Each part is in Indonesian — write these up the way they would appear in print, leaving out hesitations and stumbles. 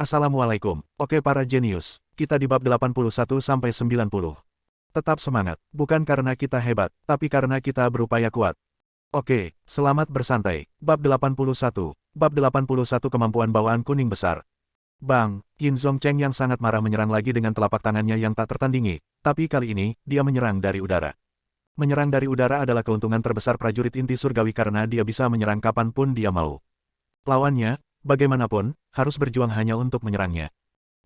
Assalamualaikum. Oke para jenius, kita di bab 81-90. Tetap semangat, bukan karena kita hebat, tapi karena kita berupaya kuat. Oke, selamat bersantai. Bab 81. Bab 81 Kemampuan Bawaan Kuning Besar. Bang, Yin Zongcheng yang sangat marah menyerang lagi dengan telapak tangannya yang tak tertandingi, tapi kali ini, dia menyerang dari udara. Menyerang dari udara adalah keuntungan terbesar prajurit inti surgawi karena dia bisa menyerang kapanpun dia mau. Lawannya, bagaimanapun, harus berjuang hanya untuk menyerangnya.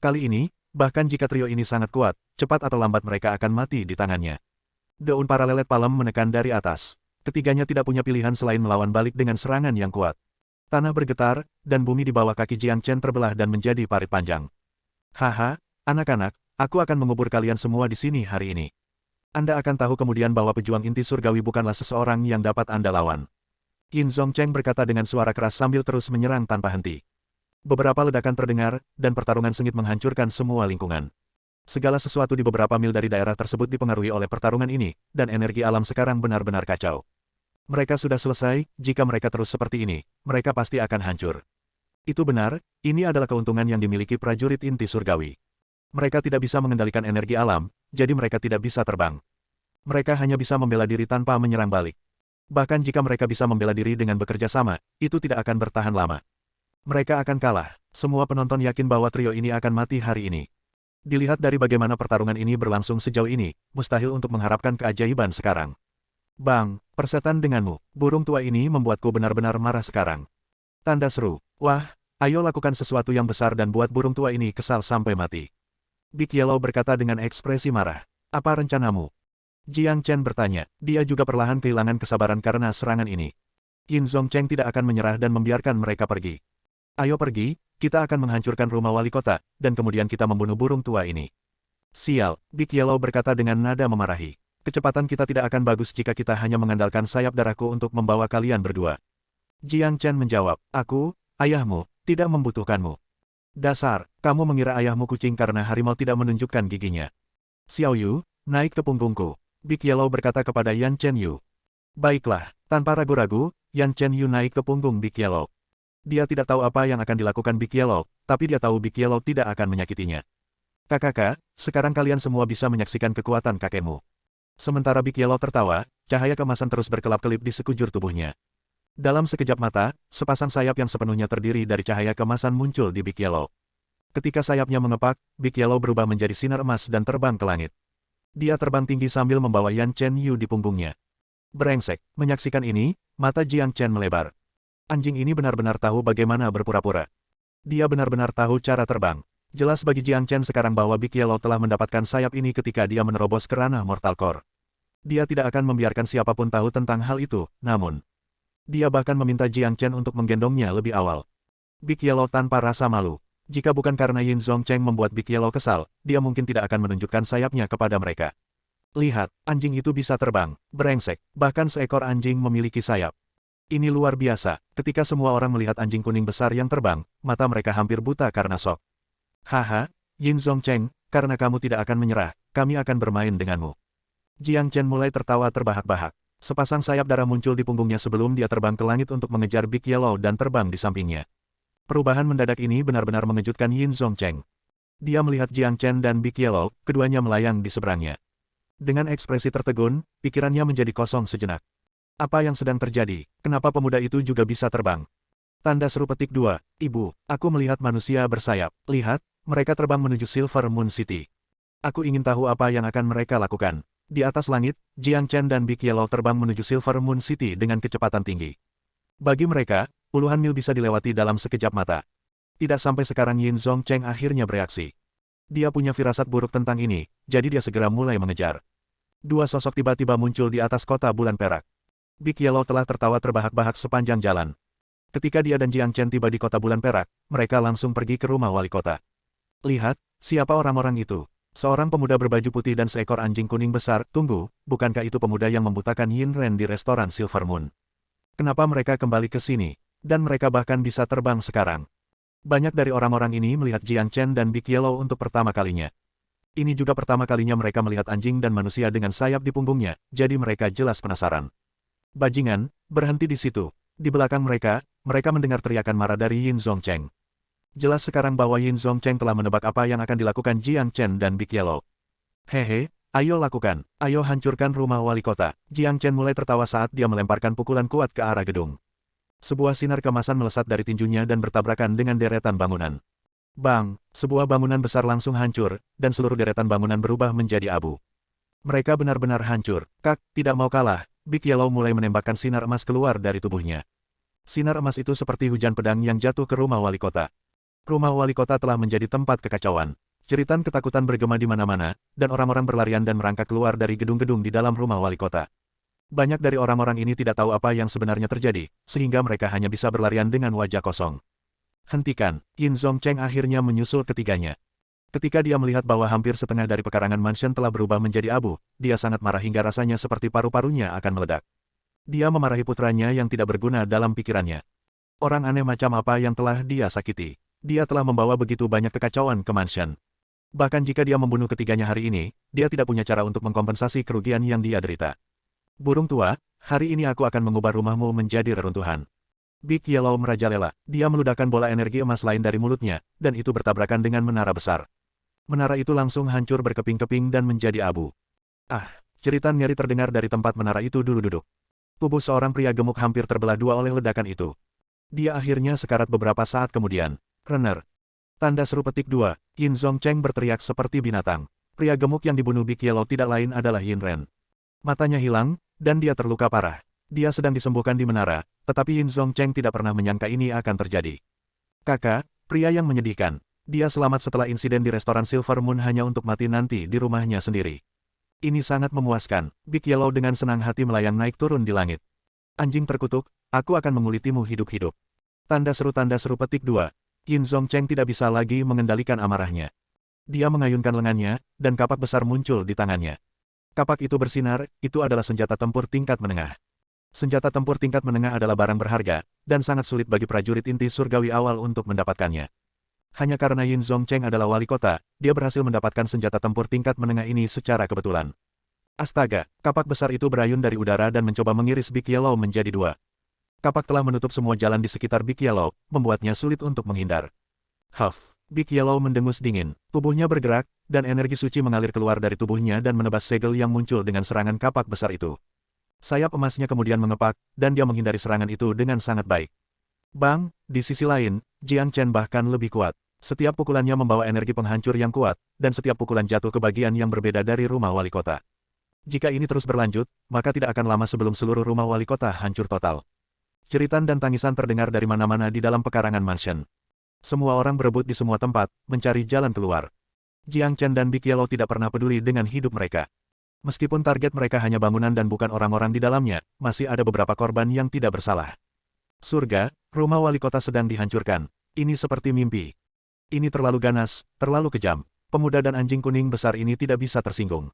Kali ini, bahkan jika trio ini sangat kuat, cepat atau lambat mereka akan mati di tangannya. Daun paralelet palem menekan dari atas. Ketiganya tidak punya pilihan selain melawan balik dengan serangan yang kuat. Tanah bergetar, dan bumi di bawah kaki Jiang Chen terbelah dan menjadi parit panjang. Haha, anak-anak, aku akan mengubur kalian semua di sini hari ini. Anda akan tahu kemudian bahwa pejuang inti surgawi bukanlah seseorang yang dapat Anda lawan. Yin Zongcheng berkata dengan suara keras sambil terus menyerang tanpa henti. Beberapa ledakan terdengar, dan pertarungan sengit menghancurkan semua lingkungan. Segala sesuatu di beberapa mil dari daerah tersebut dipengaruhi oleh pertarungan ini, dan energi alam sekarang benar-benar kacau. Mereka sudah selesai, jika mereka terus seperti ini, mereka pasti akan hancur. Itu benar, ini adalah keuntungan yang dimiliki prajurit inti surgawi. Mereka tidak bisa mengendalikan energi alam, jadi mereka tidak bisa terbang. Mereka hanya bisa membela diri tanpa menyerang balik. Bahkan jika mereka bisa membela diri dengan bekerja sama, itu tidak akan bertahan lama. Mereka akan kalah. Semua penonton yakin bahwa trio ini akan mati hari ini. Dilihat dari bagaimana pertarungan ini berlangsung sejauh ini, mustahil untuk mengharapkan keajaiban sekarang. Bang, persetan denganmu, burung tua ini membuatku benar-benar marah sekarang. Tanda seru, wah, ayo lakukan sesuatu yang besar dan buat burung tua ini kesal sampai mati. Big Yellow berkata dengan ekspresi marah. Apa rencanamu? Jiang Chen bertanya, dia juga perlahan kehilangan kesabaran karena serangan ini. Yin Zongcheng tidak akan menyerah dan membiarkan mereka pergi. Ayo pergi, kita akan menghancurkan rumah wali kota, dan kemudian kita membunuh burung tua ini. Sial, Big Yellow berkata dengan nada memarahi. Kecepatan kita tidak akan bagus jika kita hanya mengandalkan sayap darahku untuk membawa kalian berdua. Jiang Chen menjawab, aku, ayahmu, tidak membutuhkanmu. Dasar, kamu mengira ayahmu kucing karena harimau tidak menunjukkan giginya. Xiao Yu, naik ke punggungku. Big Yellow berkata kepada Yan Chen Yu. Baiklah, tanpa ragu-ragu, Yan Chen Yu naik ke punggung Big Yellow. Dia tidak tahu apa yang akan dilakukan Big Yellow, tapi dia tahu Big Yellow tidak akan menyakitinya. Kakak, sekarang kalian semua bisa menyaksikan kekuatan kakekmu. Sementara Big Yellow tertawa, cahaya kemasan terus berkelap-kelip di sekujur tubuhnya. Dalam sekejap mata, sepasang sayap yang sepenuhnya terdiri dari cahaya kemasan muncul di Big Yellow. Ketika sayapnya mengepak, Big Yellow berubah menjadi sinar emas dan terbang ke langit. Dia terbang tinggi sambil membawa Yan Chen Yu di punggungnya. Brengsek, menyaksikan ini, mata Jiang Chen melebar. Anjing ini benar-benar tahu bagaimana berpura-pura. Dia benar-benar tahu cara terbang. Jelas bagi Jiang Chen sekarang bahwa Big Yellow telah mendapatkan sayap ini ketika dia menerobos ke ranah Mortal Core. Dia tidak akan membiarkan siapapun tahu tentang hal itu, namun dia bahkan meminta Jiang Chen untuk menggendongnya lebih awal. Big Yellow tanpa rasa malu. Jika bukan karena Yin Zongcheng membuat Big Yellow kesal, dia mungkin tidak akan menunjukkan sayapnya kepada mereka. Lihat, anjing itu bisa terbang, brengsek, bahkan seekor anjing memiliki sayap. Ini luar biasa, ketika semua orang melihat anjing kuning besar yang terbang, mata mereka hampir buta karena shock. Haha, Yin Zongcheng, karena kamu tidak akan menyerah, kami akan bermain denganmu. Jiang Chen mulai tertawa terbahak-bahak. Sepasang sayap darah muncul di punggungnya sebelum dia terbang ke langit untuk mengejar Big Yellow dan terbang di sampingnya. Perubahan mendadak ini benar-benar mengejutkan Yin Zongcheng. Dia melihat Jiang Chen dan Big Yellow, keduanya melayang di seberangnya. Dengan ekspresi tertegun, pikirannya menjadi kosong sejenak. Apa yang sedang terjadi? Kenapa pemuda itu juga bisa terbang? Tanda seru petik 2, Ibu, aku melihat manusia bersayap. Lihat, mereka terbang menuju Silver Moon City. Aku ingin tahu apa yang akan mereka lakukan. Di atas langit, Jiang Chen dan Big Yellow terbang menuju Silver Moon City dengan kecepatan tinggi. Bagi mereka, puluhan mil bisa dilewati dalam sekejap mata. Tidak sampai sekarang Yin Zongcheng akhirnya bereaksi. Dia punya firasat buruk tentang ini, jadi dia segera mulai mengejar. Dua sosok tiba-tiba muncul di atas kota bulan perak. Big Yellow telah tertawa terbahak-bahak sepanjang jalan. Ketika dia dan Jiang Chen tiba di kota bulan perak, mereka langsung pergi ke rumah wali kota. Lihat, siapa orang-orang itu? Seorang pemuda berbaju putih dan seekor anjing kuning besar. Tunggu, bukankah itu pemuda yang membutakan Yin Ren di restoran Silver Moon? Kenapa mereka kembali ke sini? Dan mereka bahkan bisa terbang sekarang. Banyak dari orang-orang ini melihat Jiang Chen dan Big Yellow untuk pertama kalinya. Ini juga pertama kalinya mereka melihat anjing dan manusia dengan sayap di punggungnya, jadi mereka jelas penasaran. Bajingan, berhenti di situ. Di belakang mereka, mereka mendengar teriakan marah dari Yin Zongcheng. Jelas sekarang bahwa Yin Zhongcheng telah menebak apa yang akan dilakukan Jiang Chen dan Big Yellow. Hehe, ayo lakukan, ayo hancurkan rumah wali kota. Jiang Chen mulai tertawa saat dia melemparkan pukulan kuat ke arah gedung. Sebuah sinar kemasan melesat dari tinjunya dan bertabrakan dengan deretan bangunan. Bang, sebuah bangunan besar langsung hancur, dan seluruh deretan bangunan berubah menjadi abu. Mereka benar-benar hancur. Kak, tidak mau kalah. Big Yellow mulai menembakkan sinar emas keluar dari tubuhnya. Sinar emas itu seperti hujan pedang yang jatuh ke rumah wali kota. Rumah wali kota telah menjadi tempat kekacauan. Jeritan ketakutan bergema di mana-mana, dan orang-orang berlarian dan merangkak keluar dari gedung-gedung di dalam rumah wali kota. Banyak dari orang-orang ini tidak tahu apa yang sebenarnya terjadi, sehingga mereka hanya bisa berlarian dengan wajah kosong. Hentikan, Yin Zhongcheng akhirnya menyusul ketiganya. Ketika dia melihat bahwa hampir setengah dari pekarangan mansion telah berubah menjadi abu, dia sangat marah hingga rasanya seperti paru-parunya akan meledak. Dia memarahi putranya yang tidak berguna dalam pikirannya. Orang aneh macam apa yang telah dia sakiti? Dia telah membawa begitu banyak kekacauan ke mansion. Bahkan jika dia membunuh ketiganya hari ini, dia tidak punya cara untuk mengkompensasi kerugian yang dia derita. Burung tua, hari ini aku akan mengubah rumahmu menjadi reruntuhan. Big Yellow merajalela. Dia meludahkan bola energi emas lain dari mulutnya, dan itu bertabrakan dengan menara besar. Menara itu langsung hancur berkeping-keping dan menjadi abu. Ah, jeritan nyeri terdengar dari tempat menara itu dulu duduk. Tubuh seorang pria gemuk hampir terbelah dua oleh ledakan itu. Dia akhirnya sekarat beberapa saat kemudian. Renner. Tanda seru petik 2, Yin Zhongcheng berteriak seperti binatang. Pria gemuk yang dibunuh Big Yellow tidak lain adalah Yin Ren. Matanya hilang, dan dia terluka parah. Dia sedang disembuhkan di menara, tetapi Yin Zhongcheng tidak pernah menyangka ini akan terjadi. Kakak, pria yang menyedihkan. Dia selamat setelah insiden di restoran Silver Moon hanya untuk mati nanti di rumahnya sendiri. Ini sangat memuaskan. Big Yellow dengan senang hati melayang naik turun di langit. Anjing terkutuk, aku akan mengulitimu hidup-hidup. Tanda seru petik 2. Yin Zhongcheng tidak bisa lagi mengendalikan amarahnya. Dia mengayunkan lengannya, dan kapak besar muncul di tangannya. Kapak itu bersinar, itu adalah senjata tempur tingkat menengah. Senjata tempur tingkat menengah adalah barang berharga, dan sangat sulit bagi prajurit inti surgawi awal untuk mendapatkannya. Hanya karena Yin Zhongcheng adalah wali kota, dia berhasil mendapatkan senjata tempur tingkat menengah ini secara kebetulan. Astaga, kapak besar itu berayun dari udara dan mencoba mengiris Big Yellow menjadi dua. Kapak telah menutup semua jalan di sekitar Big Yellow, membuatnya sulit untuk menghindar. Huff, Big Yellow mendengus dingin. Tubuhnya bergerak, dan energi suci mengalir keluar dari tubuhnya dan menebas segel yang muncul dengan serangan kapak besar itu. Sayap emasnya kemudian mengepak, dan dia menghindari serangan itu dengan sangat baik. Bang, di sisi lain, Jiang Chen bahkan lebih kuat. Setiap pukulannya membawa energi penghancur yang kuat, dan setiap pukulan jatuh ke bagian yang berbeda dari rumah wali kota. Jika ini terus berlanjut, maka tidak akan lama sebelum seluruh rumah wali kota hancur total. Jeritan dan tangisan terdengar dari mana-mana di dalam pekarangan mansion. Semua orang berebut di semua tempat, mencari jalan keluar. Jiang Chen dan Big Yellow tidak pernah peduli dengan hidup mereka. Meskipun target mereka hanya bangunan dan bukan orang-orang di dalamnya, masih ada beberapa korban yang tidak bersalah. Surga, rumah wali kota sedang dihancurkan. Ini seperti mimpi. Ini terlalu ganas, terlalu kejam. Pemuda dan anjing kuning besar ini tidak bisa tersinggung.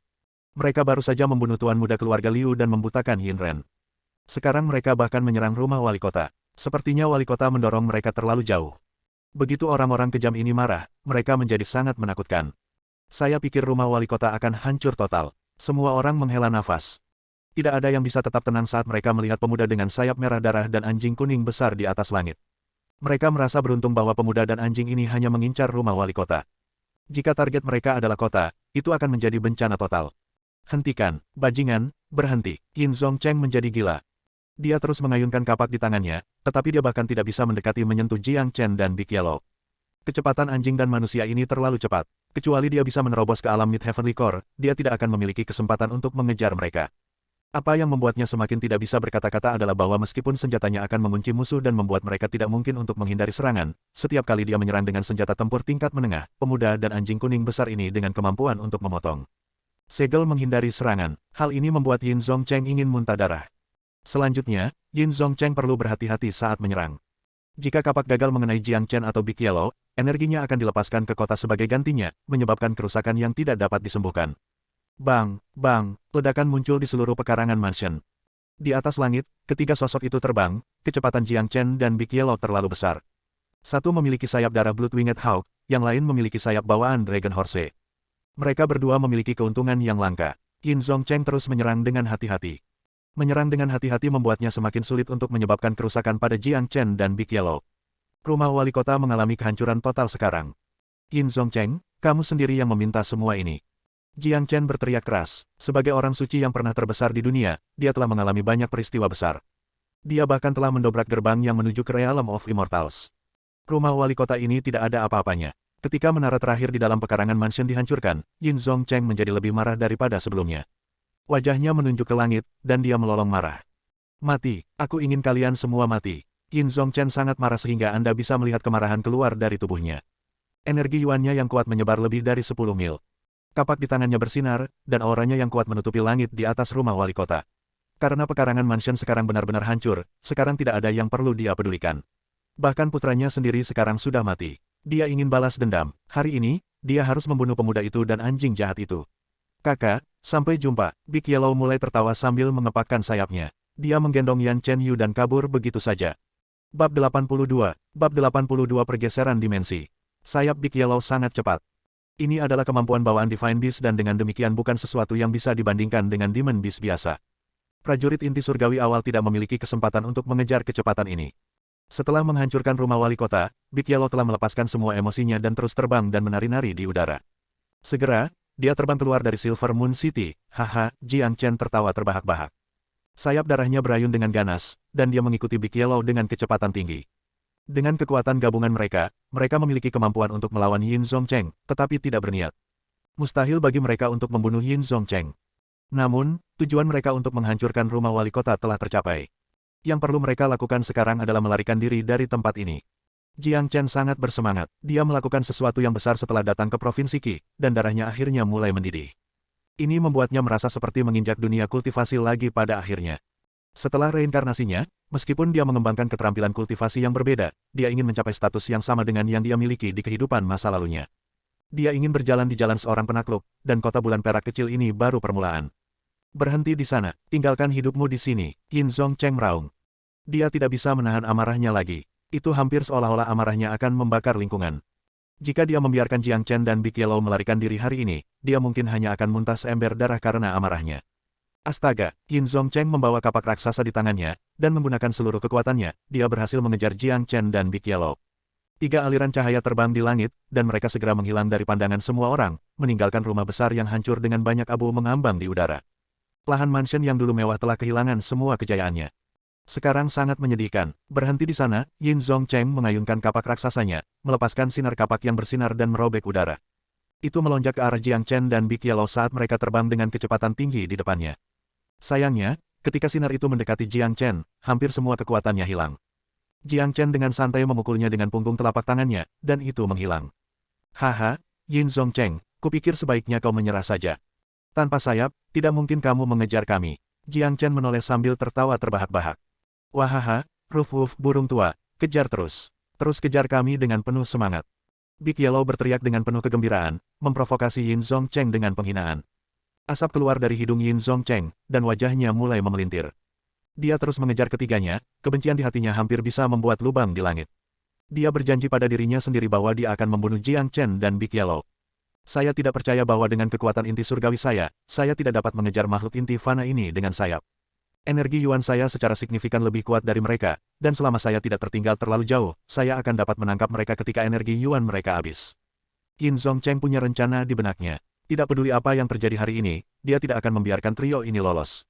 Mereka baru saja membunuh tuan muda keluarga Liu dan membutakan Yin Ren. Sekarang mereka bahkan menyerang rumah wali kota. Sepertinya wali kota mendorong mereka terlalu jauh. Begitu orang-orang kejam ini marah, mereka menjadi sangat menakutkan. Saya pikir rumah wali kota akan hancur total. Semua orang menghela nafas. Tidak ada yang bisa tetap tenang saat mereka melihat pemuda dengan sayap merah darah dan anjing kuning besar di atas langit. Mereka merasa beruntung bahwa pemuda dan anjing ini hanya mengincar rumah wali kota. Jika target mereka adalah kota, itu akan menjadi bencana total. Hentikan, bajingan, berhenti. Yin Zhongcheng menjadi gila. Dia terus mengayunkan kapak di tangannya, tetapi dia bahkan tidak bisa mendekati menyentuh Jiang Chen dan Big Yellow. Kecepatan anjing dan manusia ini terlalu cepat. Kecuali dia bisa menerobos ke alam Mid-Heavenly Core, dia tidak akan memiliki kesempatan untuk mengejar mereka. Apa yang membuatnya semakin tidak bisa berkata-kata adalah bahwa meskipun senjatanya akan mengunci musuh dan membuat mereka tidak mungkin untuk menghindari serangan, setiap kali dia menyerang dengan senjata tempur tingkat menengah, pemuda dan anjing kuning besar ini dengan kemampuan untuk memotong segel menghindari serangan. Hal ini membuat Yin Zhongcheng ingin muntah darah. Selanjutnya, Yin Zhongcheng perlu berhati-hati saat menyerang. Jika kapak gagal mengenai Jiang Chen atau Big Yellow, energinya akan dilepaskan ke kota sebagai gantinya, menyebabkan kerusakan yang tidak dapat disembuhkan. Bang, bang, ledakan muncul di seluruh pekarangan mansion. Di atas langit, ketiga sosok itu terbang, kecepatan Jiang Chen dan Big Yellow terlalu besar. Satu memiliki sayap darah Blood-Winged Hawk, yang lain memiliki sayap bawaan Dragon Horse. Mereka berdua memiliki keuntungan yang langka. Yin Zhongcheng terus menyerang dengan hati-hati. Menyerang dengan hati-hati membuatnya semakin sulit untuk menyebabkan kerusakan pada Jiang Chen dan Big Yellow. Rumah wali kota mengalami kehancuran total sekarang. Yin Zongcheng, kamu sendiri yang meminta semua ini. Jiang Chen berteriak keras. Sebagai orang suci yang pernah terbesar di dunia, dia telah mengalami banyak peristiwa besar. Dia bahkan telah mendobrak gerbang yang menuju ke Realm of Immortals. Rumah wali kota ini tidak ada apa-apanya. Ketika menara terakhir di dalam pekarangan mansion dihancurkan, Yin Zongcheng menjadi lebih marah daripada sebelumnya. Wajahnya menunjuk ke langit, dan dia melolong marah. Mati, aku ingin kalian semua mati. Yin Zongchen sangat marah sehingga Anda bisa melihat kemarahan keluar dari tubuhnya. Energi yuannya yang kuat menyebar lebih dari 10 mil. Kapak di tangannya bersinar, dan auranya yang kuat menutupi langit di atas rumah wali kota. Karena pekarangan mansion sekarang benar-benar hancur, sekarang tidak ada yang perlu dia pedulikan. Bahkan putranya sendiri sekarang sudah mati. Dia ingin balas dendam. Hari ini, dia harus membunuh pemuda itu dan anjing jahat itu. Kakak, sampai jumpa. Big Yellow mulai tertawa sambil mengepakkan sayapnya. Dia menggendong Yan Chen Yu dan kabur begitu saja. Bab 82. Bab 82 Pergeseran Dimensi. Sayap Big Yellow sangat cepat. Ini adalah kemampuan bawaan Divine Beast dan dengan demikian bukan sesuatu yang bisa dibandingkan dengan Demon Beast biasa. Prajurit inti surgawi awal tidak memiliki kesempatan untuk mengejar kecepatan ini. Setelah menghancurkan rumah wali kota, Big Yellow telah melepaskan semua emosinya dan terus terbang dan menari-nari di udara. Segera, dia terbang keluar dari Silver Moon City. Haha, Jiang Chen tertawa terbahak-bahak. Sayap darahnya berayun dengan ganas, dan dia mengikuti Big Yellow dengan kecepatan tinggi. Dengan kekuatan gabungan mereka memiliki kemampuan untuk melawan Yin Zongcheng, tetapi tidak berniat. Mustahil bagi mereka untuk membunuh Yin Zongcheng. Namun, tujuan mereka untuk menghancurkan rumah wali kota telah tercapai. Yang perlu mereka lakukan sekarang adalah melarikan diri dari tempat ini. Jiang Chen sangat bersemangat. Dia melakukan sesuatu yang besar setelah datang ke Provinsi Qi, dan darahnya akhirnya mulai mendidih. Ini membuatnya merasa seperti menginjak dunia kultivasi lagi pada akhirnya. Setelah reinkarnasinya, meskipun dia mengembangkan keterampilan kultivasi yang berbeda, dia ingin mencapai status yang sama dengan yang dia miliki di kehidupan masa lalunya. Dia ingin berjalan di jalan seorang penakluk, dan kota bulan perak kecil ini baru permulaan. Berhenti di sana, tinggalkan hidupmu di sini, Yin Zongcheng meraung. Dia tidak bisa menahan amarahnya lagi. Itu hampir seolah-olah amarahnya akan membakar lingkungan. Jika dia membiarkan Jiang Chen dan Big Yellow melarikan diri hari ini, dia mungkin hanya akan muntah seember darah karena amarahnya. Astaga, Yin Zongcheng membawa kapak raksasa di tangannya, dan menggunakan seluruh kekuatannya, dia berhasil mengejar Jiang Chen dan Big Yellow. 3 aliran cahaya terbang di langit, dan mereka segera menghilang dari pandangan semua orang, meninggalkan rumah besar yang hancur dengan banyak abu mengambang di udara. Lahan mansion yang dulu mewah telah kehilangan semua kejayaannya. Sekarang sangat menyedihkan. Berhenti di sana, Yin Zongcheng mengayunkan kapak raksasanya, melepaskan sinar kapak yang bersinar dan merobek udara. Itu melonjak ke arah Jiang Chen dan Big Yellow saat mereka terbang dengan kecepatan tinggi di depannya. Sayangnya, ketika sinar itu mendekati Jiang Chen, hampir semua kekuatannya hilang. Jiang Chen dengan santai memukulnya dengan punggung telapak tangannya, dan itu menghilang. Haha, Yin Zongcheng, kupikir sebaiknya kau menyerah saja. Tanpa sayap, tidak mungkin kamu mengejar kami. Jiang Chen menoleh sambil tertawa terbahak-bahak. Wahaha, Ruf-Wuf burung tua, kejar terus. Terus kejar kami dengan penuh semangat. Big Yellow berteriak dengan penuh kegembiraan, memprovokasi Yin Zongcheng dengan penghinaan. Asap keluar dari hidung Yin Zongcheng, dan wajahnya mulai memelintir. Dia terus mengejar ketiganya, kebencian di hatinya hampir bisa membuat lubang di langit. Dia berjanji pada dirinya sendiri bahwa dia akan membunuh Jiang Chen dan Big Yellow. Saya tidak percaya bahwa dengan kekuatan inti surgawi saya tidak dapat mengejar makhluk inti fana ini dengan sayap. Energi yuan saya secara signifikan lebih kuat dari mereka, dan selama saya tidak tertinggal terlalu jauh, saya akan dapat menangkap mereka ketika energi yuan mereka habis. Yin Zongcheng punya rencana di benaknya. Tidak peduli apa yang terjadi hari ini, dia tidak akan membiarkan trio ini lolos.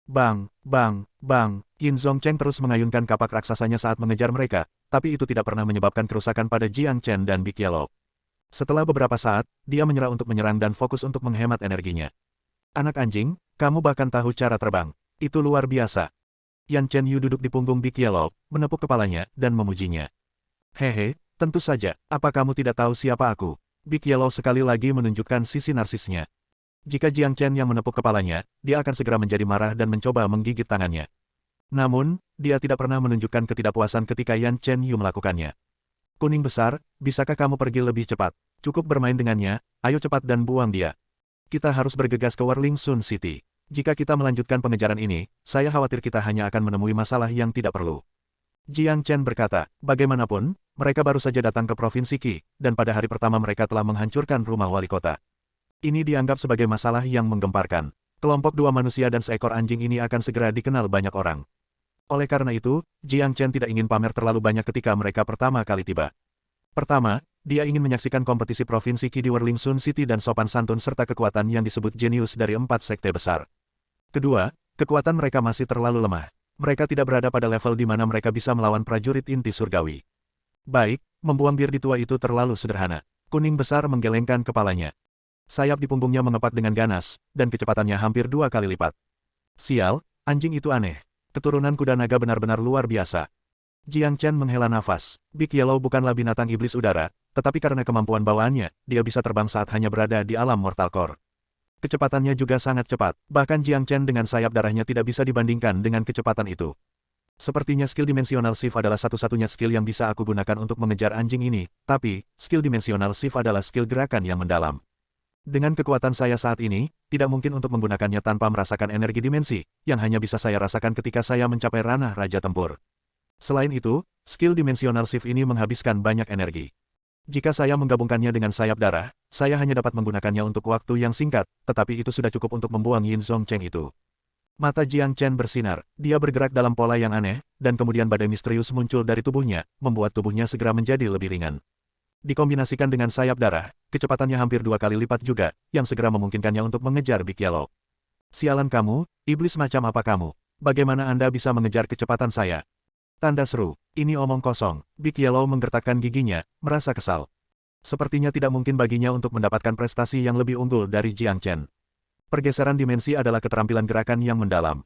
Bang, bang, bang, Yin Zongcheng terus mengayunkan kapak raksasanya saat mengejar mereka, tapi itu tidak pernah menyebabkan kerusakan pada Jiang Chen dan Big Yellow. Setelah beberapa saat, dia menyerah untuk menyerang dan fokus untuk menghemat energinya. Anak anjing, kamu bahkan tahu cara terbang. Itu luar biasa. Yan Chen Yu duduk di punggung Big Yellow, menepuk kepalanya, dan memujinya. Hehe, tentu saja, apa kamu tidak tahu siapa aku? Big Yellow sekali lagi menunjukkan sisi narsisnya. Jika Jiang Chen yang menepuk kepalanya, dia akan segera menjadi marah dan mencoba menggigit tangannya. Namun, dia tidak pernah menunjukkan ketidakpuasan ketika Yan Chen Yu melakukannya. Kuning besar, bisakah kamu pergi lebih cepat? Cukup bermain dengannya, ayo cepat dan buang dia. Kita harus bergegas ke Whirling Sun City. Jika kita melanjutkan pengejaran ini, saya khawatir kita hanya akan menemui masalah yang tidak perlu. Jiang Chen berkata, bagaimanapun, mereka baru saja datang ke Provinsi Qi, dan pada hari pertama mereka telah menghancurkan rumah wali kota. Ini dianggap sebagai masalah yang menggemparkan. Kelompok 2 manusia dan seekor anjing ini akan segera dikenal banyak orang. Oleh karena itu, Jiang Chen tidak ingin pamer terlalu banyak ketika mereka pertama kali tiba. Pertama, dia ingin menyaksikan kompetisi provinsi Qi di Whirling Sun City dan sopan santun serta kekuatan yang disebut jenius dari 4 sekte besar. Kedua, kekuatan mereka masih terlalu lemah. Mereka tidak berada pada level di mana mereka bisa melawan prajurit inti surgawi. Baik, membuang bir di tua itu terlalu sederhana. Kuning besar menggelengkan kepalanya. Sayap di punggungnya mengepak dengan ganas, dan kecepatannya hampir 2 kali lipat. Sial, anjing itu aneh. Keturunan kuda naga benar-benar luar biasa. Jiang Chen menghela nafas. Big Yellow bukanlah binatang iblis udara, tetapi karena kemampuan bawaannya, dia bisa terbang saat hanya berada di alam Mortal Core. Kecepatannya juga sangat cepat, bahkan Jiang Chen dengan sayap darahnya tidak bisa dibandingkan dengan kecepatan itu. Sepertinya skill dimensional shift adalah satu-satunya skill yang bisa aku gunakan untuk mengejar anjing ini, tapi, skill dimensional shift adalah skill gerakan yang mendalam. Dengan kekuatan saya saat ini, tidak mungkin untuk menggunakannya tanpa merasakan energi dimensi, yang hanya bisa saya rasakan ketika saya mencapai ranah Raja Tempur. Selain itu, skill dimensional shift ini menghabiskan banyak energi. Jika saya menggabungkannya dengan sayap darah, saya hanya dapat menggunakannya untuk waktu yang singkat, tetapi itu sudah cukup untuk membuang Yin Zhongcheng itu. Mata Jiang Chen bersinar, dia bergerak dalam pola yang aneh, dan kemudian badai misterius muncul dari tubuhnya, membuat tubuhnya segera menjadi lebih ringan. Dikombinasikan dengan sayap darah, kecepatannya hampir 2 kali lipat juga, yang segera memungkinkannya untuk mengejar Big Yellow. Sialan kamu, iblis macam apa kamu? Bagaimana Anda bisa mengejar kecepatan saya? Tanda seru, ini omong kosong. Big Yellow menggertakkan giginya, merasa kesal. Sepertinya tidak mungkin baginya untuk mendapatkan prestasi yang lebih unggul dari Jiang Chen. Pergeseran dimensi adalah keterampilan gerakan yang mendalam.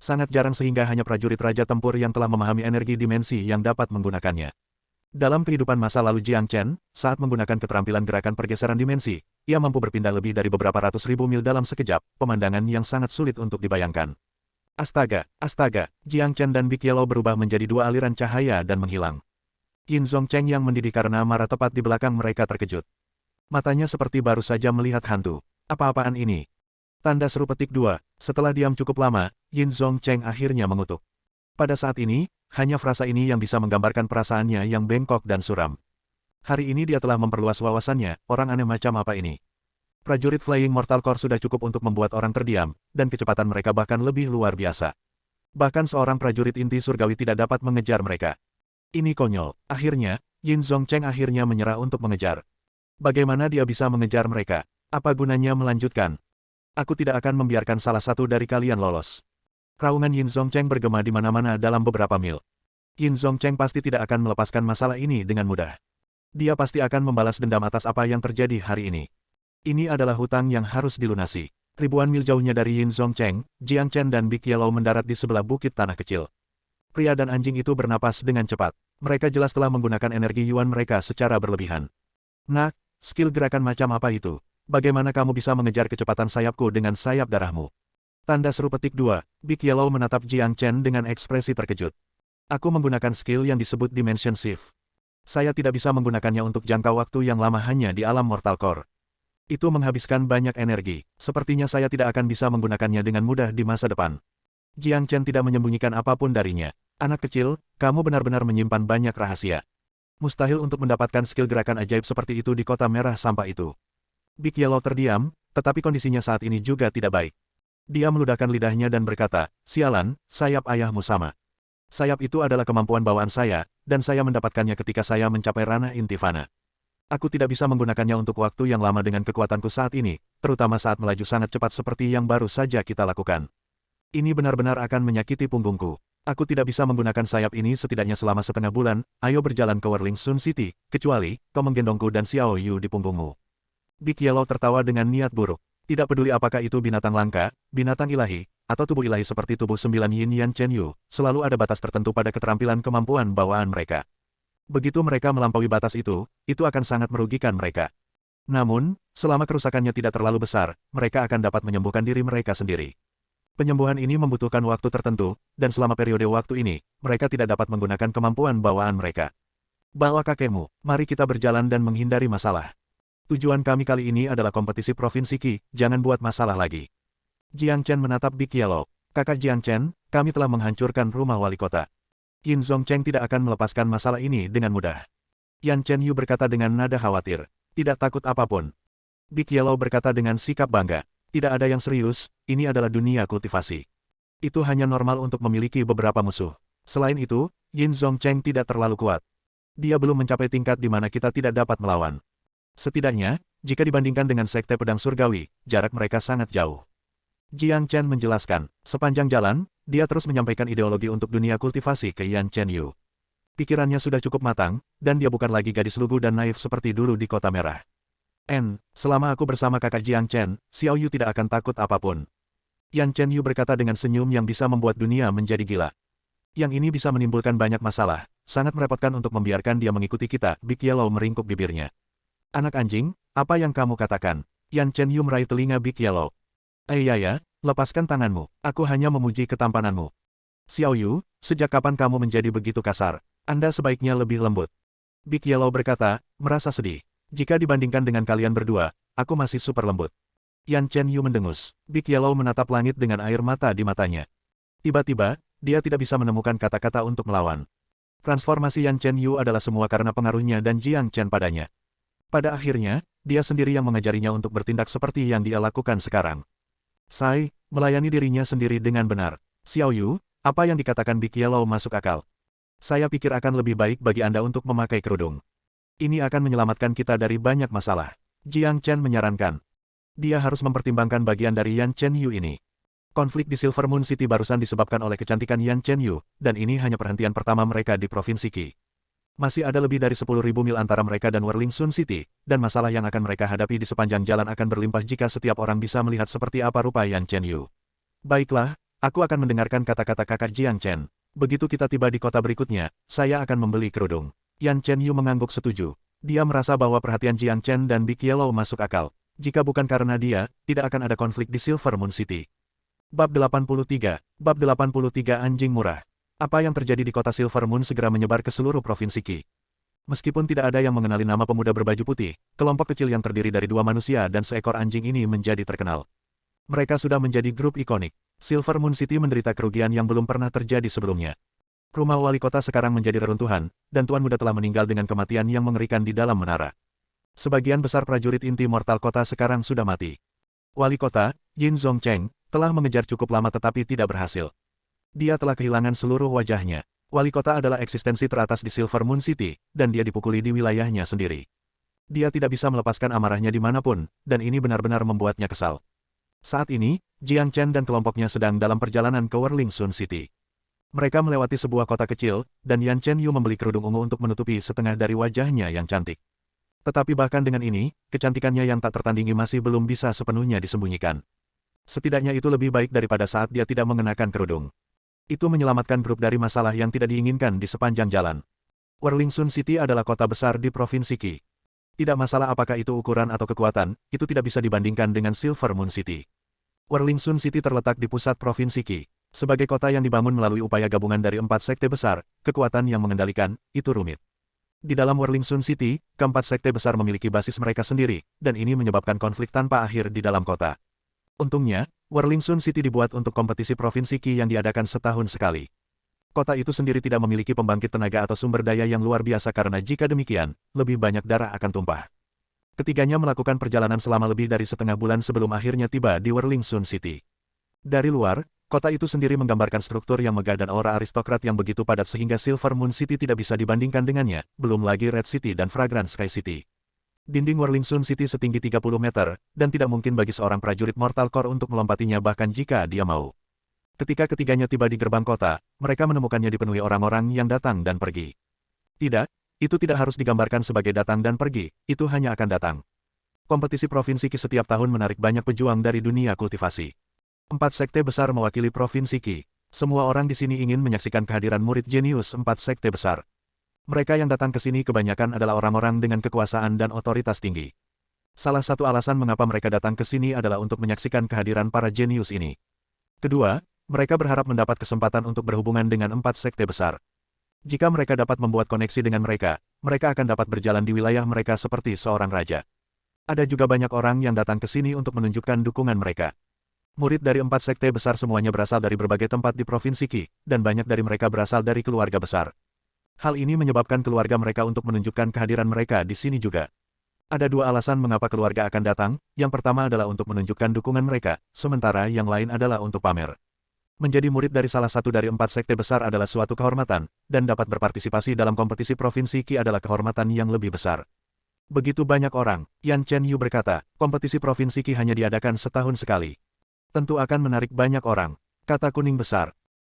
Sangat jarang sehingga hanya prajurit Raja Tempur yang telah memahami energi dimensi yang dapat menggunakannya. Dalam kehidupan masa lalu Jiang Chen, saat menggunakan keterampilan gerakan pergeseran dimensi, ia mampu berpindah lebih dari beberapa ratus ribu mil dalam sekejap, pemandangan yang sangat sulit untuk dibayangkan. Astaga, astaga, Jiang Chen dan Big Yellow berubah menjadi 2 aliran cahaya dan menghilang. Yin Zhongcheng yang mendidih karena marah tepat di belakang mereka terkejut. Matanya seperti baru saja melihat hantu. Apa-apaan ini? Tanda seru petik 2, setelah diam cukup lama, Yin Zhongcheng akhirnya mengutuk. Pada saat ini, hanya frasa ini yang bisa menggambarkan perasaannya yang bengkok dan suram. Hari ini dia telah memperluas wawasannya, orang aneh macam apa ini. Prajurit Flying Mortal Core sudah cukup untuk membuat orang terdiam, dan kecepatan mereka bahkan lebih luar biasa. Bahkan seorang prajurit inti surgawi tidak dapat mengejar mereka. Ini konyol. Akhirnya, Yin Zhongcheng akhirnya menyerah untuk mengejar. Bagaimana dia bisa mengejar mereka? Apa gunanya melanjutkan? Aku tidak akan membiarkan salah satu dari kalian lolos. Raungan Yin Zhongcheng bergema di mana-mana dalam beberapa mil. Yin Zhongcheng pasti tidak akan melepaskan masalah ini dengan mudah. Dia pasti akan membalas dendam atas apa yang terjadi hari ini. Ini adalah hutang yang harus dilunasi. Ribuan mil jauhnya dari Yin Zhongcheng, Jiang Chen dan Big Yellow mendarat di sebelah bukit tanah kecil. Pria dan anjing itu bernapas dengan cepat. Mereka jelas telah menggunakan energi yuan mereka secara berlebihan. Nak, skill gerakan macam apa itu? Bagaimana kamu bisa mengejar kecepatan sayapku dengan sayap darahmu? Tanda seru petik 2, Big Yellow menatap Jiang Chen dengan ekspresi terkejut. Aku menggunakan skill yang disebut Dimension Shift. Saya tidak bisa menggunakannya untuk jangka waktu yang lama hanya di alam Mortal Core. Itu menghabiskan banyak energi, sepertinya saya tidak akan bisa menggunakannya dengan mudah di masa depan. Jiang Chen tidak menyembunyikan apapun darinya. Anak kecil, kamu benar-benar menyimpan banyak rahasia. Mustahil untuk mendapatkan skill gerakan ajaib seperti itu di kota merah sampah itu. Big Yellow terdiam, tetapi kondisinya saat ini juga tidak baik. Dia meludahkan lidahnya dan berkata, sialan, sayap ayahmu sama. Sayap itu adalah kemampuan bawaan saya, dan saya mendapatkannya ketika saya mencapai ranah Intifana. Aku tidak bisa menggunakannya untuk waktu yang lama dengan kekuatanku saat ini, terutama saat melaju sangat cepat seperti yang baru saja kita lakukan. Ini benar-benar akan menyakiti punggungku. Aku tidak bisa menggunakan sayap ini setidaknya selama setengah bulan, ayo berjalan ke Whirling Sun City, kecuali, kau menggendongku dan Xiao Yu di punggungmu. Big Yellow tertawa dengan niat buruk. Tidak peduli apakah itu binatang langka, binatang ilahi, atau tubuh ilahi seperti tubuh 9 Yin Yan Chen Yu, selalu ada batas tertentu pada keterampilan kemampuan bawaan mereka. Begitu mereka melampaui batas itu akan sangat merugikan mereka. Namun, selama kerusakannya tidak terlalu besar, mereka akan dapat menyembuhkan diri mereka sendiri. Penyembuhan ini membutuhkan waktu tertentu, dan selama periode waktu ini, mereka tidak dapat menggunakan kemampuan bawaan mereka. Bawa kakekmu, mari kita berjalan dan menghindari masalah. Tujuan kami kali ini adalah kompetisi Provinsi Qi, jangan buat masalah lagi. Jiang Chen menatap Big Yellow. Kakak Jiang Chen, kami telah menghancurkan rumah wali kota. Yin Zhongcheng tidak akan melepaskan masalah ini dengan mudah. Yan Chen Yu berkata dengan nada khawatir. Tidak takut apapun. Big Yellow berkata dengan sikap bangga. Tidak ada yang serius, ini adalah dunia kultivasi. Itu hanya normal untuk memiliki beberapa musuh. Selain itu, Yin Zongcheng tidak terlalu kuat. Dia belum mencapai tingkat di mana kita tidak dapat melawan. Setidaknya, jika dibandingkan dengan Sekte Pedang Surgawi, jarak mereka sangat jauh. Jiang Chen menjelaskan, sepanjang jalan, dia terus menyampaikan ideologi untuk dunia kultivasi ke Yan Chen Yu. Pikirannya sudah cukup matang, dan dia bukan lagi gadis lugu dan naif seperti dulu di Kota Merah. Selama aku bersama kakak Jiang Chen, Xiao Yu tidak akan takut apapun. Yan Chen Yu berkata dengan senyum yang bisa membuat dunia menjadi gila. Yang ini bisa menimbulkan banyak masalah, sangat merepotkan untuk membiarkan dia mengikuti kita, Big Yellow meringkuk bibirnya. Anak anjing, apa yang kamu katakan? Yan Chen Yu meraih telinga Big Yellow. Ya, lepaskan tanganmu, aku hanya memuji ketampananmu. Xiao Yu, sejak kapan kamu menjadi begitu kasar? Anda sebaiknya lebih lembut. Big Yellow berkata, merasa sedih. Jika dibandingkan dengan kalian berdua, aku masih super lembut. Yan Chen Yu mendengus. Big Yellow menatap langit dengan air mata di matanya. Tiba-tiba, dia tidak bisa menemukan kata-kata untuk melawan. Transformasi Yan Chen Yu adalah semua karena pengaruhnya dan Jiang Chen padanya. Pada akhirnya, dia sendiri yang mengajarinya untuk bertindak seperti yang dia lakukan sekarang. Sai, melayani dirinya sendiri dengan benar. Xiao Yu, apa yang dikatakan Big Yellow masuk akal. Saya pikir akan lebih baik bagi Anda untuk memakai kerudung. Ini akan menyelamatkan kita dari banyak masalah. Jiang Chen menyarankan. Dia harus mempertimbangkan bagian dari Yan Chen Yu ini. Konflik di Silver Moon City barusan disebabkan oleh kecantikan Yan Chen Yu, dan ini hanya perhentian pertama mereka di Provinsi Qi. Masih ada lebih dari 10.000 mil antara mereka dan Whirling Sun City, dan masalah yang akan mereka hadapi di sepanjang jalan akan berlimpah jika setiap orang bisa melihat seperti apa rupa Yan Chen Yu. Baiklah, aku akan mendengarkan kata-kata kakak Jiang Chen. Begitu kita tiba di kota berikutnya, saya akan membeli kerudung. Yan Chen Yu mengangguk setuju. Dia merasa bahwa perhatian Jiang Chen dan Big Yellow masuk akal. Jika bukan karena dia, tidak akan ada konflik di Silver Moon City. Bab 83. Bab 83 Anjing Murah. Apa yang terjadi di kota Silver Moon segera menyebar ke seluruh provinsi Qi. Meskipun tidak ada yang mengenali nama pemuda berbaju putih, kelompok kecil yang terdiri dari 2 manusia dan seekor anjing ini menjadi terkenal. Mereka sudah menjadi grup ikonik. Silver Moon City menderita kerugian yang belum pernah terjadi sebelumnya. Rumah wali kota sekarang menjadi reruntuhan, dan tuan muda telah meninggal dengan kematian yang mengerikan di dalam menara. Sebagian besar prajurit inti mortal kota sekarang sudah mati. Wali kota, Yin Zongcheng, telah mengejar cukup lama tetapi tidak berhasil. Dia telah kehilangan seluruh wajahnya. Wali kota adalah eksistensi teratas di Silver Moon City, dan dia dipukuli di wilayahnya sendiri. Dia tidak bisa melepaskan amarahnya dimanapun, dan ini benar-benar membuatnya kesal. Saat ini, Jiang Chen dan kelompoknya sedang dalam perjalanan ke Whirling Sun City. Mereka melewati sebuah kota kecil, dan Yan Chen Yu membeli kerudung ungu untuk menutupi setengah dari wajahnya yang cantik. Tetapi bahkan dengan ini, kecantikannya yang tak tertandingi masih belum bisa sepenuhnya disembunyikan. Setidaknya itu lebih baik daripada saat dia tidak mengenakan kerudung. Itu menyelamatkan grup dari masalah yang tidak diinginkan di sepanjang jalan. Whirling Sun City adalah kota besar di Provinsi Qi. Tidak masalah apakah itu ukuran atau kekuatan, itu tidak bisa dibandingkan dengan Silver Moon City. Whirling Sun City terletak di pusat Provinsi Qi. Sebagai kota yang dibangun melalui upaya gabungan dari 4 sekte besar, kekuatan yang mengendalikan, itu rumit. Di dalam Whirling Sun City, keempat sekte besar memiliki basis mereka sendiri, dan ini menyebabkan konflik tanpa akhir di dalam kota. Untungnya, Whirling Sun City dibuat untuk kompetisi Provinsi Qi yang diadakan setahun sekali. Kota itu sendiri tidak memiliki pembangkit tenaga atau sumber daya yang luar biasa karena jika demikian, lebih banyak darah akan tumpah. Ketiganya melakukan perjalanan selama lebih dari setengah bulan sebelum akhirnya tiba di Whirling Sun City. Dari luar, kota itu sendiri menggambarkan struktur yang megah dan aura aristokrat yang begitu padat sehingga Silver Moon City tidak bisa dibandingkan dengannya, belum lagi Red City dan Fragrant Sky City. Dinding Whirling Sun City setinggi 30 meter, dan tidak mungkin bagi seorang prajurit Mortal Core untuk melompatinya bahkan jika dia mau. Ketika ketiganya tiba di gerbang kota, mereka menemukannya dipenuhi orang-orang yang datang dan pergi. Tidak, itu tidak harus digambarkan sebagai datang dan pergi, itu hanya akan datang. Kompetisi Provinsi Qi setiap tahun menarik banyak pejuang dari dunia kultivasi. 4 sekte besar mewakili Provinsi Qi. Semua orang di sini ingin menyaksikan kehadiran murid jenius 4 sekte besar. Mereka yang datang ke sini kebanyakan adalah orang-orang dengan kekuasaan dan otoritas tinggi. Salah satu alasan mengapa mereka datang ke sini adalah untuk menyaksikan kehadiran para jenius ini. Kedua, mereka berharap mendapat kesempatan untuk berhubungan dengan 4 sekte besar. Jika mereka dapat membuat koneksi dengan mereka, mereka akan dapat berjalan di wilayah mereka seperti seorang raja. Ada juga banyak orang yang datang ke sini untuk menunjukkan dukungan mereka. Murid dari 4 sekte besar semuanya berasal dari berbagai tempat di Provinsi Qi, dan banyak dari mereka berasal dari keluarga besar. Hal ini menyebabkan keluarga mereka untuk menunjukkan kehadiran mereka di sini juga. Ada 2 alasan mengapa keluarga akan datang, yang pertama adalah untuk menunjukkan dukungan mereka, sementara yang lain adalah untuk pamer. Menjadi murid dari salah satu dari 4 sekte besar adalah suatu kehormatan, dan dapat berpartisipasi dalam kompetisi provinsi Qi adalah kehormatan yang lebih besar. Begitu banyak orang, Yan Chen Yu berkata, kompetisi provinsi Qi hanya diadakan setahun sekali. Tentu akan menarik banyak orang. Kata kuning besar.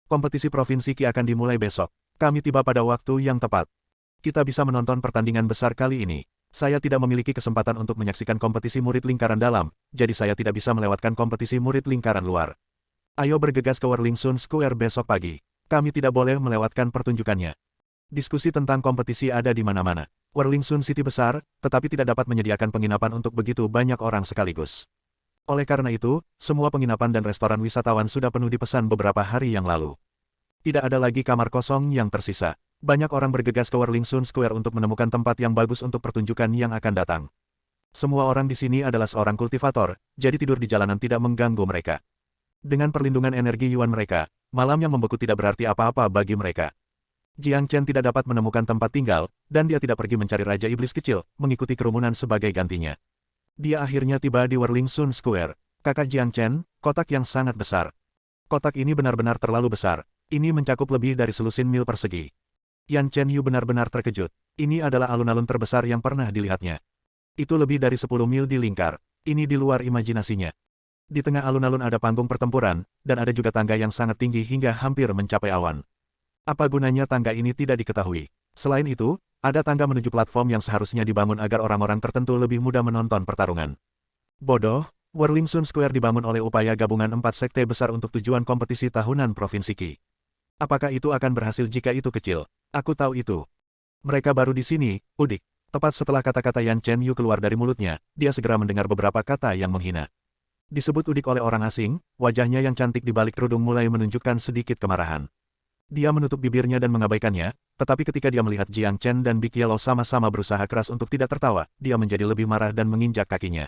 Kompetisi provinsi Qi akan dimulai besok. Kami tiba pada waktu yang tepat. Kita bisa menonton pertandingan besar kali ini. Saya tidak memiliki kesempatan untuk menyaksikan kompetisi murid lingkaran dalam, jadi saya tidak bisa melewatkan kompetisi murid lingkaran luar. Ayo bergegas ke Werlingsun Square besok pagi. Kami tidak boleh melewatkan pertunjukannya. Diskusi tentang kompetisi ada di mana-mana. Werlingsun City besar, tetapi tidak dapat menyediakan penginapan untuk begitu banyak orang sekaligus. Oleh karena itu, semua penginapan dan restoran wisatawan sudah penuh dipesan beberapa hari yang lalu. Tidak ada lagi kamar kosong yang tersisa. Banyak orang bergegas ke Werlingsun Square untuk menemukan tempat yang bagus untuk pertunjukan yang akan datang. Semua orang di sini adalah seorang kultivator, jadi tidur di jalanan tidak mengganggu mereka. Dengan perlindungan energi Yuan mereka, malam yang membeku tidak berarti apa-apa bagi mereka. Jiang Chen tidak dapat menemukan tempat tinggal, dan dia tidak pergi mencari Raja Iblis kecil, mengikuti kerumunan sebagai gantinya. Dia akhirnya tiba di Werlingsun Square. Kakak Jiang Chen, kotak yang sangat besar. Kotak ini benar-benar terlalu besar. Ini mencakup lebih dari selusin mil persegi. Yan Chen Yu benar-benar terkejut. Ini adalah alun-alun terbesar yang pernah dilihatnya. Itu lebih dari 10 mil di lingkar. Ini di luar imajinasinya. Di tengah alun-alun ada panggung pertempuran, dan ada juga tangga yang sangat tinggi hingga hampir mencapai awan. Apa gunanya tangga ini tidak diketahui. Selain itu, ada tangga menuju platform yang seharusnya dibangun agar orang-orang tertentu lebih mudah menonton pertarungan. Bodoh, Werlingsun Square dibangun oleh upaya gabungan 4 sekte besar untuk tujuan kompetisi tahunan Provinsi Qi. Apakah itu akan berhasil jika itu kecil? Aku tahu itu. Mereka baru di sini, udik. Tepat setelah kata-kata Yan Chen Yu keluar dari mulutnya, dia segera mendengar beberapa kata yang menghina. Disebut udik oleh orang asing, wajahnya yang cantik di balik kerudung mulai menunjukkan sedikit kemarahan. Dia menutup bibirnya dan mengabaikannya, tetapi ketika dia melihat Jiang Chen dan Big Yellow sama-sama berusaha keras untuk tidak tertawa, dia menjadi lebih marah dan menginjak kakinya.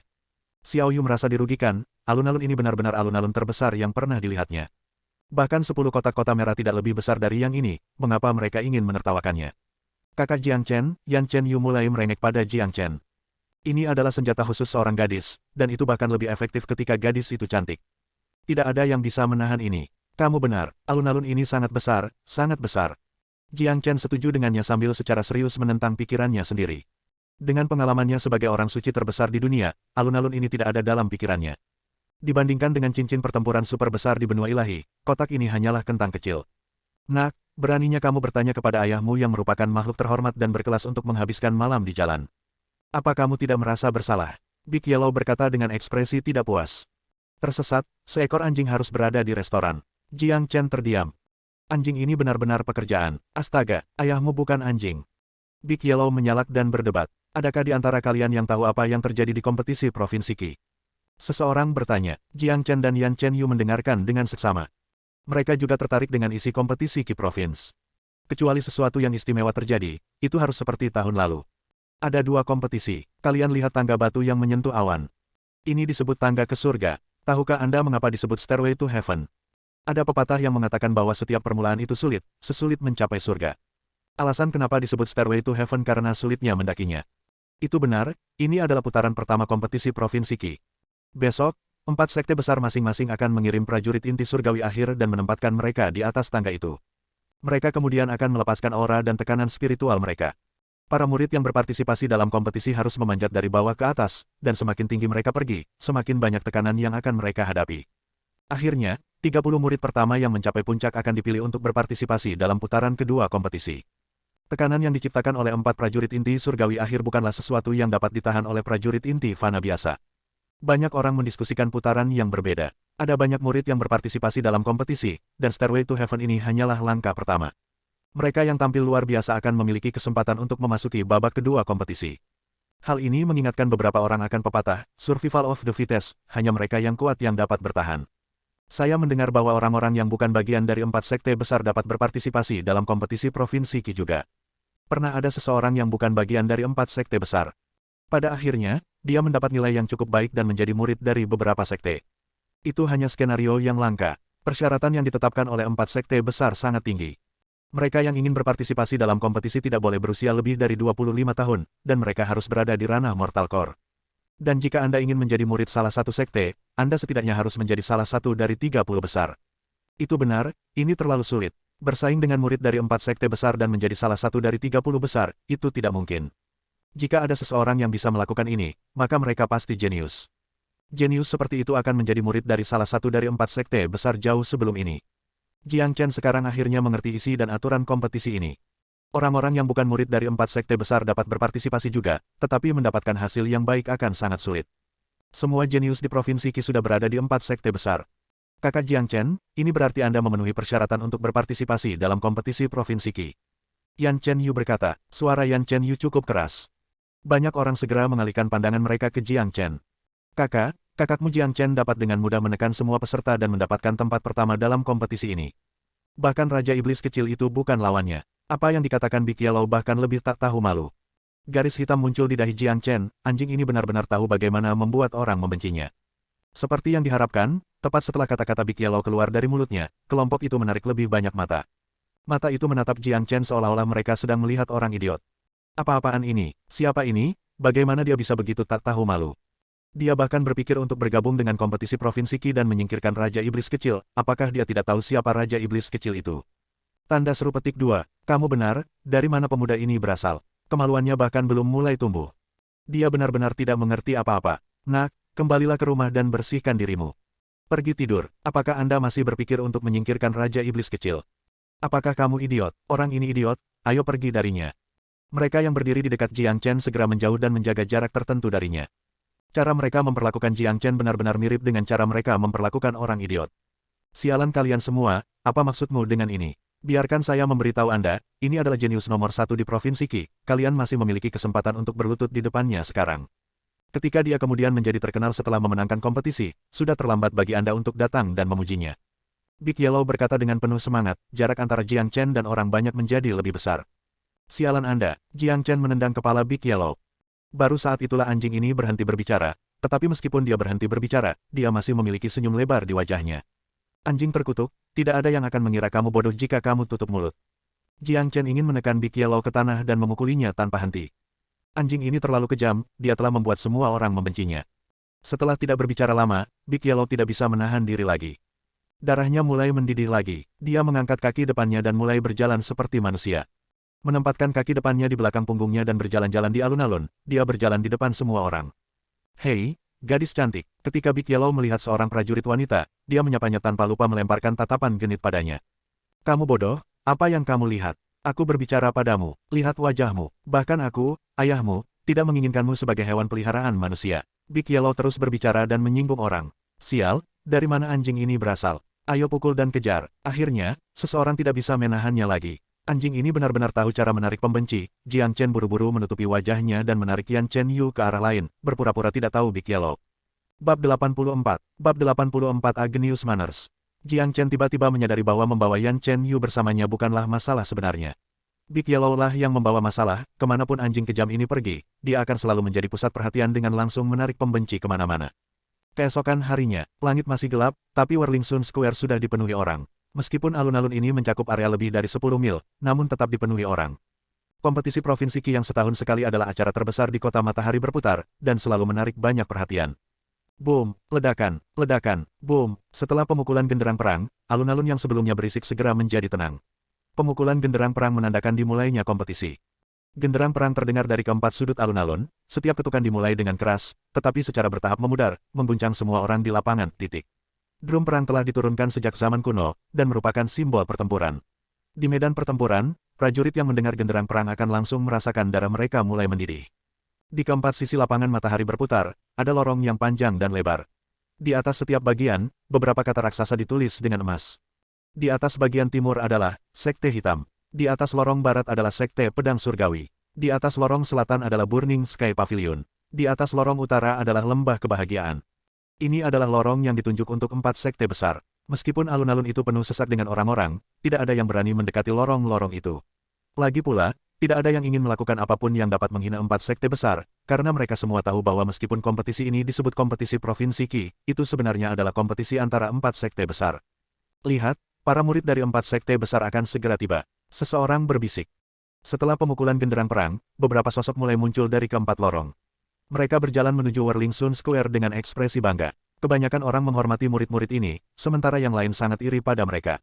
Xiao Yu merasa dirugikan, alun-alun ini benar-benar alun-alun terbesar yang pernah dilihatnya. Bahkan 10 kotak kota merah tidak lebih besar dari yang ini, mengapa mereka ingin menertawakannya? Kakak Jiang Chen, Yan Chen Yu mulai merengek pada Jiang Chen. Ini adalah senjata khusus seorang gadis, dan itu bahkan lebih efektif ketika gadis itu cantik. Tidak ada yang bisa menahan ini. Kamu benar, alun-alun ini sangat besar, sangat besar. Jiang Chen setuju dengannya sambil secara serius menentang pikirannya sendiri. Dengan pengalamannya sebagai orang suci terbesar di dunia, alun-alun ini tidak ada dalam pikirannya. Dibandingkan dengan cincin pertempuran super besar di benua ilahi, kotak ini hanyalah kentang kecil. Nak, beraninya kamu bertanya kepada ayahmu yang merupakan makhluk terhormat dan berkelas untuk menghabiskan malam di jalan. Apa kamu tidak merasa bersalah? Big Yellow berkata dengan ekspresi tidak puas. Tersesat, seekor anjing harus berada di restoran. Jiang Chen terdiam. Anjing ini benar-benar pekerjaan. Astaga, ayahmu bukan anjing. Big Yellow menyalak dan berdebat. Adakah di antara kalian yang tahu apa yang terjadi di kompetisi Provinsi Qi? Seseorang bertanya. Jiang Chen dan Yan Chen Yu mendengarkan dengan seksama. Mereka juga tertarik dengan isi kompetisi Qi Province. Kecuali sesuatu yang istimewa terjadi, itu harus seperti tahun lalu. Ada 2 kompetisi. Kalian lihat tangga batu yang menyentuh awan. Ini disebut tangga ke surga. Tahukah Anda mengapa disebut Stairway to Heaven? Ada pepatah yang mengatakan bahwa setiap permulaan itu sulit, sesulit mencapai surga. Alasan kenapa disebut Stairway to Heaven karena sulitnya mendakinya. Itu benar, ini adalah putaran pertama kompetisi Provinsi Qi. Besok, 4 sekte besar masing-masing akan mengirim prajurit inti surgawi akhir dan menempatkan mereka di atas tangga itu. Mereka kemudian akan melepaskan aura dan tekanan spiritual mereka. Para murid yang berpartisipasi dalam kompetisi harus memanjat dari bawah ke atas, dan semakin tinggi mereka pergi, semakin banyak tekanan yang akan mereka hadapi. Akhirnya, 30 murid pertama yang mencapai puncak akan dipilih untuk berpartisipasi dalam putaran kedua kompetisi. Tekanan yang diciptakan oleh 4 prajurit inti surgawi akhir bukanlah sesuatu yang dapat ditahan oleh prajurit inti fana biasa. Banyak orang mendiskusikan putaran yang berbeda. Ada banyak murid yang berpartisipasi dalam kompetisi, dan Stairway to Heaven ini hanyalah langkah pertama. Mereka yang tampil luar biasa akan memiliki kesempatan untuk memasuki babak kedua kompetisi. Hal ini mengingatkan beberapa orang akan pepatah, survival of the fittest, hanya mereka yang kuat yang dapat bertahan. Saya mendengar bahwa orang-orang yang bukan bagian dari 4 sekte besar dapat berpartisipasi dalam kompetisi Provinsi Qi juga. Pernah ada seseorang yang bukan bagian dari 4 sekte besar. Pada akhirnya, dia mendapat nilai yang cukup baik dan menjadi murid dari beberapa sekte. Itu hanya skenario yang langka. Persyaratan yang ditetapkan oleh 4 sekte besar sangat tinggi. Mereka yang ingin berpartisipasi dalam kompetisi tidak boleh berusia lebih dari 25 tahun, dan mereka harus berada di ranah Mortal Core. Dan jika Anda ingin menjadi murid salah satu sekte, Anda setidaknya harus menjadi salah satu dari 30 besar. Itu benar, ini terlalu sulit. Bersaing dengan murid dari 4 sekte besar dan menjadi salah satu dari 30 besar, itu tidak mungkin. Jika ada seseorang yang bisa melakukan ini, maka mereka pasti jenius. Jenius seperti itu akan menjadi murid dari salah satu dari 4 sekte besar jauh sebelum ini. Jiang Chen sekarang akhirnya mengerti isi dan aturan kompetisi ini. Orang-orang yang bukan murid dari 4 sekte besar dapat berpartisipasi juga, tetapi mendapatkan hasil yang baik akan sangat sulit. Semua jenius di Provinsi Qi sudah berada di 4 sekte besar. Kakak Jiang Chen, ini berarti Anda memenuhi persyaratan untuk berpartisipasi dalam kompetisi Provinsi Qi. Yan Chen Yu berkata, suara Yan Chen Yu cukup keras. Banyak orang segera mengalihkan pandangan mereka ke Jiang Chen. Kakakmu Jiang Chen dapat dengan mudah menekan semua peserta dan mendapatkan tempat pertama dalam kompetisi ini. Bahkan Raja Iblis kecil itu bukan lawannya. Apa yang dikatakan Big Yellow bahkan lebih tak tahu malu. Garis hitam muncul di dahi Jiang Chen, anjing ini benar-benar tahu bagaimana membuat orang membencinya. Seperti yang diharapkan, tepat setelah kata-kata Big Yellow keluar dari mulutnya, kelompok itu menarik lebih banyak mata. Mata itu menatap Jiang Chen seolah-olah mereka sedang melihat orang idiot. Apa-apaan ini? Siapa ini? Bagaimana dia bisa begitu tak tahu malu? Dia bahkan berpikir untuk bergabung dengan kompetisi Provinsi Qi dan menyingkirkan Raja Iblis kecil. Apakah dia tidak tahu siapa Raja Iblis kecil itu? Tanda seru petik 2. Kamu benar, dari mana pemuda ini berasal? Kemaluannya bahkan belum mulai tumbuh. Dia benar-benar tidak mengerti apa-apa. Nak, kembalilah ke rumah dan bersihkan dirimu. Pergi tidur. Apakah Anda masih berpikir untuk menyingkirkan Raja Iblis kecil? Apakah kamu idiot? Orang ini idiot, ayo pergi darinya. Mereka yang berdiri di dekat Jiang Chen segera menjauh dan menjaga jarak tertentu darinya. Cara mereka memperlakukan Jiang Chen benar-benar mirip dengan cara mereka memperlakukan orang idiot. Sialan kalian semua, apa maksudmu dengan ini? Biarkan saya memberitahu Anda, ini adalah jenius nomor 1 di Provinsi Qi, kalian masih memiliki kesempatan untuk berlutut di depannya sekarang. Ketika dia kemudian menjadi terkenal setelah memenangkan kompetisi, sudah terlambat bagi Anda untuk datang dan memujinya. Big Yellow berkata dengan penuh semangat, jarak antara Jiang Chen dan orang banyak menjadi lebih besar. Sialan Anda, Jiang Chen menendang kepala Big Yellow. Baru saat itulah anjing ini berhenti berbicara, tetapi meskipun dia berhenti berbicara, dia masih memiliki senyum lebar di wajahnya. Anjing terkutuk, tidak ada yang akan mengira kamu bodoh jika kamu tutup mulut. Jiang Chen ingin menekan Big Yellow ke tanah dan memukulinya tanpa henti. Anjing ini terlalu kejam, dia telah membuat semua orang membencinya. Setelah tidak berbicara lama, Big Yellow tidak bisa menahan diri lagi. Darahnya mulai mendidih lagi, dia mengangkat kaki depannya dan mulai berjalan seperti manusia. Menempatkan kaki depannya di belakang punggungnya dan berjalan-jalan di alun-alun, dia berjalan di depan semua orang. Hei, gadis cantik, ketika Big Yellow melihat seorang prajurit wanita, dia menyapanya tanpa lupa melemparkan tatapan genit padanya. Kamu bodoh, apa yang kamu lihat? Aku berbicara padamu, lihat wajahmu, bahkan aku, ayahmu, tidak menginginkanmu sebagai hewan peliharaan manusia. Big Yellow terus berbicara dan menyinggung orang. Sial, dari mana anjing ini berasal? Ayo pukul dan kejar. Akhirnya, seseorang tidak bisa menahannya lagi. Anjing ini benar-benar tahu cara menarik pembenci. Jiang Chen buru-buru menutupi wajahnya dan menarik Yan Chen Yu ke arah lain, berpura-pura tidak tahu Big Yellow. Bab 84. Bab 84 Agenius Manners. Jiang Chen tiba-tiba menyadari bahwa membawa Yan Chen Yu bersamanya bukanlah masalah sebenarnya. Big Yellow lah yang membawa masalah, kemanapun anjing kejam ini pergi, dia akan selalu menjadi pusat perhatian dengan langsung menarik pembenci kemana-mana. Keesokan harinya, langit masih gelap, tapi Whirling Sun Square sudah dipenuhi orang. Meskipun alun-alun ini mencakup area lebih dari 10 mil, namun tetap dipenuhi orang. Kompetisi Provinsi Qi yang setahun sekali adalah acara terbesar di kota matahari berputar, dan selalu menarik banyak perhatian. Boom, ledakan, boom. Setelah pemukulan genderang perang, alun-alun yang sebelumnya berisik segera menjadi tenang. Pemukulan genderang perang menandakan dimulainya kompetisi. Genderang perang terdengar dari keempat sudut alun-alun, setiap ketukan dimulai dengan keras, tetapi secara bertahap memudar, mengguncang semua orang di lapangan, titik. Drum perang telah diturunkan sejak zaman kuno, dan merupakan simbol pertempuran. Di medan pertempuran, prajurit yang mendengar genderang perang akan langsung merasakan darah mereka mulai mendidih. Di keempat sisi lapangan matahari berputar, ada lorong yang panjang dan lebar. Di atas setiap bagian, beberapa kata raksasa ditulis dengan emas. Di atas bagian timur adalah Sekte Hitam. Di atas lorong barat adalah Sekte Pedang Surgawi. Di atas lorong selatan adalah Burning Sky Pavilion. Di atas lorong utara adalah Lembah Kebahagiaan. Ini adalah lorong yang ditunjuk untuk 4 sekte besar. Meskipun alun-alun itu penuh sesak dengan orang-orang, tidak ada yang berani mendekati lorong-lorong itu. Lagi pula, tidak ada yang ingin melakukan apapun yang dapat menghina 4 sekte besar, karena mereka semua tahu bahwa meskipun kompetisi ini disebut kompetisi Provinsi Qi, itu sebenarnya adalah kompetisi antara 4 sekte besar. Lihat, para murid dari 4 sekte besar akan segera tiba. Seseorang berbisik. Setelah pemukulan genderang perang, beberapa sosok mulai muncul dari keempat lorong. Mereka berjalan menuju Whirling Sun Square dengan ekspresi bangga. Kebanyakan orang menghormati murid-murid ini, sementara yang lain sangat iri pada mereka.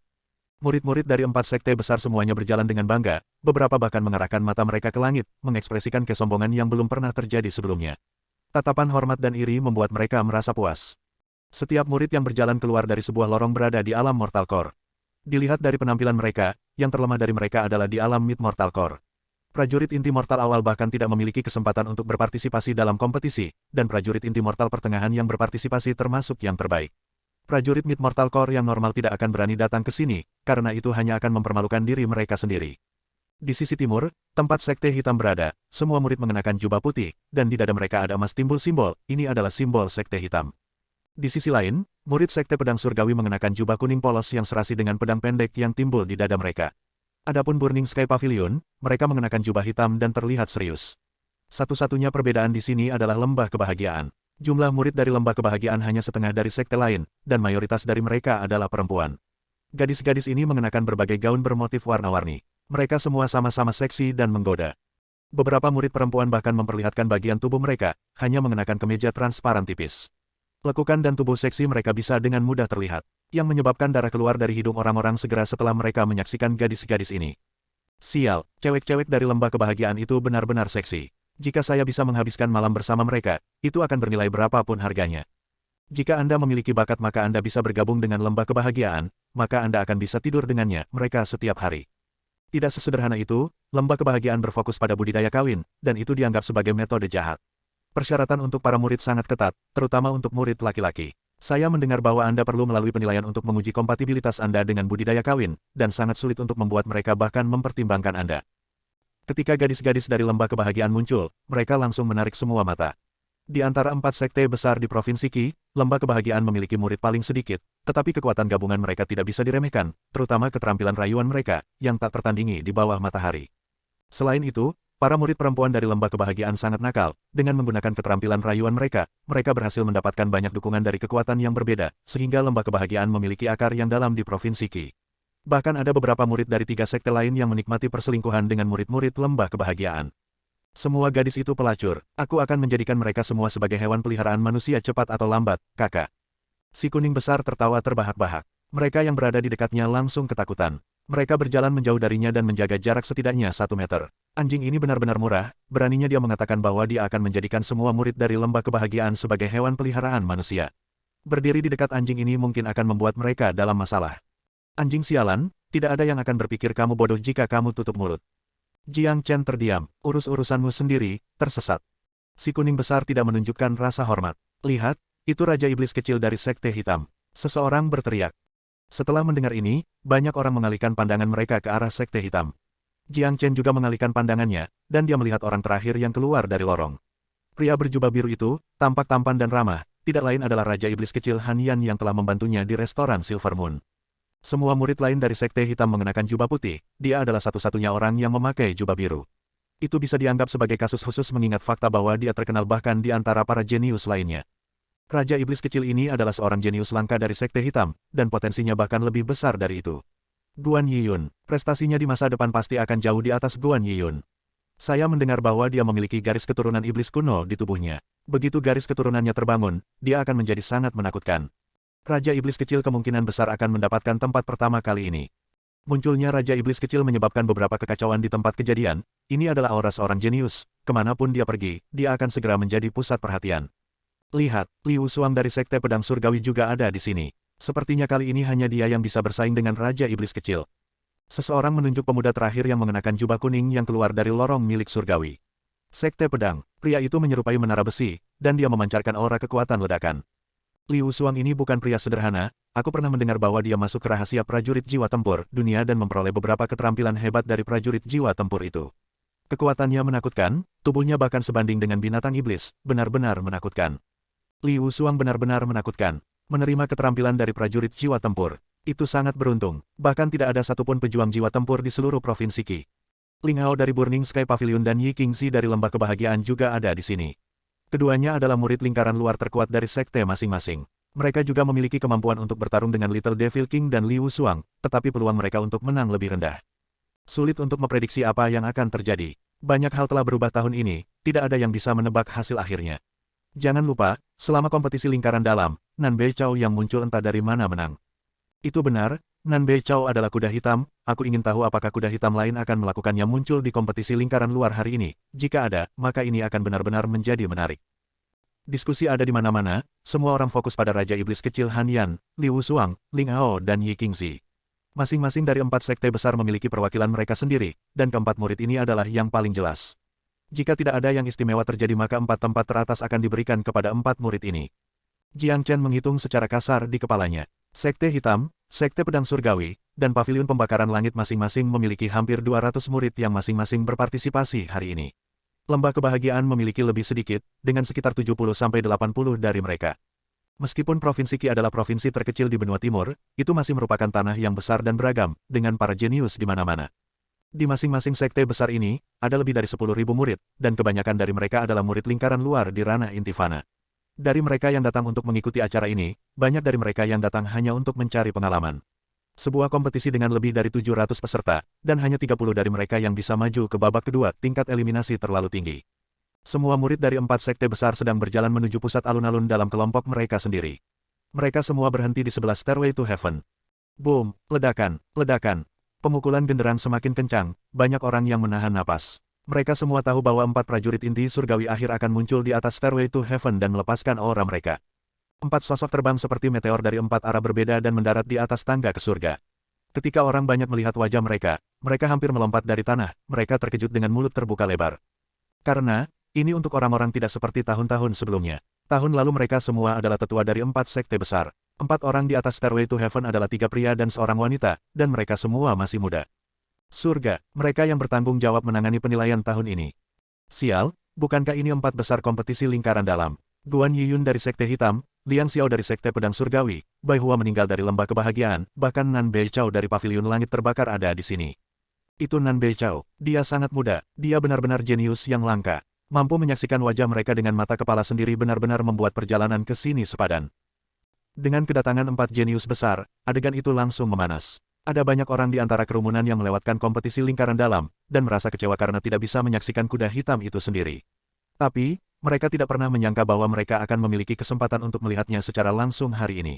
Murid-murid dari 4 sekte besar semuanya berjalan dengan bangga, beberapa bahkan mengarahkan mata mereka ke langit, mengekspresikan kesombongan yang belum pernah terjadi sebelumnya. Tatapan hormat dan iri membuat mereka merasa puas. Setiap murid yang berjalan keluar dari sebuah lorong berada di alam Mortal Core. Dilihat dari penampilan mereka, yang terlemah dari mereka adalah di alam Mid Mortal Core. Prajurit inti mortal awal bahkan tidak memiliki kesempatan untuk berpartisipasi dalam kompetisi, dan prajurit inti mortal pertengahan yang berpartisipasi termasuk yang terbaik. Prajurit Mid Mortal Core yang normal tidak akan berani datang ke sini, karena itu hanya akan mempermalukan diri mereka sendiri. Di sisi timur, tempat sekte hitam berada, semua murid mengenakan jubah putih, dan di dada mereka ada emas timbul simbol, ini adalah simbol sekte hitam. Di sisi lain, murid sekte pedang surgawi mengenakan jubah kuning polos yang serasi dengan pedang pendek yang timbul di dada mereka. Adapun Burning Sky Pavilion, mereka mengenakan jubah hitam dan terlihat serius. Satu-satunya perbedaan di sini adalah lembah kebahagiaan. Jumlah murid dari lembah kebahagiaan hanya setengah dari sekte lain, dan mayoritas dari mereka adalah perempuan. Gadis-gadis ini mengenakan berbagai gaun bermotif warna-warni. Mereka semua sama-sama seksi dan menggoda. Beberapa murid perempuan bahkan memperlihatkan bagian tubuh mereka, hanya mengenakan kemeja transparan tipis. Lekukan dan tubuh seksi mereka bisa dengan mudah terlihat, yang menyebabkan darah keluar dari hidung orang-orang segera setelah mereka menyaksikan gadis-gadis ini. Sial, cewek-cewek dari lembah kebahagiaan itu benar-benar seksi. Jika saya bisa menghabiskan malam bersama mereka, itu akan bernilai berapapun harganya. Jika Anda memiliki bakat maka Anda bisa bergabung dengan lembah kebahagiaan, maka Anda akan bisa tidur dengannya, mereka setiap hari. Tidak sesederhana itu, lembah kebahagiaan berfokus pada budidaya kawin, dan itu dianggap sebagai metode jahat. Persyaratan untuk para murid sangat ketat, terutama untuk murid laki-laki. Saya mendengar bahwa Anda perlu melalui penilaian untuk menguji kompatibilitas Anda dengan budidaya kawin, dan sangat sulit untuk membuat mereka bahkan mempertimbangkan Anda. Ketika gadis-gadis dari lembah kebahagiaan muncul, mereka langsung menarik semua mata. Di antara 4 sekte besar di Provinsi Qi, lembah kebahagiaan memiliki murid paling sedikit, tetapi kekuatan gabungan mereka tidak bisa diremehkan, terutama keterampilan rayuan mereka, yang tak tertandingi di bawah matahari. Selain itu, para murid perempuan dari lembah kebahagiaan sangat nakal, dengan menggunakan keterampilan rayuan mereka berhasil mendapatkan banyak dukungan dari kekuatan yang berbeda, sehingga lembah kebahagiaan memiliki akar yang dalam di Provinsi Qi. Bahkan ada beberapa murid dari 3 sekte lain yang menikmati perselingkuhan dengan murid-murid lembah kebahagiaan. Semua gadis itu pelacur, aku akan menjadikan mereka semua sebagai hewan peliharaan manusia cepat atau lambat, kakak. Si kuning besar tertawa terbahak-bahak. Mereka yang berada di dekatnya langsung ketakutan. Mereka berjalan menjauh darinya dan menjaga jarak setidaknya 1 meter. Anjing ini benar-benar murah, beraninya dia mengatakan bahwa dia akan menjadikan semua murid dari lembah kebahagiaan sebagai hewan peliharaan manusia. Berdiri di dekat anjing ini mungkin akan membuat mereka dalam masalah. Anjing sialan, tidak ada yang akan berpikir kamu bodoh jika kamu tutup mulut. Jiang Chen terdiam, urus-urusanmu sendiri, tersesat. Si kuning besar tidak menunjukkan rasa hormat. Lihat, itu Raja Iblis kecil dari Sekte Hitam. Seseorang berteriak. Setelah mendengar ini, banyak orang mengalihkan pandangan mereka ke arah Sekte Hitam. Jiang Chen juga mengalihkan pandangannya, dan dia melihat orang terakhir yang keluar dari lorong. Pria berjubah biru itu, tampak tampan dan ramah, tidak lain adalah Raja Iblis kecil Han Yan yang telah membantunya di restoran Silver Moon. Semua murid lain dari Sekte Hitam mengenakan jubah putih, dia adalah satu-satunya orang yang memakai jubah biru. Itu bisa dianggap sebagai kasus khusus mengingat fakta bahwa dia terkenal bahkan di antara para jenius lainnya. Raja Iblis kecil ini adalah seorang jenius langka dari Sekte Hitam, dan potensinya bahkan lebih besar dari itu. Guan Yiyun, prestasinya di masa depan pasti akan jauh di atas Guan Yiyun. Saya mendengar bahwa dia memiliki garis keturunan iblis kuno di tubuhnya. Begitu garis keturunannya terbangun, dia akan menjadi sangat menakutkan. Raja Iblis kecil kemungkinan besar akan mendapatkan tempat pertama kali ini. Munculnya Raja Iblis kecil menyebabkan beberapa kekacauan di tempat kejadian. Ini adalah aura seorang jenius, kemanapun dia pergi, dia akan segera menjadi pusat perhatian. Lihat, Liu Xuang dari Sekte Pedang Surgawi juga ada di sini. Sepertinya kali ini hanya dia yang bisa bersaing dengan Raja Iblis kecil. Seseorang menunjuk pemuda terakhir yang mengenakan jubah kuning yang keluar dari lorong milik surgawi. Sekte Pedang, pria itu menyerupai menara besi, dan dia memancarkan aura kekuatan ledakan. Liu Xuang ini bukan pria sederhana, aku pernah mendengar bahwa dia masuk ke rahasia prajurit jiwa tempur dunia dan memperoleh beberapa keterampilan hebat dari prajurit jiwa tempur itu. Kekuatannya menakutkan, tubuhnya bahkan sebanding dengan binatang iblis, benar-benar menakutkan. Liu Xuang benar-benar menakutkan. Menerima keterampilan dari prajurit jiwa tempur, itu sangat beruntung, bahkan tidak ada satupun pejuang jiwa tempur di seluruh provinsi Qi. Ling Hao dari Burning Sky Pavilion dan Yi Qingxi dari Lembah Kebahagiaan juga ada di sini. Keduanya adalah murid lingkaran luar terkuat dari sekte masing-masing. Mereka juga memiliki kemampuan untuk bertarung dengan Little Devil King dan Liu Xuang, tetapi peluang mereka untuk menang lebih rendah. Sulit untuk memprediksi apa yang akan terjadi. Banyak hal telah berubah tahun ini, tidak ada yang bisa menebak hasil akhirnya. Jangan lupa, selama kompetisi lingkaran dalam, Nan Beichao yang muncul entah dari mana menang. Itu benar, Nan Beichao adalah kuda hitam, aku ingin tahu apakah kuda hitam lain akan melakukannya muncul di kompetisi lingkaran luar hari ini. Jika ada, maka ini akan benar-benar menjadi menarik. Diskusi ada di mana-mana, semua orang fokus pada Raja Iblis Kecil Han Yan, Li Wushuang, Ling Hao dan Yi Qingzi. Masing-masing dari 4 sekte besar memiliki perwakilan mereka sendiri, dan keempat murid ini adalah yang paling jelas. Jika tidak ada yang istimewa terjadi maka 4 tempat teratas akan diberikan kepada 4 murid ini. Jiang Chen menghitung secara kasar di kepalanya. Sekte Hitam, Sekte Pedang Surgawi, dan Paviliun Pembakaran Langit masing-masing memiliki hampir 200 murid yang masing-masing berpartisipasi hari ini. Lembah Kebahagiaan memiliki lebih sedikit, dengan sekitar 70-80 dari mereka. Meskipun Provinsi Qi adalah provinsi terkecil di benua timur, itu masih merupakan tanah yang besar dan beragam, dengan para jenius di mana-mana. Di masing-masing sekte besar ini, ada lebih dari 10.000 murid, dan kebanyakan dari mereka adalah murid lingkaran luar di ranah Intifana. Dari mereka yang datang untuk mengikuti acara ini, banyak dari mereka yang datang hanya untuk mencari pengalaman. Sebuah kompetisi dengan lebih dari 700 peserta, dan hanya 30 dari mereka yang bisa maju ke babak kedua, tingkat eliminasi terlalu tinggi. Semua murid dari 4 sekte besar sedang berjalan menuju pusat alun-alun dalam kelompok mereka sendiri. Mereka semua berhenti di sebelah Stairway to Heaven. Boom, ledakan, ledakan. Pemukulan genderang semakin kencang, banyak orang yang menahan napas. Mereka semua tahu bahwa 4 prajurit inti surgawi akhir akan muncul di atas Stairway to Heaven dan melepaskan aura mereka. 4 sosok terbang seperti meteor dari 4 arah berbeda dan mendarat di atas tangga ke surga. Ketika orang banyak melihat wajah mereka, mereka hampir melompat dari tanah, mereka terkejut dengan mulut terbuka lebar. Karena, ini untuk orang-orang tidak seperti tahun-tahun sebelumnya. Tahun lalu mereka semua adalah tetua dari 4 sekte besar. 4 orang di atas Stairway to Heaven adalah 3 pria dan seorang wanita, dan mereka semua masih muda. Surga, mereka yang bertanggung jawab menangani penilaian tahun ini. Sial, bukankah ini 4 besar kompetisi lingkaran dalam? Guan Yiyun dari Sekte Hitam, Liang Xiao dari Sekte Pedang Surgawi, Bai Hua meninggal dari Lembah Kebahagiaan, bahkan Nan Beichao dari Paviliun Langit Terbakar ada di sini. Itu Nan Beichao, dia sangat muda, dia benar-benar jenius yang langka. Mampu menyaksikan wajah mereka dengan mata kepala sendiri benar-benar membuat perjalanan ke sini sepadan. Dengan kedatangan 4 jenius besar, adegan itu langsung memanas. Ada banyak orang di antara kerumunan yang melewatkan kompetisi lingkaran dalam, dan merasa kecewa karena tidak bisa menyaksikan kuda hitam itu sendiri. Tapi, mereka tidak pernah menyangka bahwa mereka akan memiliki kesempatan untuk melihatnya secara langsung hari ini.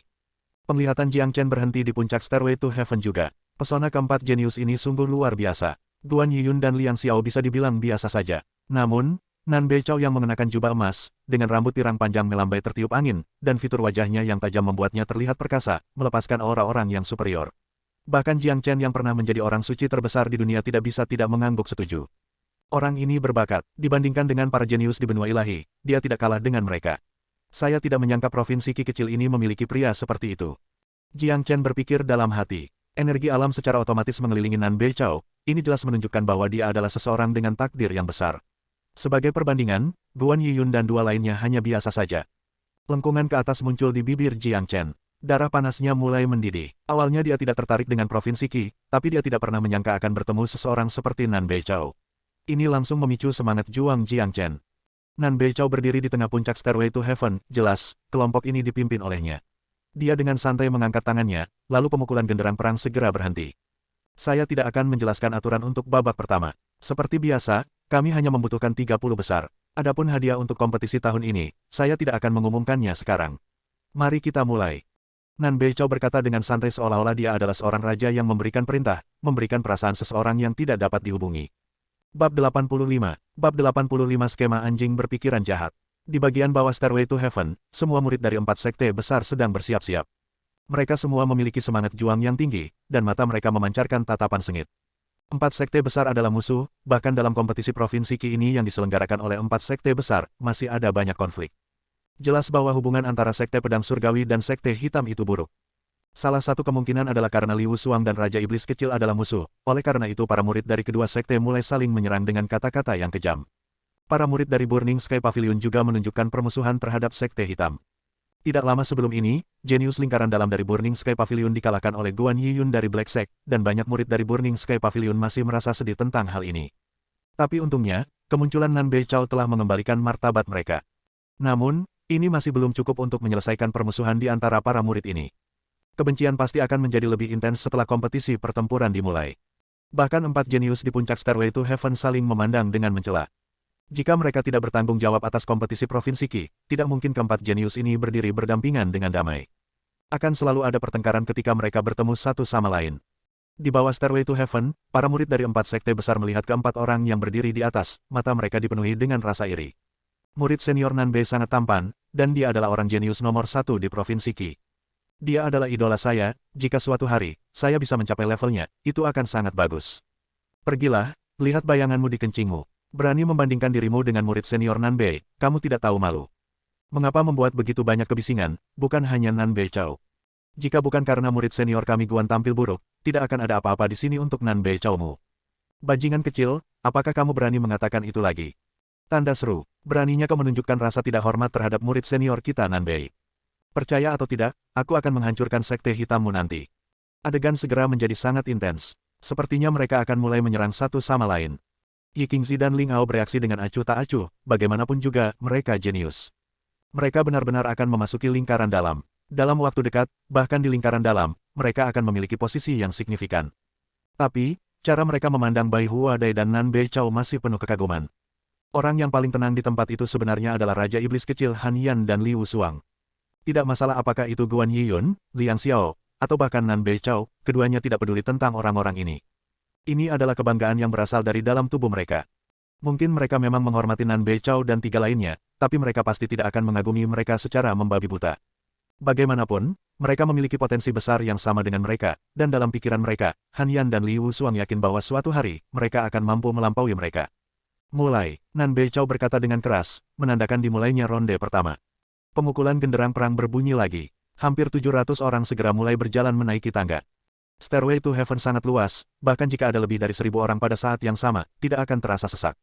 Penglihatan Jiang Chen berhenti di puncak Stairway to Heaven juga. Pesona keempat jenius ini sungguh luar biasa. Guan Yiyun dan Liang Xiao bisa dibilang biasa saja. Namun, Nan Beichao yang mengenakan jubah emas, dengan rambut pirang panjang melambai tertiup angin, dan fitur wajahnya yang tajam membuatnya terlihat perkasa, melepaskan aura orang yang superior. Bahkan Jiang Chen yang pernah menjadi orang suci terbesar di dunia tidak bisa tidak mengangguk setuju. Orang ini berbakat, dibandingkan dengan para jenius di benua ilahi, dia tidak kalah dengan mereka. Saya tidak menyangka provinsi Qi kecil ini memiliki pria seperti itu. Jiang Chen berpikir dalam hati. Energi alam secara otomatis mengelilingi Nan Beichao, ini jelas menunjukkan bahwa dia adalah seseorang dengan takdir yang besar. Sebagai perbandingan, Guan Yiyun dan 2 lainnya hanya biasa saja. Lengkungan ke atas muncul di bibir Jiang Chen. Darah panasnya mulai mendidih. Awalnya dia tidak tertarik dengan provinsi Qi, tapi dia tidak pernah menyangka akan bertemu seseorang seperti Nan Beichao. Ini langsung memicu semangat juang Jiang Chen. Nan Beichao berdiri di tengah puncak Stairway to Heaven, jelas, kelompok ini dipimpin olehnya. Dia dengan santai mengangkat tangannya, lalu pemukulan genderang perang segera berhenti. Saya tidak akan menjelaskan aturan untuk babak pertama. Seperti biasa, kami hanya membutuhkan 30 besar. Adapun hadiah untuk kompetisi tahun ini, saya tidak akan mengumumkannya sekarang. Mari kita mulai. Nan Beichao berkata dengan santai seolah-olah dia adalah seorang raja yang memberikan perintah, memberikan perasaan seseorang yang tidak dapat dihubungi. Bab 85. Bab 85 Skema Anjing Berpikiran Jahat. Di bagian bawah Stairway to Heaven, semua murid dari 4 sekte besar sedang bersiap-siap. Mereka semua memiliki semangat juang yang tinggi, dan mata mereka memancarkan tatapan sengit. 4 sekte besar adalah musuh, bahkan dalam kompetisi provinsi Qi ini yang diselenggarakan oleh 4 sekte besar, masih ada banyak konflik. Jelas bahwa hubungan antara Sekte Pedang Surgawi dan Sekte Hitam itu buruk. Salah satu kemungkinan adalah karena Li Wushuang dan Raja Iblis Kecil adalah musuh, oleh karena itu para murid dari kedua sekte mulai saling menyerang dengan kata-kata yang kejam. Para murid dari Burning Sky Pavilion juga menunjukkan permusuhan terhadap Sekte Hitam. Tidak lama sebelum ini, jenius lingkaran dalam dari Burning Sky Pavilion dikalahkan oleh Guan Yiyun dari Black Sect, dan banyak murid dari Burning Sky Pavilion masih merasa sedih tentang hal ini. Tapi untungnya, kemunculan Nan Beichao telah mengembalikan martabat mereka. Namun, ini masih belum cukup untuk menyelesaikan permusuhan di antara para murid ini. Kebencian pasti akan menjadi lebih intens setelah kompetisi pertempuran dimulai. Bahkan 4 jenius di puncak Stairway to Heaven saling memandang dengan mencela. Jika mereka tidak bertanggung jawab atas kompetisi Provinsi Qi, tidak mungkin keempat jenius ini berdiri berdampingan dengan damai. Akan selalu ada pertengkaran ketika mereka bertemu satu sama lain. Di bawah Stairway to Heaven, para murid dari 4 sekte besar melihat keempat orang yang berdiri di atas, mata mereka dipenuhi dengan rasa iri. Murid senior Nanbei sangat tampan, dan dia adalah orang jenius nomor 1 di Provinsi Qi. Dia adalah idola saya, jika suatu hari, saya bisa mencapai levelnya, itu akan sangat bagus. Pergilah, lihat bayanganmu di kencingmu. Berani membandingkan dirimu dengan murid senior Nanbei, kamu tidak tahu malu. Mengapa membuat begitu banyak kebisingan, bukan hanya Nanbei Chao. Jika bukan karena murid senior kami Guan tampil buruk, tidak akan ada apa-apa di sini untuk Nanbei Chao-mu. Bajingan kecil, apakah kamu berani mengatakan itu lagi? Tanda seru, beraninya kau menunjukkan rasa tidak hormat terhadap murid senior kita Nanbei. Percaya atau tidak, aku akan menghancurkan sekte hitammu nanti. Adegan segera menjadi sangat intens. Sepertinya mereka akan mulai menyerang satu sama lain. Yi Qingzi dan Ling Ao bereaksi dengan acuh tak acuh, bagaimanapun juga, mereka jenius. Mereka benar-benar akan memasuki lingkaran dalam. Dalam waktu dekat, bahkan di lingkaran dalam, mereka akan memiliki posisi yang signifikan. Tapi, cara mereka memandang Bai Huadai dan Nanbei Chao masih penuh kekaguman. Orang yang paling tenang di tempat itu sebenarnya adalah Raja Iblis Kecil Han Yan dan Liu Suang. Tidak masalah apakah itu Guan Yiyun, Liang Xiao, atau bahkan Nanbei Chao, keduanya tidak peduli tentang orang-orang ini. Ini adalah kebanggaan yang berasal dari dalam tubuh mereka. Mungkin mereka memang menghormati Nanbei Chao dan 3 lainnya, tapi mereka pasti tidak akan mengagumi mereka secara membabi buta. Bagaimanapun, mereka memiliki potensi besar yang sama dengan mereka, dan dalam pikiran mereka, Han Yan dan Liu Suang yakin bahwa suatu hari, mereka akan mampu melampaui mereka. Mulai, Nanbei Chao berkata dengan keras, menandakan dimulainya ronde pertama. Pemukulan genderang perang berbunyi lagi. Hampir 700 orang segera mulai berjalan menaiki tangga. Stairway to Heaven sangat luas, bahkan jika ada lebih dari 1000 orang pada saat yang sama, tidak akan terasa sesak.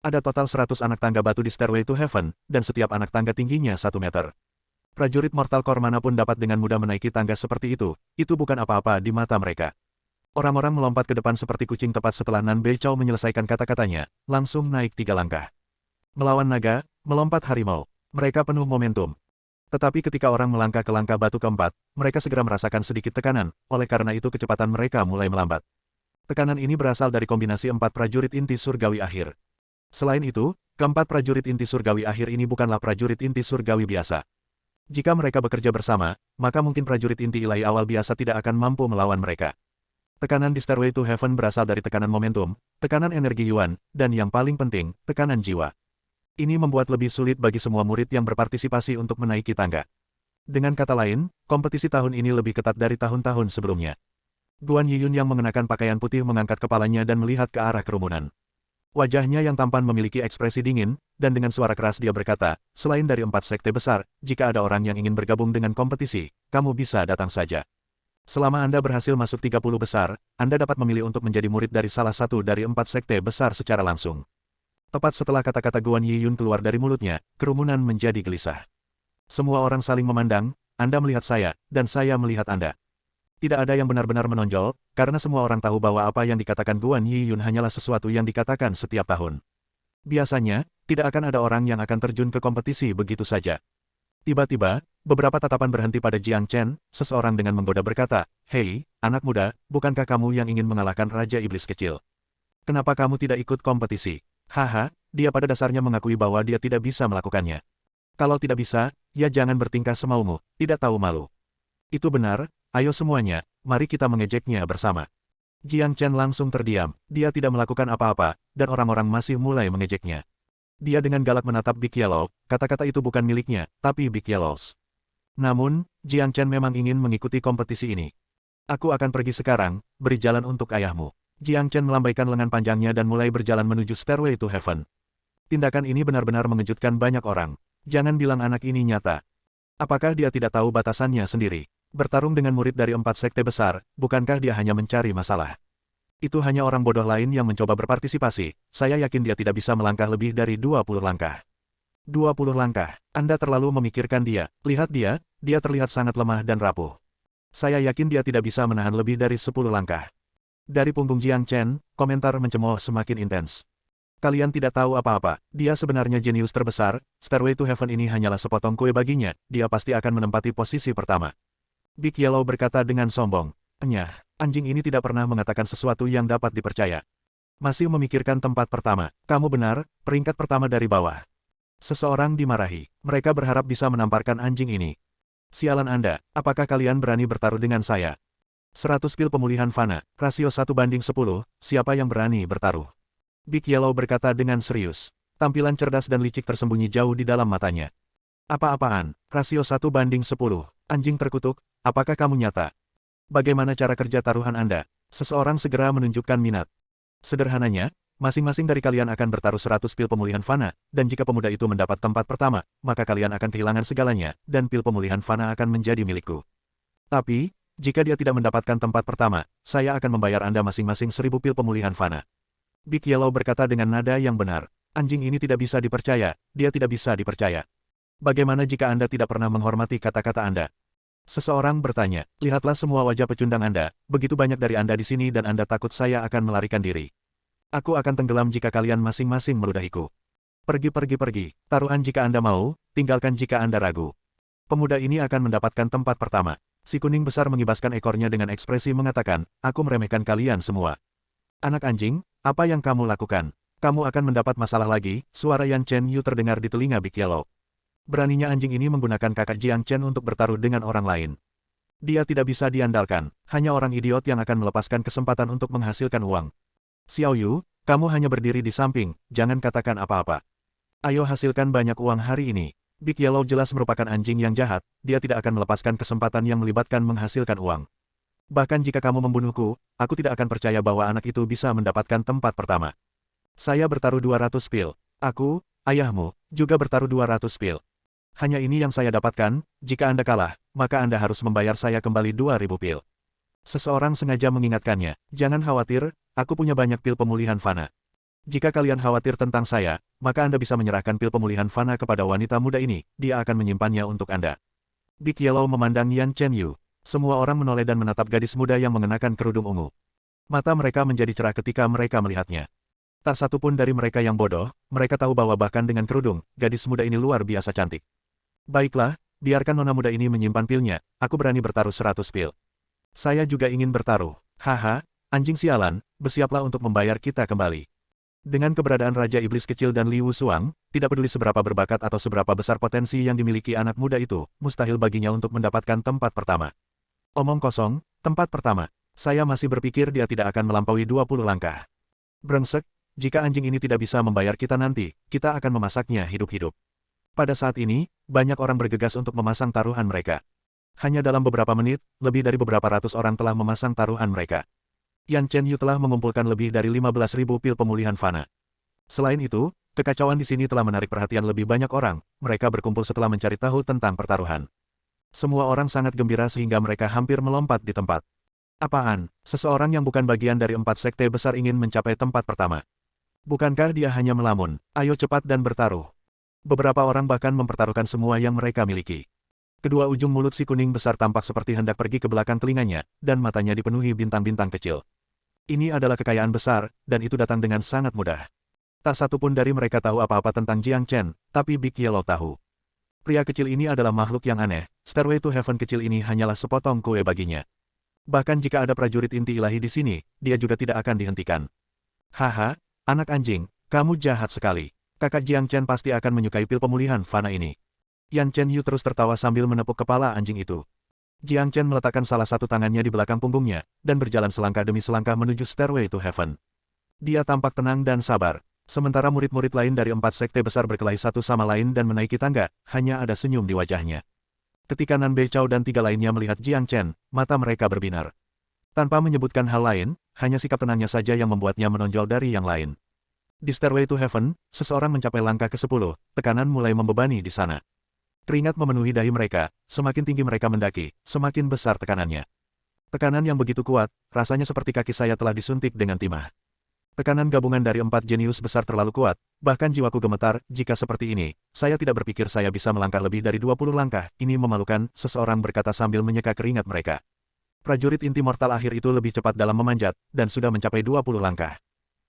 Ada total 100 anak tangga batu di Stairway to Heaven, dan setiap anak tangga tingginya 1 meter. Prajurit Mortal Core manapun dapat dengan mudah menaiki tangga seperti itu bukan apa-apa di mata mereka. Orang-orang melompat ke depan seperti kucing tepat setelah Nanbei Chao menyelesaikan kata-katanya, langsung naik 3 langkah. Melawan naga, melompat harimau. Mereka penuh momentum. Tetapi ketika orang melangkah ke langkah batu keempat, mereka segera merasakan sedikit tekanan, oleh karena itu kecepatan mereka mulai melambat. Tekanan ini berasal dari kombinasi 4 prajurit inti surgawi akhir. Selain itu, keempat prajurit inti surgawi akhir ini bukanlah prajurit inti surgawi biasa. Jika mereka bekerja bersama, maka mungkin prajurit inti ilahi awal biasa tidak akan mampu melawan mereka. Tekanan di Stairway to Heaven berasal dari tekanan momentum, tekanan energi Yuan, dan yang paling penting, tekanan jiwa. Ini membuat lebih sulit bagi semua murid yang berpartisipasi untuk menaiki tangga. Dengan kata lain, kompetisi tahun ini lebih ketat dari tahun-tahun sebelumnya. Guan Yiyun yang mengenakan pakaian putih mengangkat kepalanya dan melihat ke arah kerumunan. Wajahnya yang tampan memiliki ekspresi dingin, dan dengan suara keras dia berkata, selain dari 4 sekte besar, jika ada orang yang ingin bergabung dengan kompetisi, kamu bisa datang saja. Selama Anda berhasil masuk 30 besar, Anda dapat memilih untuk menjadi murid dari salah satu dari 4 sekte besar secara langsung. Tepat setelah kata-kata Guan Yiyun keluar dari mulutnya, kerumunan menjadi gelisah. Semua orang saling memandang, Anda melihat saya, dan saya melihat Anda. Tidak ada yang benar-benar menonjol, karena semua orang tahu bahwa apa yang dikatakan Guan Yiyun hanyalah sesuatu yang dikatakan setiap tahun. Biasanya, tidak akan ada orang yang akan terjun ke kompetisi begitu saja. Tiba-tiba, beberapa tatapan berhenti pada Jiang Chen, seseorang dengan menggoda berkata, "Hei, anak muda, bukankah kamu yang ingin mengalahkan Raja Iblis Kecil? Kenapa kamu tidak ikut kompetisi?" Haha, dia pada dasarnya mengakui bahwa dia tidak bisa melakukannya. Kalau tidak bisa, ya jangan bertingkah semaumu, tidak tahu malu. Itu benar, ayo semuanya, mari kita mengejeknya bersama. Jiang Chen langsung terdiam, dia tidak melakukan apa-apa, dan orang-orang masih mulai mengejeknya. Dia dengan galak menatap Big Yellow, kata-kata itu bukan miliknya, tapi Big Yellow's. Namun, Jiang Chen memang ingin mengikuti kompetisi ini. Aku akan pergi sekarang, beri jalan untuk ayahmu. Jiang Chen melambaikan lengan panjangnya dan mulai berjalan menuju Stairway to Heaven. Tindakan ini benar-benar mengejutkan banyak orang. Jangan bilang anak ini nyata. Apakah dia tidak tahu batasannya sendiri? Bertarung dengan murid dari 4 sekte besar, bukankah dia hanya mencari masalah? Itu hanya orang bodoh lain yang mencoba berpartisipasi, saya yakin dia tidak bisa melangkah lebih dari 20 langkah. 20 langkah, Anda terlalu memikirkan dia, lihat dia terlihat sangat lemah dan rapuh. Saya yakin dia tidak bisa menahan lebih dari 10 langkah. Dari punggung Jiang Chen, komentar mencemooh semakin intens. Kalian tidak tahu apa-apa, dia sebenarnya jenius terbesar, Stairway to Heaven ini hanyalah sepotong kue baginya, dia pasti akan menempati posisi pertama. Big Yellow berkata dengan sombong. Enyah, anjing ini tidak pernah mengatakan sesuatu yang dapat dipercaya. Masih memikirkan tempat pertama. Kamu benar, peringkat pertama dari bawah. Seseorang dimarahi. Mereka berharap bisa menamparkan anjing ini. Sialan Anda, apakah kalian berani bertaruh dengan saya? 100 pil pemulihan fana, rasio 1:10, siapa yang berani bertaruh? Big Yellow berkata dengan serius. Tampilan cerdas dan licik tersembunyi jauh di dalam matanya. Apa-apaan, rasio 1:10, anjing terkutuk, apakah kamu nyata? Bagaimana cara kerja taruhan Anda? Seseorang segera menunjukkan minat. Sederhananya, masing-masing dari kalian akan bertaruh 100 pil pemulihan fana, dan jika pemuda itu mendapat tempat pertama, maka kalian akan kehilangan segalanya, dan pil pemulihan fana akan menjadi milikku. Tapi, jika dia tidak mendapatkan tempat pertama, saya akan membayar Anda masing-masing 1000 pil pemulihan fana. Big Yellow berkata dengan nada yang benar. Anjing ini tidak bisa dipercaya, dia tidak bisa dipercaya. Bagaimana jika Anda tidak pernah menghormati kata-kata Anda? Seseorang bertanya, lihatlah semua wajah pecundang Anda, begitu banyak dari Anda di sini dan Anda takut saya akan melarikan diri. Aku akan tenggelam jika kalian masing-masing meludahiku. Pergi, taruhan jika Anda mau, tinggalkan jika Anda ragu. Pemuda ini akan mendapatkan tempat pertama. Si kuning besar mengibaskan ekornya dengan ekspresi mengatakan, aku meremehkan kalian semua. Anak anjing, apa yang kamu lakukan? Kamu akan mendapat masalah lagi, suara Yan Chen Yu terdengar di telinga Big Yellow. Beraninya anjing ini menggunakan kakak Jiang Chen untuk bertaruh dengan orang lain. Dia tidak bisa diandalkan, hanya orang idiot yang akan melepaskan kesempatan untuk menghasilkan uang. Xiao Yu, kamu hanya berdiri di samping, jangan katakan apa-apa. Ayo hasilkan banyak uang hari ini. Big Yellow jelas merupakan anjing yang jahat, dia tidak akan melepaskan kesempatan yang melibatkan menghasilkan uang. Bahkan jika kamu membunuhku, aku tidak akan percaya bahwa anak itu bisa mendapatkan tempat pertama. Saya bertaruh 200 pil. Aku, ayahmu, juga bertaruh 200 pil. Hanya ini yang saya dapatkan, jika Anda kalah, maka Anda harus membayar saya kembali 2000 pil. Seseorang sengaja mengingatkannya, jangan khawatir, aku punya banyak pil pemulihan fana. Jika kalian khawatir tentang saya, maka Anda bisa menyerahkan pil pemulihan fana kepada wanita muda ini, dia akan menyimpannya untuk Anda. Big Yellow memandang Yan Chen Yu. Semua orang menoleh dan menatap gadis muda yang mengenakan kerudung ungu. Mata mereka menjadi cerah ketika mereka melihatnya. Tak satu pun dari mereka yang bodoh, mereka tahu bahwa bahkan dengan kerudung, gadis muda ini luar biasa cantik. Baiklah, biarkan nona muda ini menyimpan pilnya, aku berani bertaruh 100 pil. Saya juga ingin bertaruh. Haha, anjing sialan, bersiaplah untuk membayar kita kembali. Dengan keberadaan Raja Iblis Kecil dan Li Wusuang, tidak peduli seberapa berbakat atau seberapa besar potensi yang dimiliki anak muda itu, mustahil baginya untuk mendapatkan tempat pertama. Omong kosong, tempat pertama. Saya masih berpikir dia tidak akan melampaui 20 langkah. Brengsek, jika anjing ini tidak bisa membayar kita nanti, kita akan memasaknya hidup-hidup. Pada saat ini, banyak orang bergegas untuk memasang taruhan mereka. Hanya dalam beberapa menit, lebih dari beberapa ratus orang telah memasang taruhan mereka. Yan Chen Yu telah mengumpulkan lebih dari 15.000 pil pemulihan fana. Selain itu, kekacauan di sini telah menarik perhatian lebih banyak orang, mereka berkumpul setelah mencari tahu tentang pertaruhan. Semua orang sangat gembira sehingga mereka hampir melompat di tempat. Apaan, seseorang yang bukan bagian dari 4 sekte besar ingin mencapai tempat pertama. Bukankah dia hanya melamun, ayo cepat dan bertaruh. Beberapa orang bahkan mempertaruhkan semua yang mereka miliki. Kedua ujung mulut si kuning besar tampak seperti hendak pergi ke belakang telinganya, dan matanya dipenuhi bintang-bintang kecil. Ini adalah kekayaan besar, dan itu datang dengan sangat mudah. Tak satu pun dari mereka tahu apa-apa tentang Jiang Chen, tapi Big Yellow tahu. Pria kecil ini adalah makhluk yang aneh, Stairway to Heaven kecil ini hanyalah sepotong kue baginya. Bahkan jika ada prajurit inti ilahi di sini, dia juga tidak akan dihentikan. Haha, anak anjing, kamu jahat sekali. Kakak Jiang Chen pasti akan menyukai pil pemulihan fana ini. Yan Chen Yu terus tertawa sambil menepuk kepala anjing itu. Jiang Chen meletakkan salah satu tangannya di belakang punggungnya, dan berjalan selangkah demi selangkah menuju Stairway to Heaven. Dia tampak tenang dan sabar. Sementara murid-murid lain dari 4 sekte besar berkelahi satu sama lain dan menaiki tangga, hanya ada senyum di wajahnya. Ketika Nan Bei Chao dan 3 lainnya melihat Jiang Chen, mata mereka berbinar. Tanpa menyebutkan hal lain, hanya sikap tenangnya saja yang membuatnya menonjol dari yang lain. Di Stairway to Heaven, seseorang mencapai langkah ke-10, tekanan mulai membebani di sana. Keringat memenuhi dahi mereka, semakin tinggi mereka mendaki, semakin besar tekanannya. Tekanan yang begitu kuat, rasanya seperti kaki saya telah disuntik dengan timah. Tekanan gabungan dari 4 jenius besar terlalu kuat, bahkan jiwaku gemetar, jika seperti ini, saya tidak berpikir saya bisa melangkah lebih dari 20 langkah, ini memalukan, seseorang berkata sambil menyeka keringat mereka. Prajurit inti mortal akhir itu lebih cepat dalam memanjat, dan sudah mencapai 20 langkah.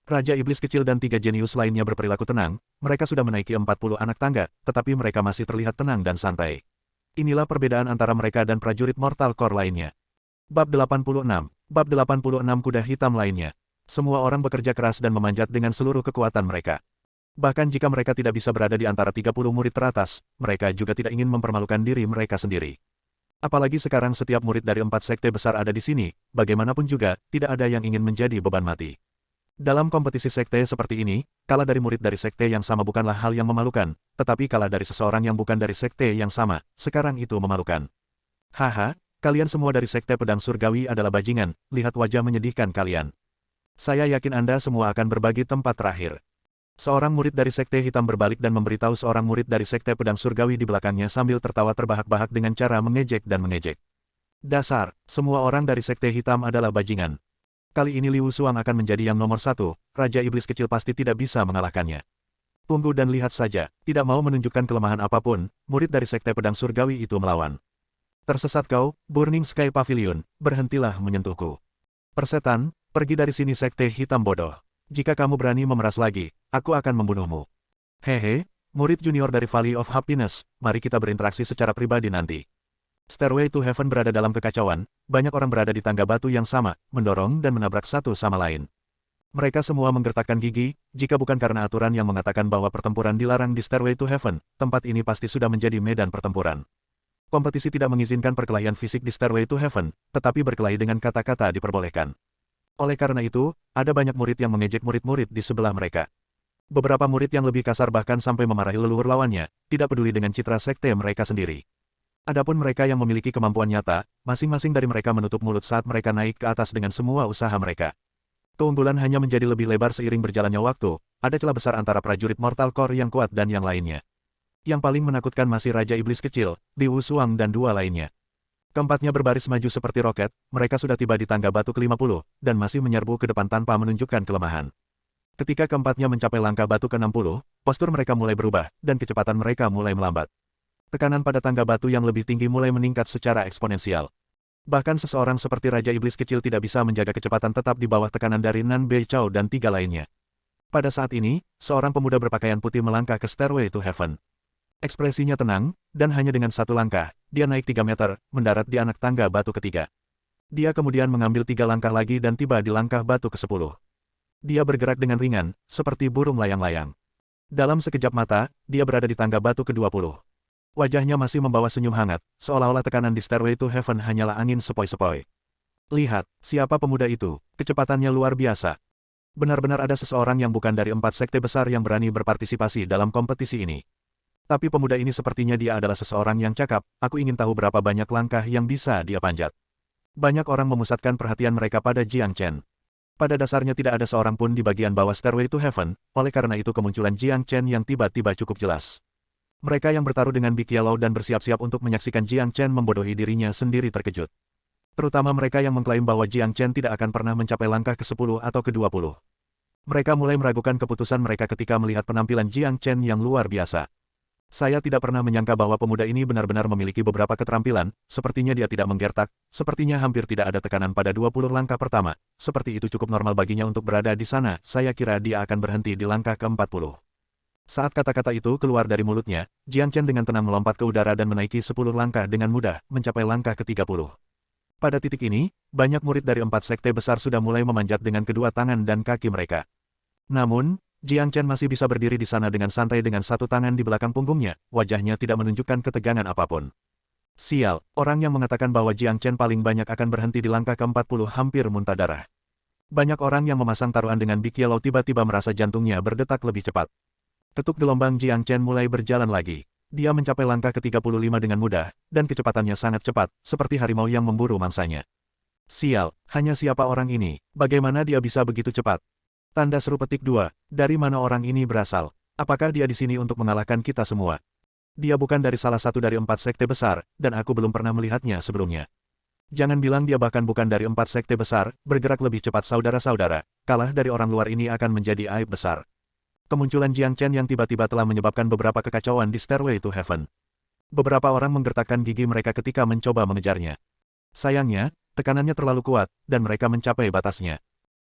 Raja Iblis Kecil dan 3 jenius lainnya berperilaku tenang, mereka sudah menaiki 40 anak tangga, tetapi mereka masih terlihat tenang dan santai. Inilah perbedaan antara mereka dan prajurit Mortal Core lainnya. Bab 86. Bab 86 Kuda Hitam lainnya. Semua orang bekerja keras dan memanjat dengan seluruh kekuatan mereka. Bahkan jika mereka tidak bisa berada di antara 30 murid teratas, mereka juga tidak ingin mempermalukan diri mereka sendiri. Apalagi sekarang setiap murid dari 4 sekte besar ada di sini, bagaimanapun juga, tidak ada yang ingin menjadi beban mati. Dalam kompetisi sekte seperti ini, kalah dari murid dari sekte yang sama bukanlah hal yang memalukan, tetapi kalah dari seseorang yang bukan dari sekte yang sama, sekarang itu memalukan. Haha, kalian semua dari sekte pedang surgawi adalah bajingan, lihat wajah menyedihkan kalian. Saya yakin Anda semua akan berbagi tempat terakhir. Seorang murid dari sekte hitam berbalik dan memberitahu seorang murid dari sekte pedang surgawi di belakangnya sambil tertawa terbahak-bahak dengan cara mengejek dan mengejek. Dasar, semua orang dari sekte hitam adalah bajingan. Kali ini Liu Suang akan menjadi yang nomor 1, Raja Iblis Kecil pasti tidak bisa mengalahkannya. Tunggu dan lihat saja, tidak mau menunjukkan kelemahan apapun, murid dari sekte pedang surgawi itu melawan. Tersesat kau, Burning Sky Pavilion, berhentilah menyentuhku. Persetan, pergi dari sini sekte hitam bodoh. Jika kamu berani memeras lagi, aku akan membunuhmu. Hehe, murid junior dari Valley of Happiness, mari kita berinteraksi secara pribadi nanti. Stairway to Heaven berada dalam kekacauan, banyak orang berada di tangga batu yang sama, mendorong dan menabrak satu sama lain. Mereka semua menggertakkan gigi, jika bukan karena aturan yang mengatakan bahwa pertempuran dilarang di Stairway to Heaven, tempat ini pasti sudah menjadi medan pertempuran. Kompetisi tidak mengizinkan perkelahian fisik di Stairway to Heaven, tetapi berkelahi dengan kata-kata diperbolehkan. Oleh karena itu, ada banyak murid yang mengejek murid-murid di sebelah mereka. Beberapa murid yang lebih kasar bahkan sampai memarahi leluhur lawannya, tidak peduli dengan citra sekte mereka sendiri. Adapun mereka yang memiliki kemampuan nyata, masing-masing dari mereka menutup mulut saat mereka naik ke atas dengan semua usaha mereka. Keunggulan hanya menjadi lebih lebar seiring berjalannya waktu, ada celah besar antara prajurit Mortal Core yang kuat dan yang lainnya. Yang paling menakutkan masih Raja Iblis Kecil, Liu Suang dan dua lainnya. Keempatnya berbaris maju seperti roket, mereka sudah tiba di tangga batu ke-50, dan masih menyerbu ke depan tanpa menunjukkan kelemahan. Ketika keempatnya mencapai langkah batu ke-60, postur mereka mulai berubah, dan kecepatan mereka mulai melambat. Tekanan pada tangga batu yang lebih tinggi mulai meningkat secara eksponensial. Bahkan seseorang seperti Raja Iblis Kecil tidak bisa menjaga kecepatan tetap di bawah tekanan dari Nan Bei Chao dan 3 lainnya. Pada saat ini, seorang pemuda berpakaian putih melangkah ke Stairway to Heaven. Ekspresinya tenang, dan hanya dengan satu langkah, dia naik 3 meter, mendarat di anak tangga batu ketiga. Dia kemudian mengambil 3 langkah lagi dan tiba di langkah batu ke-10. Dia bergerak dengan ringan, seperti burung layang-layang. Dalam sekejap mata, dia berada di tangga batu ke-20. Wajahnya masih membawa senyum hangat, seolah-olah tekanan di Stairway to Heaven hanyalah angin sepoi-sepoi. Lihat, siapa pemuda itu, kecepatannya luar biasa. Benar-benar ada seseorang yang bukan dari 4 sekte besar yang berani berpartisipasi dalam kompetisi ini. Tapi pemuda ini sepertinya dia adalah seseorang yang cakap, aku ingin tahu berapa banyak langkah yang bisa dia panjat. Banyak orang memusatkan perhatian mereka pada Jiang Chen. Pada dasarnya tidak ada seorang pun di bagian bawah Stairway to Heaven, oleh karena itu kemunculan Jiang Chen yang tiba-tiba cukup jelas. Mereka yang bertaruh dengan Big Yellow dan bersiap-siap untuk menyaksikan Jiang Chen membodohi dirinya sendiri terkejut. Terutama mereka yang mengklaim bahwa Jiang Chen tidak akan pernah mencapai langkah ke-10 atau ke-20. Mereka mulai meragukan keputusan mereka ketika melihat penampilan Jiang Chen yang luar biasa. Saya tidak pernah menyangka bahwa pemuda ini benar-benar memiliki beberapa keterampilan, sepertinya dia tidak menggertak, sepertinya hampir tidak ada tekanan pada 20 langkah pertama, seperti itu cukup normal baginya untuk berada di sana, saya kira dia akan berhenti di langkah ke-40. Saat kata-kata itu keluar dari mulutnya, Jiang Chen dengan tenang melompat ke udara dan menaiki 10 langkah dengan mudah, mencapai langkah ke-30. Pada titik ini, banyak murid dari 4 sekte besar sudah mulai memanjat dengan kedua tangan dan kaki mereka. Namun, Jiang Chen masih bisa berdiri di sana dengan santai dengan satu tangan di belakang punggungnya, wajahnya tidak menunjukkan ketegangan apapun. Sial, orang yang mengatakan bahwa Jiang Chen paling banyak akan berhenti di langkah ke-40 hampir muntah darah. Banyak orang yang memasang taruhan dengan Big Yellow tiba-tiba merasa jantungnya berdetak lebih cepat. Ketuk gelombang Jiang Chen mulai berjalan lagi. Dia mencapai langkah ke-35 dengan mudah, dan kecepatannya sangat cepat, seperti harimau yang memburu mangsanya. Sial, hanya siapa orang ini, bagaimana dia bisa begitu cepat? Tanda seru petik 2, dari mana orang ini berasal? Apakah dia di sini untuk mengalahkan kita semua? Dia bukan dari salah satu dari 4 sekte besar, dan aku belum pernah melihatnya sebelumnya. Jangan bilang dia bahkan bukan dari 4 sekte besar, bergerak lebih cepat saudara-saudara, kalah dari orang luar ini akan menjadi aib besar. Kemunculan Jiang Chen yang tiba-tiba telah menyebabkan beberapa kekacauan di Stairway to Heaven. Beberapa orang menggertakkan gigi mereka ketika mencoba mengejarnya. Sayangnya, tekanannya terlalu kuat, dan mereka mencapai batasnya.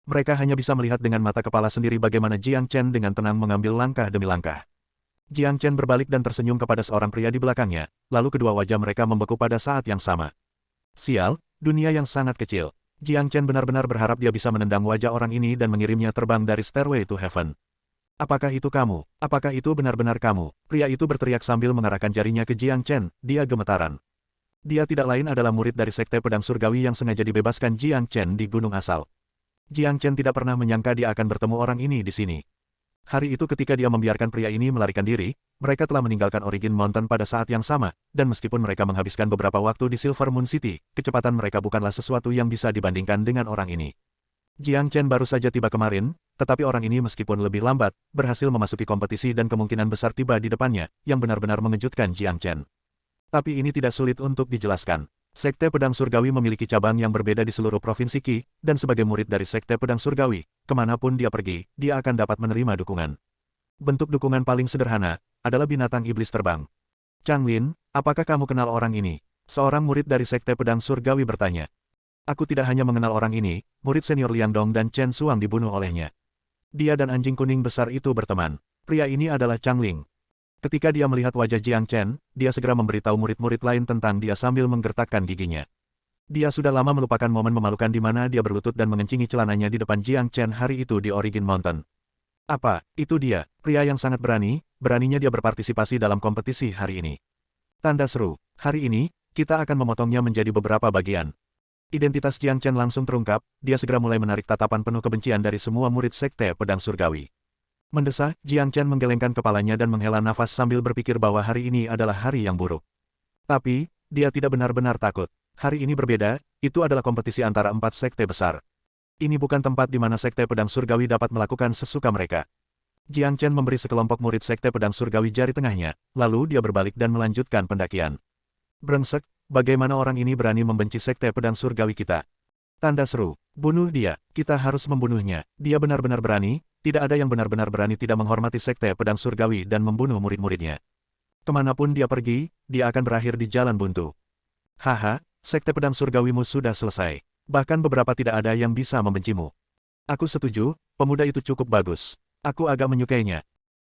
Mereka hanya bisa melihat dengan mata kepala sendiri bagaimana Jiang Chen dengan tenang mengambil langkah demi langkah. Jiang Chen berbalik dan tersenyum kepada seorang pria di belakangnya, lalu kedua wajah mereka membeku pada saat yang sama. Sial, dunia yang sangat kecil. Jiang Chen benar-benar berharap dia bisa menendang wajah orang ini dan mengirimnya terbang dari Stairway to Heaven. Apakah itu kamu? Apakah itu benar-benar kamu? Pria itu berteriak sambil mengarahkan jarinya ke Jiang Chen, dia gemetaran. Dia tidak lain adalah murid dari Sekte Pedang Surgawi yang sengaja dibebaskan Jiang Chen di gunung asal. Jiang Chen tidak pernah menyangka dia akan bertemu orang ini di sini. Hari itu ketika dia membiarkan pria ini melarikan diri, mereka telah meninggalkan Origin Mountain pada saat yang sama, dan meskipun mereka menghabiskan beberapa waktu di Silver Moon City, kecepatan mereka bukanlah sesuatu yang bisa dibandingkan dengan orang ini. Jiang Chen baru saja tiba kemarin, tetapi orang ini meskipun lebih lambat, berhasil memasuki kompetisi dan kemungkinan besar tiba di depannya, yang benar-benar mengejutkan Jiang Chen. Tapi ini tidak sulit untuk dijelaskan. Sekte Pedang Surgawi memiliki cabang yang berbeda di seluruh provinsi Qi, dan sebagai murid dari Sekte Pedang Surgawi, kemanapun dia pergi, dia akan dapat menerima dukungan. Bentuk dukungan paling sederhana adalah binatang iblis terbang. Chang Lin, apakah kamu kenal orang ini? Seorang murid dari Sekte Pedang Surgawi bertanya. Aku tidak hanya mengenal orang ini, murid senior Liang Dong dan Chen Suang dibunuh olehnya. Dia dan anjing kuning besar itu berteman. Pria ini adalah Chang Ling. Ketika dia melihat wajah Jiang Chen, dia segera memberitahu murid-murid lain tentang dia sambil menggertakkan giginya. Dia sudah lama melupakan momen memalukan di mana dia berlutut dan mengencingi celananya di depan Jiang Chen hari itu di Origin Mountain. Apa, itu dia, pria yang sangat berani, beraninya dia berpartisipasi dalam kompetisi hari ini. Tanda seru, hari ini, kita akan memotongnya menjadi beberapa bagian. Identitas Jiang Chen langsung terungkap, dia segera mulai menarik tatapan penuh kebencian dari semua murid Sekte Pedang Surgawi. Mendesah, Jiang Chen menggelengkan kepalanya dan menghela nafas sambil berpikir bahwa hari ini adalah hari yang buruk. Tapi, dia tidak benar-benar takut. Hari ini berbeda, itu adalah kompetisi antara 4 sekte besar. Ini bukan tempat di mana Sekte Pedang Surgawi dapat melakukan sesuka mereka. Jiang Chen memberi sekelompok murid Sekte Pedang Surgawi jari tengahnya, lalu dia berbalik dan melanjutkan pendakian. Brengsek, bagaimana orang ini berani membenci Sekte Pedang Surgawi kita? Tanda seru, bunuh dia, kita harus membunuhnya, dia benar-benar berani, tidak ada yang benar-benar berani tidak menghormati Sekte Pedang Surgawi dan membunuh murid-muridnya. Kemanapun dia pergi, dia akan berakhir di jalan buntu. Haha, Sekte Pedang Surgawimu sudah selesai. Bahkan beberapa tidak ada yang bisa membencimu. Aku setuju, pemuda itu cukup bagus. Aku agak menyukainya.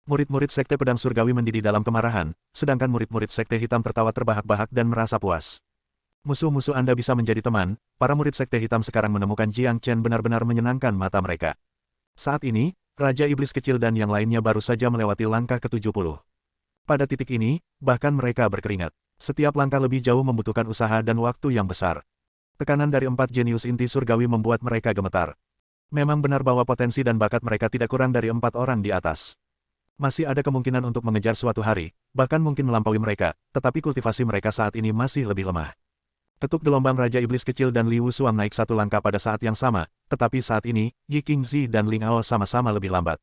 Murid-murid Sekte Pedang Surgawi mendidih dalam kemarahan, sedangkan murid-murid Sekte Hitam tertawa terbahak-bahak dan merasa puas. Musuh-musuh Anda bisa menjadi teman, para murid Sekte Hitam sekarang menemukan Jiang Chen benar-benar menyenangkan mata mereka. Saat ini, Raja Iblis Kecil dan yang lainnya baru saja melewati langkah ke-70. Pada titik ini, bahkan mereka berkeringat. Setiap langkah lebih jauh membutuhkan usaha dan waktu yang besar. Tekanan dari 4 jenius inti surgawi membuat mereka gemetar. Memang benar bahwa potensi dan bakat mereka tidak kurang dari 4 orang di atas. Masih ada kemungkinan untuk mengejar suatu hari, bahkan mungkin melampaui mereka, tetapi kultivasi mereka saat ini masih lebih lemah. Ketuk gelombang Raja Iblis Kecil dan Liu Suang naik satu langkah pada saat yang sama, tetapi saat ini, Yi Qingzi dan Ling Ao sama-sama lebih lambat.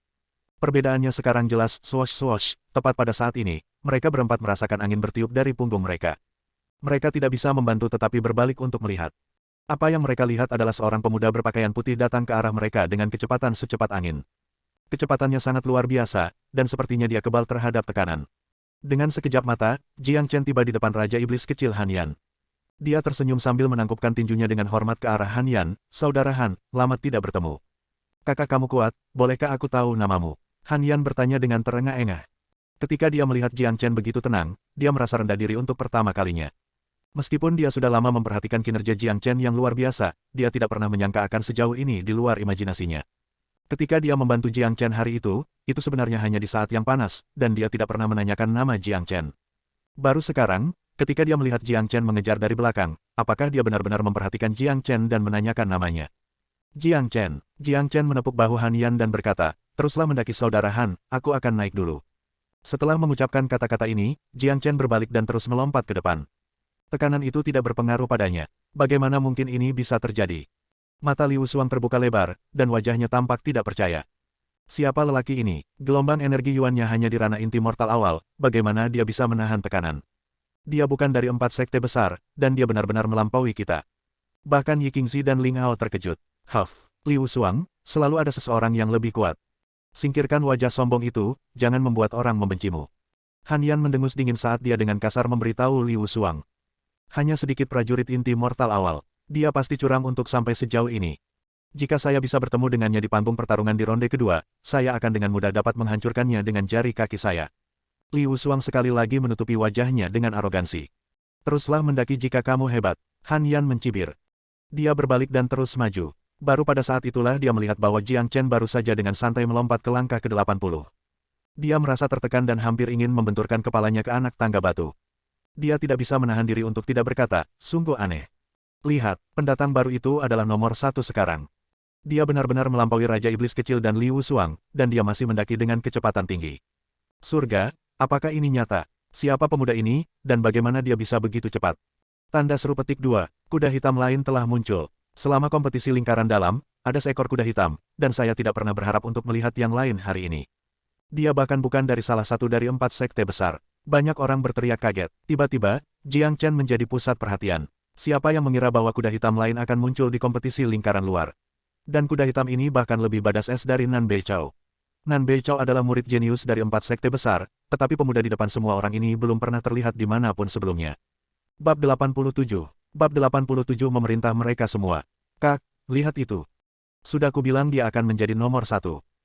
Perbedaannya sekarang jelas, swosh-swosh, tepat pada saat ini, mereka berempat merasakan angin bertiup dari punggung mereka. Mereka tidak bisa membantu tetapi berbalik untuk melihat. Apa yang mereka lihat adalah seorang pemuda berpakaian putih datang ke arah mereka dengan kecepatan secepat angin. Kecepatannya sangat luar biasa, dan sepertinya dia kebal terhadap tekanan. Dengan sekejap mata, Jiang Chen tiba di depan Raja Iblis Kecil Han Yan. Dia tersenyum sambil menangkupkan tinjunya dengan hormat ke arah Han Yan, "Saudara Han, lama tidak bertemu. Kakak kamu kuat, bolehkah aku tahu namamu?" Han Yan bertanya dengan terengah-engah. Ketika dia melihat Jiang Chen begitu tenang, dia merasa rendah diri untuk pertama kalinya. Meskipun dia sudah lama memperhatikan kinerja Jiang Chen yang luar biasa, dia tidak pernah menyangka akan sejauh ini di luar imajinasinya. Ketika dia membantu Jiang Chen hari itu sebenarnya hanya di saat yang panas, dan dia tidak pernah menanyakan nama Jiang Chen. Baru sekarang, ketika dia melihat Jiang Chen mengejar dari belakang, apakah dia benar-benar memperhatikan Jiang Chen dan menanyakan namanya? Jiang Chen menepuk bahu Han Yan dan berkata, "Teruslah mendaki saudara Han, aku akan naik dulu." Setelah mengucapkan kata-kata ini, Jiang Chen berbalik dan terus melompat ke depan. Tekanan itu tidak berpengaruh padanya. Bagaimana mungkin ini bisa terjadi? Mata Liu Suang terbuka lebar, dan wajahnya tampak tidak percaya. Siapa lelaki ini? Gelombang energi Yuannya hanya di ranah inti mortal awal, bagaimana dia bisa menahan tekanan? Dia bukan dari 4 sekte besar, dan dia benar-benar melampaui kita. Bahkan Yi Qingzi dan Ling Ao terkejut. Huff, Liu Suang, selalu ada seseorang yang lebih kuat. Singkirkan wajah sombong itu, jangan membuat orang membencimu. Han Yan mendengus dingin saat dia dengan kasar memberitahu Liu Suang. Hanya sedikit prajurit inti mortal awal. Dia pasti curang untuk sampai sejauh ini. Jika saya bisa bertemu dengannya di panggung pertarungan di ronde kedua, saya akan dengan mudah dapat menghancurkannya dengan jari kaki saya. Liu Suang sekali lagi menutupi wajahnya dengan arogansi. Teruslah mendaki jika kamu hebat. Han Yan mencibir. Dia berbalik dan terus maju. Baru pada saat itulah dia melihat bahwa Jiang Chen baru saja dengan santai melompat ke langkah ke-80. Dia merasa tertekan dan hampir ingin membenturkan kepalanya ke anak tangga batu. Dia tidak bisa menahan diri untuk tidak berkata, sungguh aneh. Lihat, pendatang baru itu adalah nomor satu sekarang. Dia benar-benar melampaui Raja Iblis Kecil dan Liu Suang, dan dia masih mendaki dengan kecepatan tinggi. Surga, apakah ini nyata? Siapa pemuda ini, dan bagaimana dia bisa begitu cepat? Tanda seru petik 2, kuda hitam lain telah muncul. Selama kompetisi lingkaran dalam, ada seekor kuda hitam, dan saya tidak pernah berharap untuk melihat yang lain hari ini. Dia bahkan bukan dari salah satu dari 4 sekte besar. Banyak orang berteriak kaget. Tiba-tiba, Jiang Chen menjadi pusat perhatian. Siapa yang mengira bahwa kuda hitam lain akan muncul di kompetisi lingkaran luar? Dan kuda hitam ini bahkan lebih badass dari Nan Beichao. Nan Beichao adalah murid jenius dari 4 sekte besar, tetapi pemuda di depan semua orang ini belum pernah terlihat dimanapun sebelumnya. Bab 87. Bab 87 memerintah mereka semua. Kak, lihat itu. Sudah kubilang dia akan menjadi nomor 1.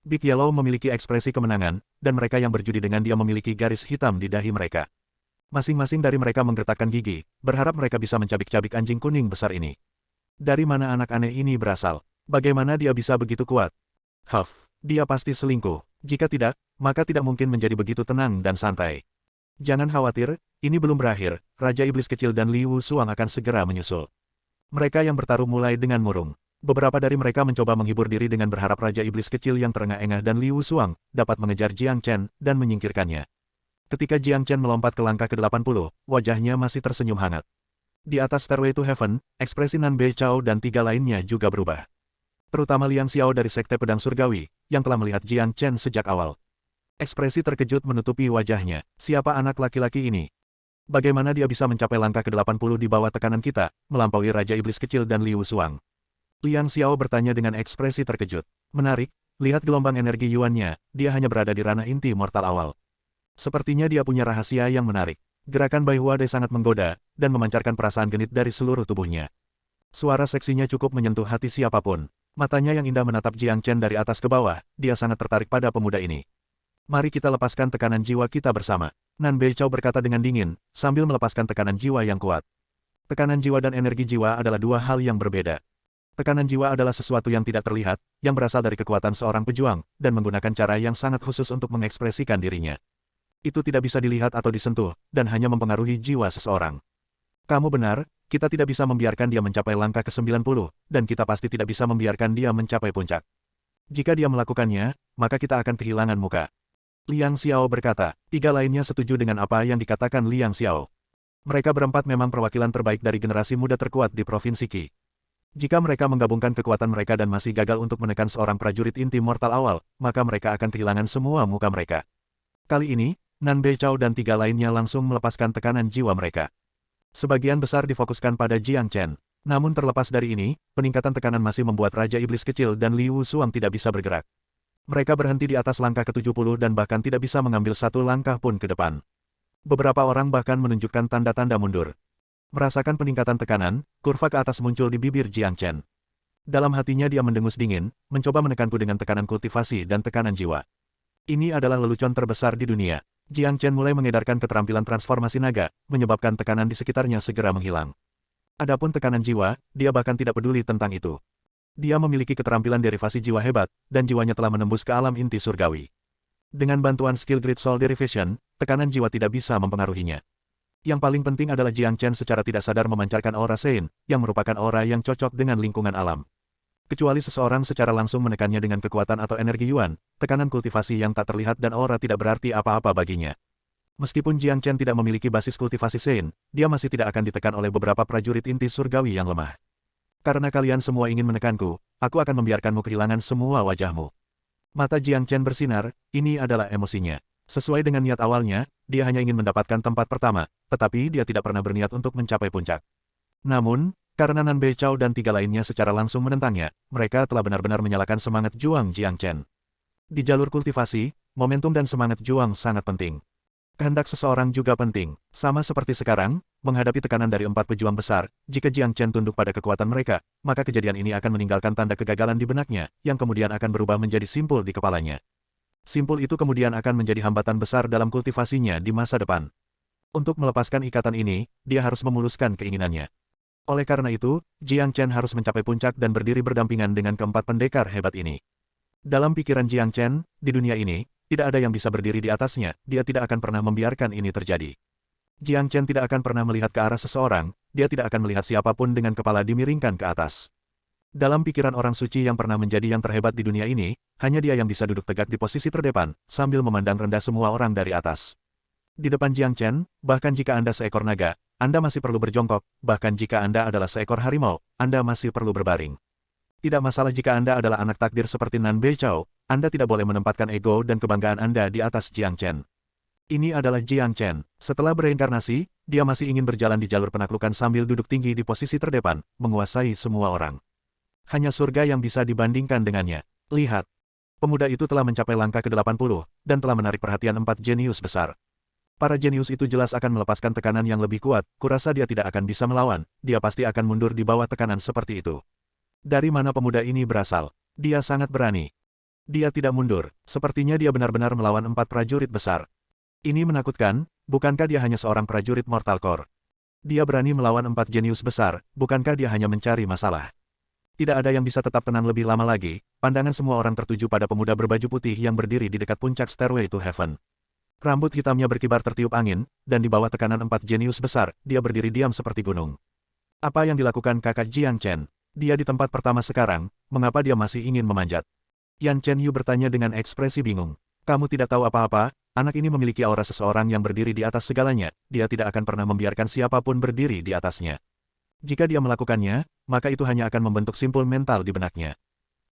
Big Yellow memiliki ekspresi kemenangan, dan mereka yang berjudi dengan dia memiliki garis hitam di dahi mereka. Masing-masing dari mereka menggertakkan gigi, berharap mereka bisa mencabik-cabik anjing kuning besar ini. Dari mana anak aneh ini berasal? Bagaimana dia bisa begitu kuat? Huff, dia pasti selingkuh. Jika tidak, maka tidak mungkin menjadi begitu tenang dan santai. Jangan khawatir, ini belum berakhir. Raja Iblis Kecil dan Liu Suang akan segera menyusul. Mereka yang bertaruh mulai dengan murung. Beberapa dari mereka mencoba menghibur diri dengan berharap Raja Iblis Kecil yang terengah-engah dan Liu Suang dapat mengejar Jiang Chen dan menyingkirkannya. Ketika Jiang Chen melompat ke langkah ke-80, wajahnya masih tersenyum hangat. Di atas Stairway to Heaven, ekspresi Nan Beichao dan 3 lainnya juga berubah. Terutama Liang Xiao dari Sekte Pedang Surgawi, yang telah melihat Jiang Chen sejak awal. Ekspresi terkejut menutupi wajahnya. Siapa anak laki-laki ini? Bagaimana dia bisa mencapai langkah ke-80 di bawah tekanan kita, melampaui Raja Iblis Kecil dan Liu Suang? Liang Xiao bertanya dengan ekspresi terkejut. Menarik, lihat gelombang energi yuannya, dia hanya berada di ranah inti mortal awal. Sepertinya dia punya rahasia yang menarik. Gerakan Bai Huade sangat menggoda, dan memancarkan perasaan genit dari seluruh tubuhnya. Suara seksinya cukup menyentuh hati siapapun. Matanya yang indah menatap Jiang Chen dari atas ke bawah, dia sangat tertarik pada pemuda ini. Mari kita lepaskan tekanan jiwa kita bersama. Nan Beichao berkata dengan dingin, sambil melepaskan tekanan jiwa yang kuat. Tekanan jiwa dan energi jiwa adalah dua hal yang berbeda. Tekanan jiwa adalah sesuatu yang tidak terlihat, yang berasal dari kekuatan seorang pejuang, dan menggunakan cara yang sangat khusus untuk mengekspresikan dirinya. Itu tidak bisa dilihat atau disentuh, dan hanya mempengaruhi jiwa seseorang. Kamu benar, kita tidak bisa membiarkan dia mencapai langkah ke-90, dan kita pasti tidak bisa membiarkan dia mencapai puncak. Jika dia melakukannya, maka kita akan kehilangan muka. Liang Xiao berkata, 3 lainnya setuju dengan apa yang dikatakan Liang Xiao. Mereka berempat memang perwakilan terbaik dari generasi muda terkuat di Provinsi Qi. Jika mereka menggabungkan kekuatan mereka dan masih gagal untuk menekan seorang prajurit inti mortal awal, maka mereka akan kehilangan semua muka mereka. Kali ini, Nan Beichao dan 3 lainnya langsung melepaskan tekanan jiwa mereka. Sebagian besar difokuskan pada Jiang Chen. Namun terlepas dari ini, peningkatan tekanan masih membuat Raja Iblis Kecil dan Liu Suang tidak bisa bergerak. Mereka berhenti di atas langkah ke-70 dan bahkan tidak bisa mengambil satu langkah pun ke depan. Beberapa orang bahkan menunjukkan tanda-tanda mundur. Merasakan peningkatan tekanan, kurva ke atas muncul di bibir Jiang Chen. Dalam hatinya dia mendengus dingin, mencoba menekanku dengan tekanan kultivasi dan tekanan jiwa. Ini adalah lelucon terbesar di dunia. Jiang Chen mulai mengedarkan keterampilan transformasi naga, menyebabkan tekanan di sekitarnya segera menghilang. Adapun tekanan jiwa, dia bahkan tidak peduli tentang itu. Dia memiliki keterampilan derivasi jiwa hebat, dan jiwanya telah menembus ke alam inti surgawi. Dengan bantuan skill Great Soul Derivation, tekanan jiwa tidak bisa mempengaruhinya. Yang paling penting adalah Jiang Chen secara tidak sadar memancarkan aura Sein, yang merupakan aura yang cocok dengan lingkungan alam. Kecuali seseorang secara langsung menekannya dengan kekuatan atau energi yuan, tekanan kultivasi yang tak terlihat dan aura tidak berarti apa-apa baginya. Meskipun Jiang Chen tidak memiliki basis kultivasi Sein, dia masih tidak akan ditekan oleh beberapa prajurit inti surgawi yang lemah. Karena kalian semua ingin menekanku, aku akan membiarkanmu kehilangan semua wajahmu. Mata Jiang Chen bersinar, ini adalah emosinya. Sesuai dengan niat awalnya, dia hanya ingin mendapatkan tempat pertama, tetapi dia tidak pernah berniat untuk mencapai puncak. Namun, karena Nan Beichao dan 3 lainnya secara langsung menentangnya, mereka telah benar-benar menyalakan semangat juang Jiang Chen. Di jalur kultivasi, momentum dan semangat juang sangat penting. Kehendak seseorang juga penting. Sama seperti sekarang, menghadapi tekanan dari 4 pejuang besar, jika Jiang Chen tunduk pada kekuatan mereka, maka kejadian ini akan meninggalkan tanda kegagalan di benaknya, yang kemudian akan berubah menjadi simpul di kepalanya. Simpul itu kemudian akan menjadi hambatan besar dalam kultivasinya di masa depan. Untuk melepaskan ikatan ini, dia harus memuluskan keinginannya. Oleh karena itu, Jiang Chen harus mencapai puncak dan berdiri berdampingan dengan keempat pendekar hebat ini. Dalam pikiran Jiang Chen, di dunia ini, tidak ada yang bisa berdiri di atasnya, dia tidak akan pernah membiarkan ini terjadi. Jiang Chen tidak akan pernah melihat ke arah seseorang, dia tidak akan melihat siapapun dengan kepala dimiringkan ke atas. Dalam pikiran orang suci yang pernah menjadi yang terhebat di dunia ini, hanya dia yang bisa duduk tegak di posisi terdepan, sambil memandang rendah semua orang dari atas. Di depan Jiang Chen, bahkan jika Anda seekor naga, Anda masih perlu berjongkok, bahkan jika Anda adalah seekor harimau, Anda masih perlu berbaring. Tidak masalah jika Anda adalah anak takdir seperti Nan Beichao, Anda tidak boleh menempatkan ego dan kebanggaan Anda di atas Jiang Chen. Ini adalah Jiang Chen. Setelah bereinkarnasi, dia masih ingin berjalan di jalur penaklukan sambil duduk tinggi di posisi terdepan, menguasai semua orang. Hanya surga yang bisa dibandingkan dengannya. Lihat. Pemuda itu telah mencapai langkah ke-80, dan telah menarik perhatian 4 jenius besar. Para jenius itu jelas akan melepaskan tekanan yang lebih kuat, kurasa dia tidak akan bisa melawan, dia pasti akan mundur di bawah tekanan seperti itu. Dari mana pemuda ini berasal? Dia sangat berani. Dia tidak mundur, sepertinya dia benar-benar melawan 4 prajurit besar. Ini menakutkan, bukankah dia hanya seorang prajurit Mortal Core? Dia berani melawan 4 jenius besar, bukankah dia hanya mencari masalah? Tidak ada yang bisa tetap tenang lebih lama lagi, pandangan semua orang tertuju pada pemuda berbaju putih yang berdiri di dekat puncak Stairway to Heaven. Rambut hitamnya berkibar tertiup angin, dan di bawah tekanan 4 jenius besar, dia berdiri diam seperti gunung. Apa yang dilakukan kakak Jiang Chen? Dia di tempat pertama sekarang, mengapa dia masih ingin memanjat? Yan Chen Yu bertanya dengan ekspresi bingung. Kamu tidak tahu apa-apa? Anak ini memiliki aura seseorang yang berdiri di atas segalanya, dia tidak akan pernah membiarkan siapapun berdiri di atasnya. Jika dia melakukannya, maka itu hanya akan membentuk simpul mental di benaknya.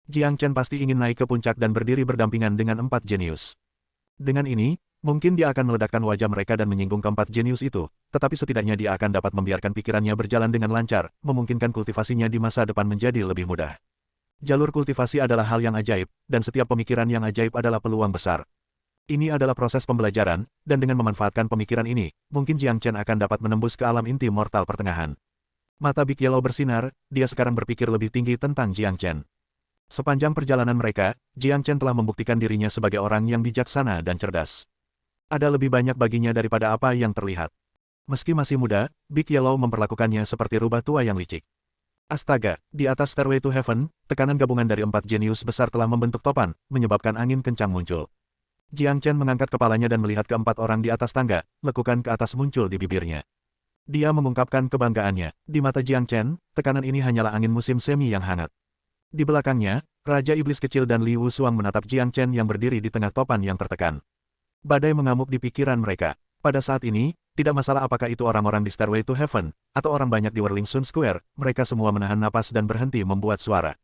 Jiang Chen pasti ingin naik ke puncak dan berdiri berdampingan dengan 4 jenius. Dengan ini, mungkin dia akan meledakkan wajah mereka dan menyinggung keempat jenius itu, tetapi setidaknya dia akan dapat membiarkan pikirannya berjalan dengan lancar, memungkinkan kultivasinya di masa depan menjadi lebih mudah. Jalur kultivasi adalah hal yang ajaib, dan setiap pemikiran yang ajaib adalah peluang besar. Ini adalah proses pembelajaran, dan dengan memanfaatkan pemikiran ini, mungkin Jiang Chen akan dapat menembus ke alam inti mortal pertengahan. Mata Big Yellow bersinar, dia sekarang berpikir lebih tinggi tentang Jiang Chen. Sepanjang perjalanan mereka, Jiang Chen telah membuktikan dirinya sebagai orang yang bijaksana dan cerdas. Ada lebih banyak baginya daripada apa yang terlihat. Meski masih muda, Big Yellow memperlakukannya seperti rubah tua yang licik. Astaga, di atas Stairway to Heaven, tekanan gabungan dari 4 jenius besar telah membentuk topan, menyebabkan angin kencang muncul. Jiang Chen mengangkat kepalanya dan melihat keempat orang di atas tangga, lekukan ke atas muncul di bibirnya. Dia mengungkapkan kebanggaannya. Di mata Jiang Chen, tekanan ini hanyalah angin musim semi yang hangat. Di belakangnya, Raja Iblis Kecil dan Li Wusuang menatap Jiang Chen yang berdiri di tengah topan yang tertekan. Badai mengamuk di pikiran mereka. Pada saat ini, tidak masalah apakah itu orang-orang di Stairway to Heaven, atau orang banyak di Whirling Sun Square, mereka semua menahan napas dan berhenti membuat suara.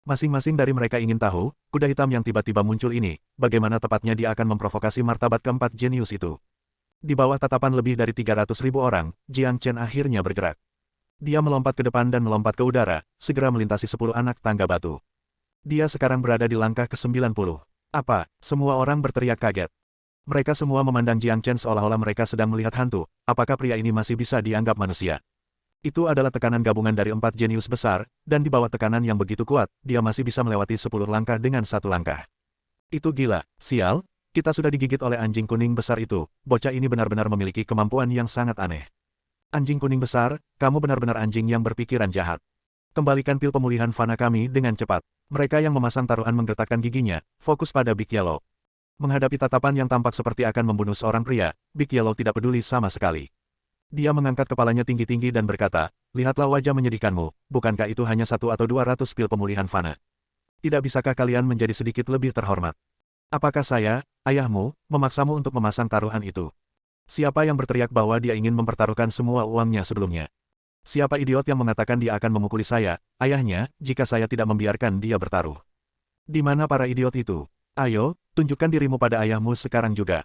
Masing-masing dari mereka ingin tahu, kuda hitam yang tiba-tiba muncul ini, bagaimana tepatnya dia akan memprovokasi martabat keempat jenius itu. Di bawah tatapan lebih dari 300.000 orang, Jiang Chen akhirnya bergerak. Dia melompat ke depan dan melompat ke udara, segera melintasi 10 anak tangga batu. Dia sekarang berada di langkah ke-90. Apa? Semua orang berteriak kaget. Mereka semua memandang Jiang Chen seolah-olah mereka sedang melihat hantu, apakah pria ini masih bisa dianggap manusia? Itu adalah tekanan gabungan dari 4 jenius besar, dan di bawah tekanan yang begitu kuat, dia masih bisa melewati 10 langkah dengan 1 langkah. Itu gila, sial, kita sudah digigit oleh anjing kuning besar itu, bocah ini benar-benar memiliki kemampuan yang sangat aneh. Anjing kuning besar, kamu benar-benar anjing yang berpikiran jahat. Kembalikan pil pemulihan fana kami dengan cepat. Mereka yang memasang taruhan menggertakkan giginya, fokus pada Big Yellow. Menghadapi tatapan yang tampak seperti akan membunuh seorang pria, Big Yellow tidak peduli sama sekali. Dia mengangkat kepalanya tinggi-tinggi dan berkata, lihatlah wajah menyedihkanmu, bukankah itu hanya 1 atau 200 pil pemulihan fana? Tidak bisakah kalian menjadi sedikit lebih terhormat? Apakah saya, ayahmu, memaksamu untuk memasang taruhan itu? Siapa yang berteriak bahwa dia ingin mempertaruhkan semua uangnya sebelumnya? Siapa idiot yang mengatakan dia akan memukuli saya, ayahnya, jika saya tidak membiarkan dia bertaruh? Di mana para idiot itu? Ayo, tunjukkan dirimu pada ayahmu sekarang juga.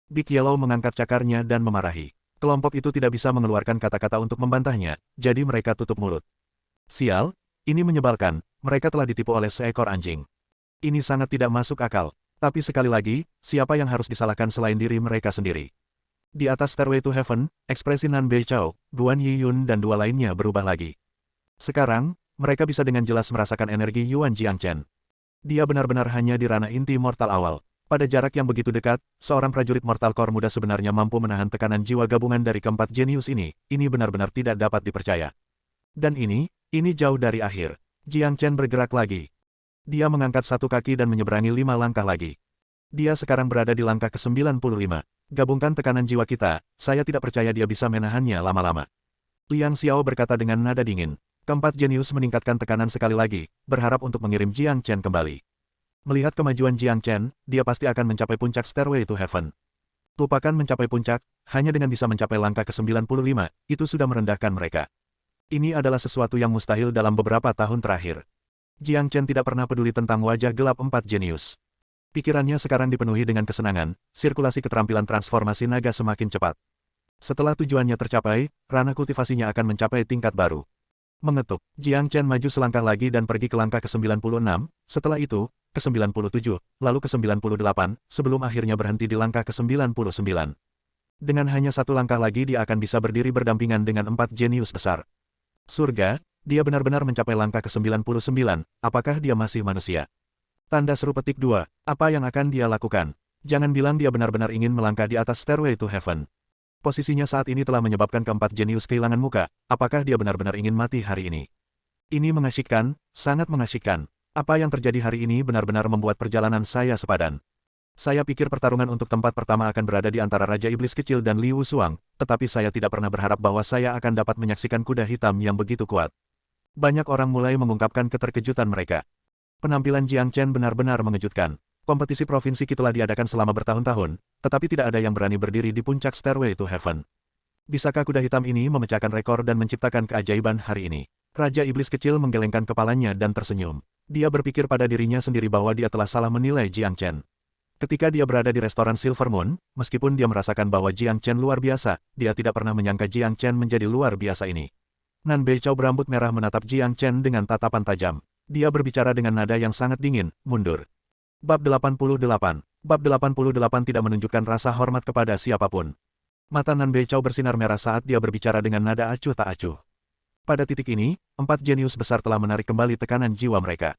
Big Yellow mengangkat cakarnya dan memarahi. Kelompok itu tidak bisa mengeluarkan kata-kata untuk membantahnya, jadi mereka tutup mulut. Sial, ini menyebalkan, mereka telah ditipu oleh seekor anjing. Ini sangat tidak masuk akal. Tapi sekali lagi, siapa yang harus disalahkan selain diri mereka sendiri? Di atas Stairway to Heaven, ekspresi Nan Beichao, Guan Yiyun dan 2 lainnya berubah lagi. Sekarang, mereka bisa dengan jelas merasakan energi Yuan Jiang Chen. Dia benar-benar hanya di ranah inti mortal awal. Pada jarak yang begitu dekat, seorang prajurit Mortal Core muda sebenarnya mampu menahan tekanan jiwa gabungan dari keempat jenius ini benar-benar tidak dapat dipercaya. Dan ini jauh dari akhir. Jiang Chen bergerak lagi. Dia mengangkat satu kaki dan menyeberangi 5 langkah lagi. Dia sekarang berada di langkah ke-95. Gabungkan tekanan jiwa kita, saya tidak percaya dia bisa menahannya lama-lama. Liang Xiao berkata dengan nada dingin. Keempat jenius meningkatkan tekanan sekali lagi, berharap untuk mengirim Jiang Chen kembali. Melihat kemajuan Jiang Chen, dia pasti akan mencapai puncak Stairway to Heaven. Lupakan mencapai puncak, hanya dengan bisa mencapai langkah ke-95, itu sudah merendahkan mereka. Ini adalah sesuatu yang mustahil dalam beberapa tahun terakhir. Jiang Chen tidak pernah peduli tentang wajah gelap empat jenius. Pikirannya sekarang dipenuhi dengan kesenangan, sirkulasi keterampilan transformasi naga semakin cepat. Setelah tujuannya tercapai, ranah kultivasinya akan mencapai tingkat baru. Mengetuk, Jiang Chen maju selangkah lagi dan pergi ke langkah ke-96, setelah itu, ke-97, lalu ke-98, sebelum akhirnya berhenti di langkah ke-99. Dengan hanya satu langkah lagi dia akan bisa berdiri berdampingan dengan empat jenius besar. Surga, dia benar-benar mencapai langkah ke-99, apakah dia masih manusia? Tanda seru petik 2, apa yang akan dia lakukan? Jangan bilang dia benar-benar ingin melangkah di atas Stairway to Heaven. Posisinya saat ini telah menyebabkan keempat jenius kehilangan muka, apakah dia benar-benar ingin mati hari ini? Ini mengasyikkan, sangat mengasyikkan. Apa yang terjadi hari ini benar-benar membuat perjalanan saya sepadan. Saya pikir pertarungan untuk tempat pertama akan berada di antara Raja Iblis Kecil dan Liu Suang, tetapi saya tidak pernah berharap bahwa saya akan dapat menyaksikan kuda hitam yang begitu kuat. Banyak orang mulai mengungkapkan keterkejutan mereka. Penampilan Jiang Chen benar-benar mengejutkan. Kompetisi provinsi Qi telah diadakan selama bertahun-tahun, tetapi tidak ada yang berani berdiri di puncak Stairway to Heaven. Bisakah kuda hitam ini memecahkan rekor dan menciptakan keajaiban hari ini? Raja Iblis Kecil menggelengkan kepalanya dan tersenyum. Dia berpikir pada dirinya sendiri bahwa dia telah salah menilai Jiang Chen. Ketika dia berada di restoran Silver Moon, meskipun dia merasakan bahwa Jiang Chen luar biasa, dia tidak pernah menyangka Jiang Chen menjadi luar biasa ini. Nan Beichao berambut merah menatap Jiang Chen dengan tatapan tajam. Dia berbicara dengan nada yang sangat dingin, mundur. Bab 88. Bab 88 tidak menunjukkan rasa hormat kepada siapapun. Mata Nan Beichao bersinar merah saat dia berbicara dengan nada acuh tak acuh. Pada titik ini, empat jenius besar telah menarik kembali tekanan jiwa mereka.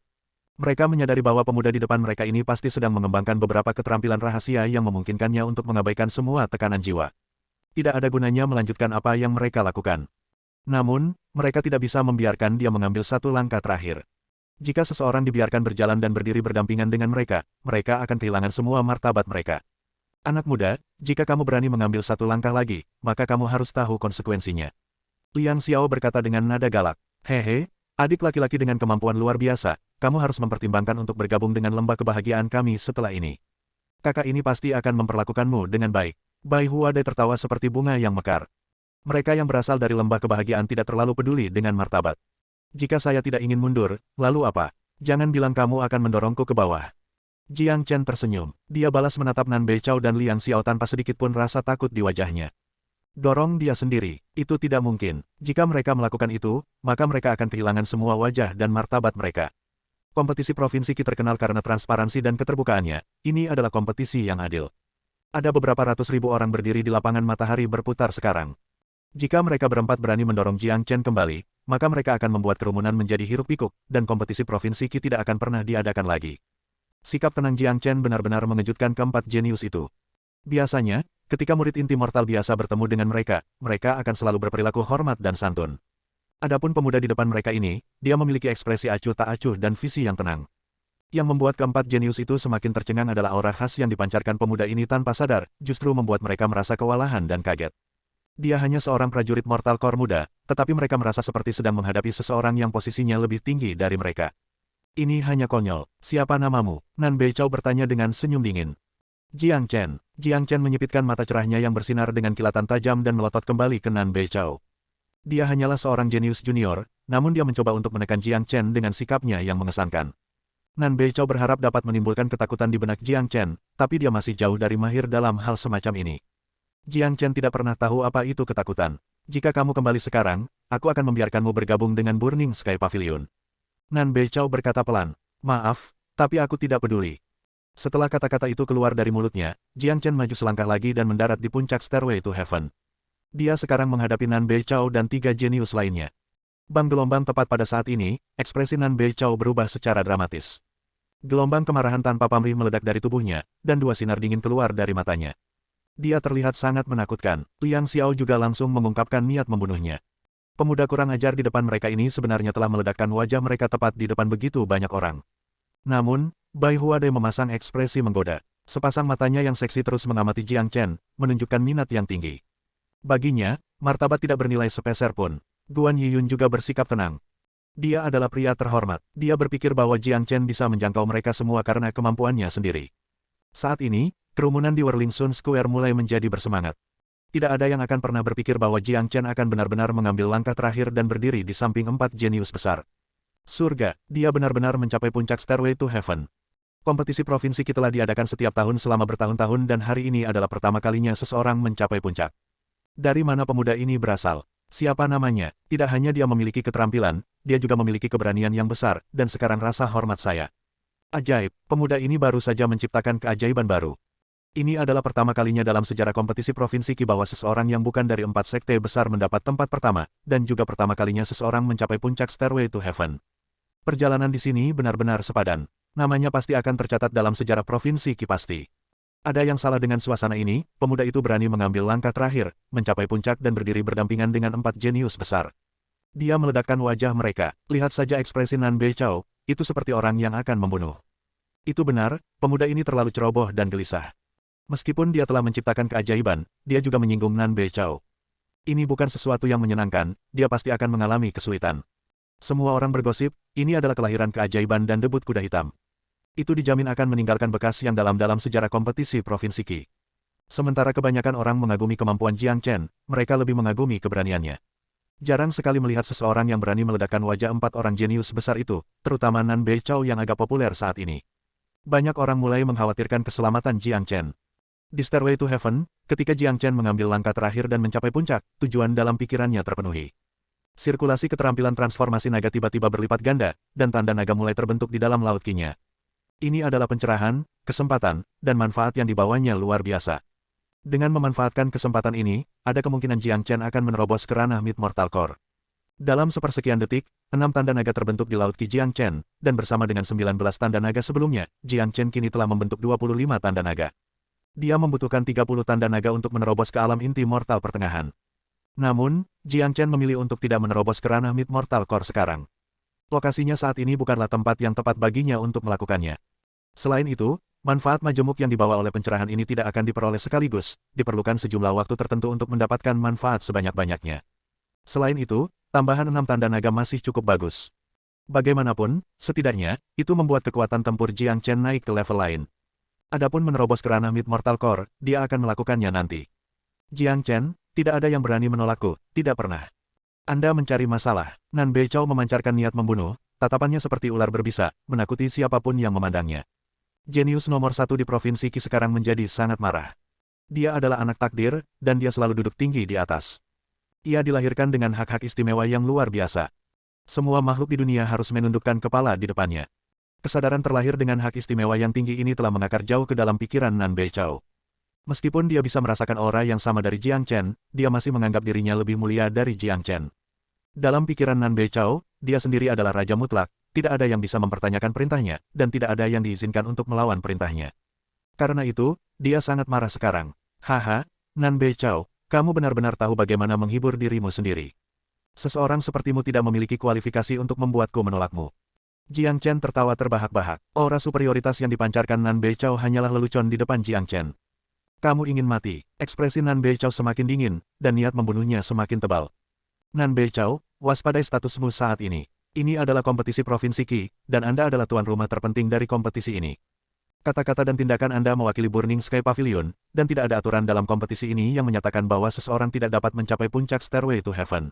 Mereka menyadari bahwa pemuda di depan mereka ini pasti sedang mengembangkan beberapa keterampilan rahasia yang memungkinkannya untuk mengabaikan semua tekanan jiwa. Tidak ada gunanya melanjutkan apa yang mereka lakukan. Namun, mereka tidak bisa membiarkan dia mengambil satu langkah terakhir. Jika seseorang dibiarkan berjalan dan berdiri berdampingan dengan mereka, mereka akan kehilangan semua martabat mereka. Anak muda, jika kamu berani mengambil satu langkah lagi, maka kamu harus tahu konsekuensinya. Liang Xiao berkata dengan nada galak. Hehe, adik laki-laki dengan kemampuan luar biasa, kamu harus mempertimbangkan untuk bergabung dengan lembah kebahagiaan kami setelah ini. Kakak ini pasti akan memperlakukanmu dengan baik. Bai Huade tertawa seperti bunga yang mekar. Mereka yang berasal dari lembah kebahagiaan tidak terlalu peduli dengan martabat. Jika saya tidak ingin mundur, lalu apa? Jangan bilang kamu akan mendorongku ke bawah. Jiang Chen tersenyum. Dia balas menatap Nan Beichao dan Liang Xiao tanpa sedikit pun rasa takut di wajahnya. Dorong dia sendiri, itu tidak mungkin. Jika mereka melakukan itu, maka mereka akan kehilangan semua wajah dan martabat mereka. Kompetisi provinsi Qi terkenal karena transparansi dan keterbukaannya. Ini adalah kompetisi yang adil. Ada beberapa ratus ribu orang berdiri di lapangan matahari berputar sekarang. Jika mereka berempat berani mendorong Jiang Chen kembali, maka mereka akan membuat kerumunan menjadi hiruk-pikuk, dan kompetisi provinsi Qi tidak akan pernah diadakan lagi. Sikap tenang Jiang Chen benar-benar mengejutkan keempat jenius itu. Biasanya, ketika murid inti mortal biasa bertemu dengan mereka, mereka akan selalu berperilaku hormat dan santun. Adapun pemuda di depan mereka ini, dia memiliki ekspresi acuh tak acuh dan visi yang tenang. Yang membuat keempat jenius itu semakin tercengang adalah aura khas yang dipancarkan pemuda ini tanpa sadar, justru membuat mereka merasa kewalahan dan kaget. Dia hanya seorang prajurit mortal core muda, tetapi mereka merasa seperti sedang menghadapi seseorang yang posisinya lebih tinggi dari mereka. Ini hanya konyol. Siapa namamu? Nan Beichao bertanya dengan senyum dingin. Jiang Chen. Jiang Chen menyipitkan mata cerahnya yang bersinar dengan kilatan tajam dan melotot kembali ke Nan Beichao. Dia hanyalah seorang jenius junior, namun dia mencoba untuk menekan Jiang Chen dengan sikapnya yang mengesankan. Nan Beichao berharap dapat menimbulkan ketakutan di benak Jiang Chen, tapi dia masih jauh dari mahir dalam hal semacam ini. Jiang Chen tidak pernah tahu apa itu ketakutan. Jika kamu kembali sekarang, aku akan membiarkanmu bergabung dengan Burning Sky Pavilion. Nan Beichao berkata pelan. Maaf, tapi aku tidak peduli. Setelah kata-kata itu keluar dari mulutnya, Jiang Chen maju selangkah lagi dan mendarat di puncak Stairway to Heaven. Dia sekarang menghadapi Nan Beichao dan tiga jenius lainnya. Bang gelombang tepat pada saat ini, ekspresi Nan Beichao berubah secara dramatis. Gelombang kemarahan tanpa pamrih meledak dari tubuhnya, dan dua sinar dingin keluar dari matanya. Dia terlihat sangat menakutkan. Liang Xiao juga langsung mengungkapkan niat membunuhnya. Pemuda kurang ajar di depan mereka ini sebenarnya telah meledakkan wajah mereka tepat di depan begitu banyak orang. Namun, Bai Huade memasang ekspresi menggoda. Sepasang matanya yang seksi terus mengamati Jiang Chen, menunjukkan minat yang tinggi. Baginya, martabat tidak bernilai sepeser pun. Guan Yiyun juga bersikap tenang. Dia adalah pria terhormat. Dia berpikir bahwa Jiang Chen bisa menjangkau mereka semua karena kemampuannya sendiri. Saat ini, kerumunan di Whirling Sun Square mulai menjadi bersemangat. Tidak ada yang akan pernah berpikir bahwa Jiang Chen akan benar-benar mengambil langkah terakhir dan berdiri di samping 4 jenius besar. Surga, dia benar-benar mencapai puncak Stairway to Heaven. Kompetisi provinsi Qi telah diadakan setiap tahun selama bertahun-tahun dan hari ini adalah pertama kalinya seseorang mencapai puncak. Dari mana pemuda ini berasal? Siapa namanya? Tidak hanya dia memiliki keterampilan, dia juga memiliki keberanian yang besar, dan sekarang rasa hormat saya. Ajaib, pemuda ini baru saja menciptakan keajaiban baru. Ini adalah pertama kalinya dalam sejarah kompetisi provinsi Qi bahwa seseorang yang bukan dari 4 sekte besar mendapat tempat pertama, dan juga pertama kalinya seseorang mencapai puncak Stairway to Heaven. Perjalanan di sini benar-benar sepadan. Namanya pasti akan tercatat dalam sejarah provinsi Qi pasti. Ada yang salah dengan suasana ini, pemuda itu berani mengambil langkah terakhir, mencapai puncak dan berdiri berdampingan dengan 4 jenius besar. Dia meledakkan wajah mereka, lihat saja ekspresi Nan Beichao, itu seperti orang yang akan membunuh. Itu benar, pemuda ini terlalu ceroboh dan gelisah. Meskipun dia telah menciptakan keajaiban, dia juga menyinggung Nan Beichao. Ini bukan sesuatu yang menyenangkan, dia pasti akan mengalami kesulitan. Semua orang bergosip, ini adalah kelahiran keajaiban dan debut kuda hitam. Itu dijamin akan meninggalkan bekas yang dalam sejarah kompetisi provinsi Qi. Sementara kebanyakan orang mengagumi kemampuan Jiang Chen, mereka lebih mengagumi keberaniannya. Jarang sekali melihat seseorang yang berani meledakkan wajah 4 orang jenius besar itu, terutama Nan Beichao yang agak populer saat ini. Banyak orang mulai mengkhawatirkan keselamatan Jiang Chen. Di Stairway to Heaven, ketika Jiang Chen mengambil langkah terakhir dan mencapai puncak, tujuan dalam pikirannya terpenuhi. Sirkulasi keterampilan transformasi naga tiba-tiba berlipat ganda, dan tanda naga mulai terbentuk di dalam laut Qi-nya. Ini adalah pencerahan, kesempatan, dan manfaat yang dibawanya luar biasa. Dengan memanfaatkan kesempatan ini, ada kemungkinan Jiang Chen akan menerobos ke ranah Mid Mortal Core. Dalam sepersekian detik, 6 tanda naga terbentuk di laut Qi Jiang Chen, dan bersama dengan 19 tanda naga sebelumnya, Jiang Chen kini telah membentuk 25 tanda naga. Dia membutuhkan 30 tanda naga untuk menerobos ke alam inti mortal pertengahan. Namun, Jiang Chen memilih untuk tidak menerobos ke ranah Mid Mortal Core sekarang. Lokasinya saat ini bukanlah tempat yang tepat baginya untuk melakukannya. Selain itu, manfaat majemuk yang dibawa oleh pencerahan ini tidak akan diperoleh sekaligus, diperlukan sejumlah waktu tertentu untuk mendapatkan manfaat sebanyak-banyaknya. Selain itu, tambahan 6 tanda naga masih cukup bagus. Bagaimanapun, setidaknya, itu membuat kekuatan tempur Jiang Chen naik ke level lain. Adapun menerobos ke ranah Mid Mortal Core, dia akan melakukannya nanti. Jiang Chen, tidak ada yang berani menolakku, tidak pernah. Anda mencari masalah. Nan Beichao memancarkan niat membunuh, tatapannya seperti ular berbisa, menakuti siapapun yang memandangnya. Jenius nomor 1 di provinsi Qi sekarang menjadi sangat marah. Dia adalah anak takdir, dan dia selalu duduk tinggi di atas. Ia dilahirkan dengan hak-hak istimewa yang luar biasa. Semua makhluk di dunia harus menundukkan kepala di depannya. Kesadaran terlahir dengan hak istimewa yang tinggi ini telah mengakar jauh ke dalam pikiran Nan Beichao. Meskipun dia bisa merasakan aura yang sama dari Jiang Chen, dia masih menganggap dirinya lebih mulia dari Jiang Chen. Dalam pikiran Nan Beichao, dia sendiri adalah raja mutlak, tidak ada yang bisa mempertanyakan perintahnya, dan tidak ada yang diizinkan untuk melawan perintahnya. Karena itu, dia sangat marah sekarang. Haha, Nan Beichao, kamu benar-benar tahu bagaimana menghibur dirimu sendiri. Seseorang sepertimu tidak memiliki kualifikasi untuk membuatku menolakmu. Jiang Chen tertawa terbahak-bahak. Aura superioritas yang dipancarkan Nan Beichao hanyalah lelucon di depan Jiang Chen. Kamu ingin mati. Ekspresi Nan Beichao semakin dingin, dan niat membunuhnya semakin tebal. Nan Beichao, waspadai statusmu saat ini. Ini adalah kompetisi provinsi Qi, dan Anda adalah tuan rumah terpenting dari kompetisi ini. Kata-kata dan tindakan Anda mewakili Burning Sky Pavilion, dan tidak ada aturan dalam kompetisi ini yang menyatakan bahwa seseorang tidak dapat mencapai puncak Stairway to Heaven.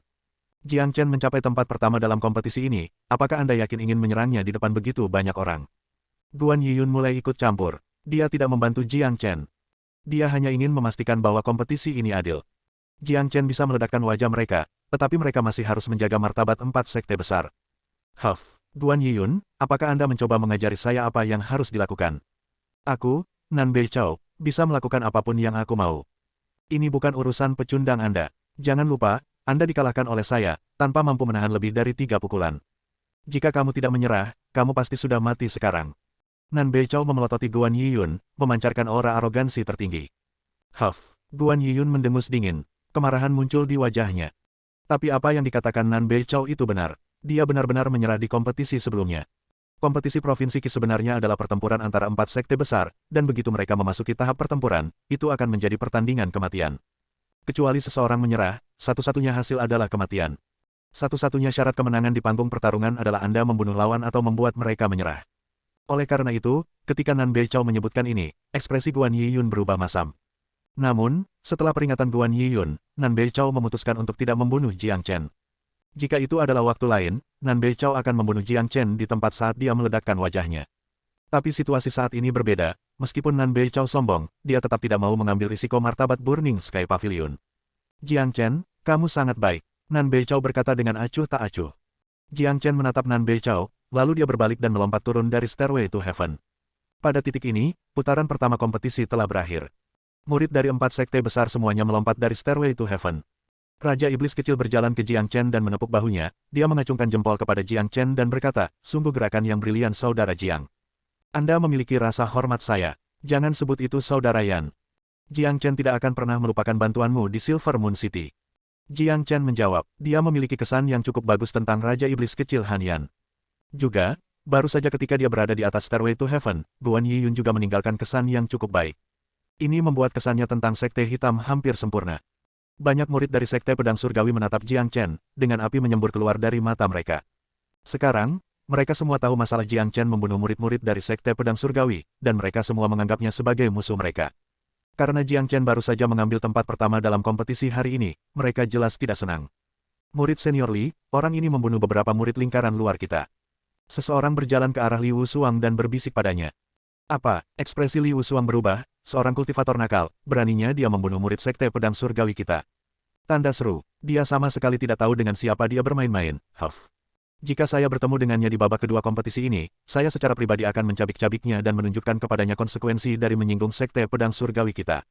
Jiang Chen mencapai tempat pertama dalam kompetisi ini, apakah Anda yakin ingin menyerangnya di depan begitu banyak orang? Guan Yiyun mulai ikut campur. Dia tidak membantu Jiang Chen. Dia hanya ingin memastikan bahwa kompetisi ini adil. Jiang Chen bisa meledakkan wajah mereka, tetapi mereka masih harus menjaga martabat 4 sekte besar. Guan Yiyun, apakah Anda mencoba mengajari saya apa yang harus dilakukan? Aku, Nan Beichao, bisa melakukan apapun yang aku mau. Ini bukan urusan pecundang Anda. Jangan lupa, Anda dikalahkan oleh saya, tanpa mampu menahan lebih dari 3 pukulan. Jika kamu tidak menyerah, kamu pasti sudah mati sekarang. Nan Beichao memelototi Guan Yiyun, memancarkan aura arogansi tertinggi. Guan Yiyun mendengus dingin. Kemarahan muncul di wajahnya. Tapi apa yang dikatakan Nan Beichao itu benar. Dia benar-benar menyerah di kompetisi sebelumnya. Kompetisi provinsi Qi sebenarnya adalah pertempuran antara 4 sekte besar, dan begitu mereka memasuki tahap pertempuran, itu akan menjadi pertandingan kematian. Kecuali seseorang menyerah, satu-satunya hasil adalah kematian. Satu-satunya syarat kemenangan di panggung pertarungan adalah Anda membunuh lawan atau membuat mereka menyerah. Oleh karena itu, ketika Nan Beichao menyebutkan ini, ekspresi Guan Yiyun berubah masam. Namun, setelah peringatan Guan Yiyun, Nan Beichao memutuskan untuk tidak membunuh Jiang Chen. Jika itu adalah waktu lain, Nan Beichao akan membunuh Jiang Chen di tempat saat dia meledakkan wajahnya. Tapi situasi saat ini berbeda, meskipun Nan Beichao sombong, dia tetap tidak mau mengambil risiko martabat Burning Sky Pavilion. Jiang Chen, kamu sangat baik, Nan Beichao berkata dengan acuh tak acuh. Jiang Chen menatap Nan Beichao, lalu dia berbalik dan melompat turun dari Stairway to Heaven. Pada titik ini, putaran pertama kompetisi telah berakhir. Murid dari 4 sekte besar semuanya melompat dari Stairway to Heaven. Raja Iblis kecil berjalan ke Jiang Chen dan menepuk bahunya, dia mengacungkan jempol kepada Jiang Chen dan berkata, sungguh gerakan yang brilian saudara Jiang. Anda memiliki rasa hormat saya. Jangan sebut itu saudara Yan. Jiang Chen tidak akan pernah melupakan bantuanmu di Silver Moon City. Jiang Chen menjawab, dia memiliki kesan yang cukup bagus tentang Raja Iblis kecil Han Yan. Juga, baru saja ketika dia berada di atas Stairway to Heaven, Guan Yiyun juga meninggalkan kesan yang cukup baik. Ini membuat kesannya tentang Sekte Hitam hampir sempurna. Banyak murid dari Sekte Pedang Surgawi menatap Jiang Chen, dengan api menyembur keluar dari mata mereka. Sekarang, mereka semua tahu masalah Jiang Chen membunuh murid-murid dari Sekte Pedang Surgawi, dan mereka semua menganggapnya sebagai musuh mereka. Karena Jiang Chen baru saja mengambil tempat pertama dalam kompetisi hari ini, mereka jelas tidak senang. Murid senior Li, orang ini membunuh beberapa murid lingkaran luar kita. Seseorang berjalan ke arah Li Wusuang dan berbisik padanya. Apa? Ekspresi Li Wusuang berubah, seorang kultivator nakal, beraninya dia membunuh murid Sekte Pedang Surgawi kita. Tanda seru, dia sama sekali tidak tahu dengan siapa dia bermain-main, Huff. Jika saya bertemu dengannya di babak kedua kompetisi ini, saya secara pribadi akan mencabik-cabiknya dan menunjukkan kepadanya konsekuensi dari menyinggung Sekte Pedang Surgawi kita.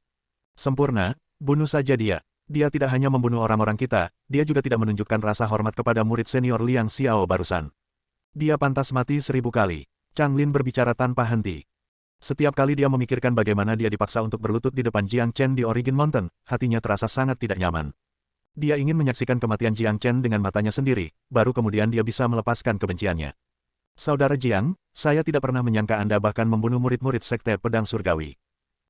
Sempurna, bunuh saja dia. Dia tidak hanya membunuh orang-orang kita, dia juga tidak menunjukkan rasa hormat kepada murid senior Liang Xiao barusan. Dia pantas mati 1000 kali. Chang Lin berbicara tanpa henti. Setiap kali dia memikirkan bagaimana dia dipaksa untuk berlutut di depan Jiang Chen di Origin Mountain, hatinya terasa sangat tidak nyaman. Dia ingin menyaksikan kematian Jiang Chen dengan matanya sendiri, baru kemudian dia bisa melepaskan kebenciannya. Saudara Jiang, saya tidak pernah menyangka Anda bahkan membunuh murid-murid Sekte Pedang Surgawi.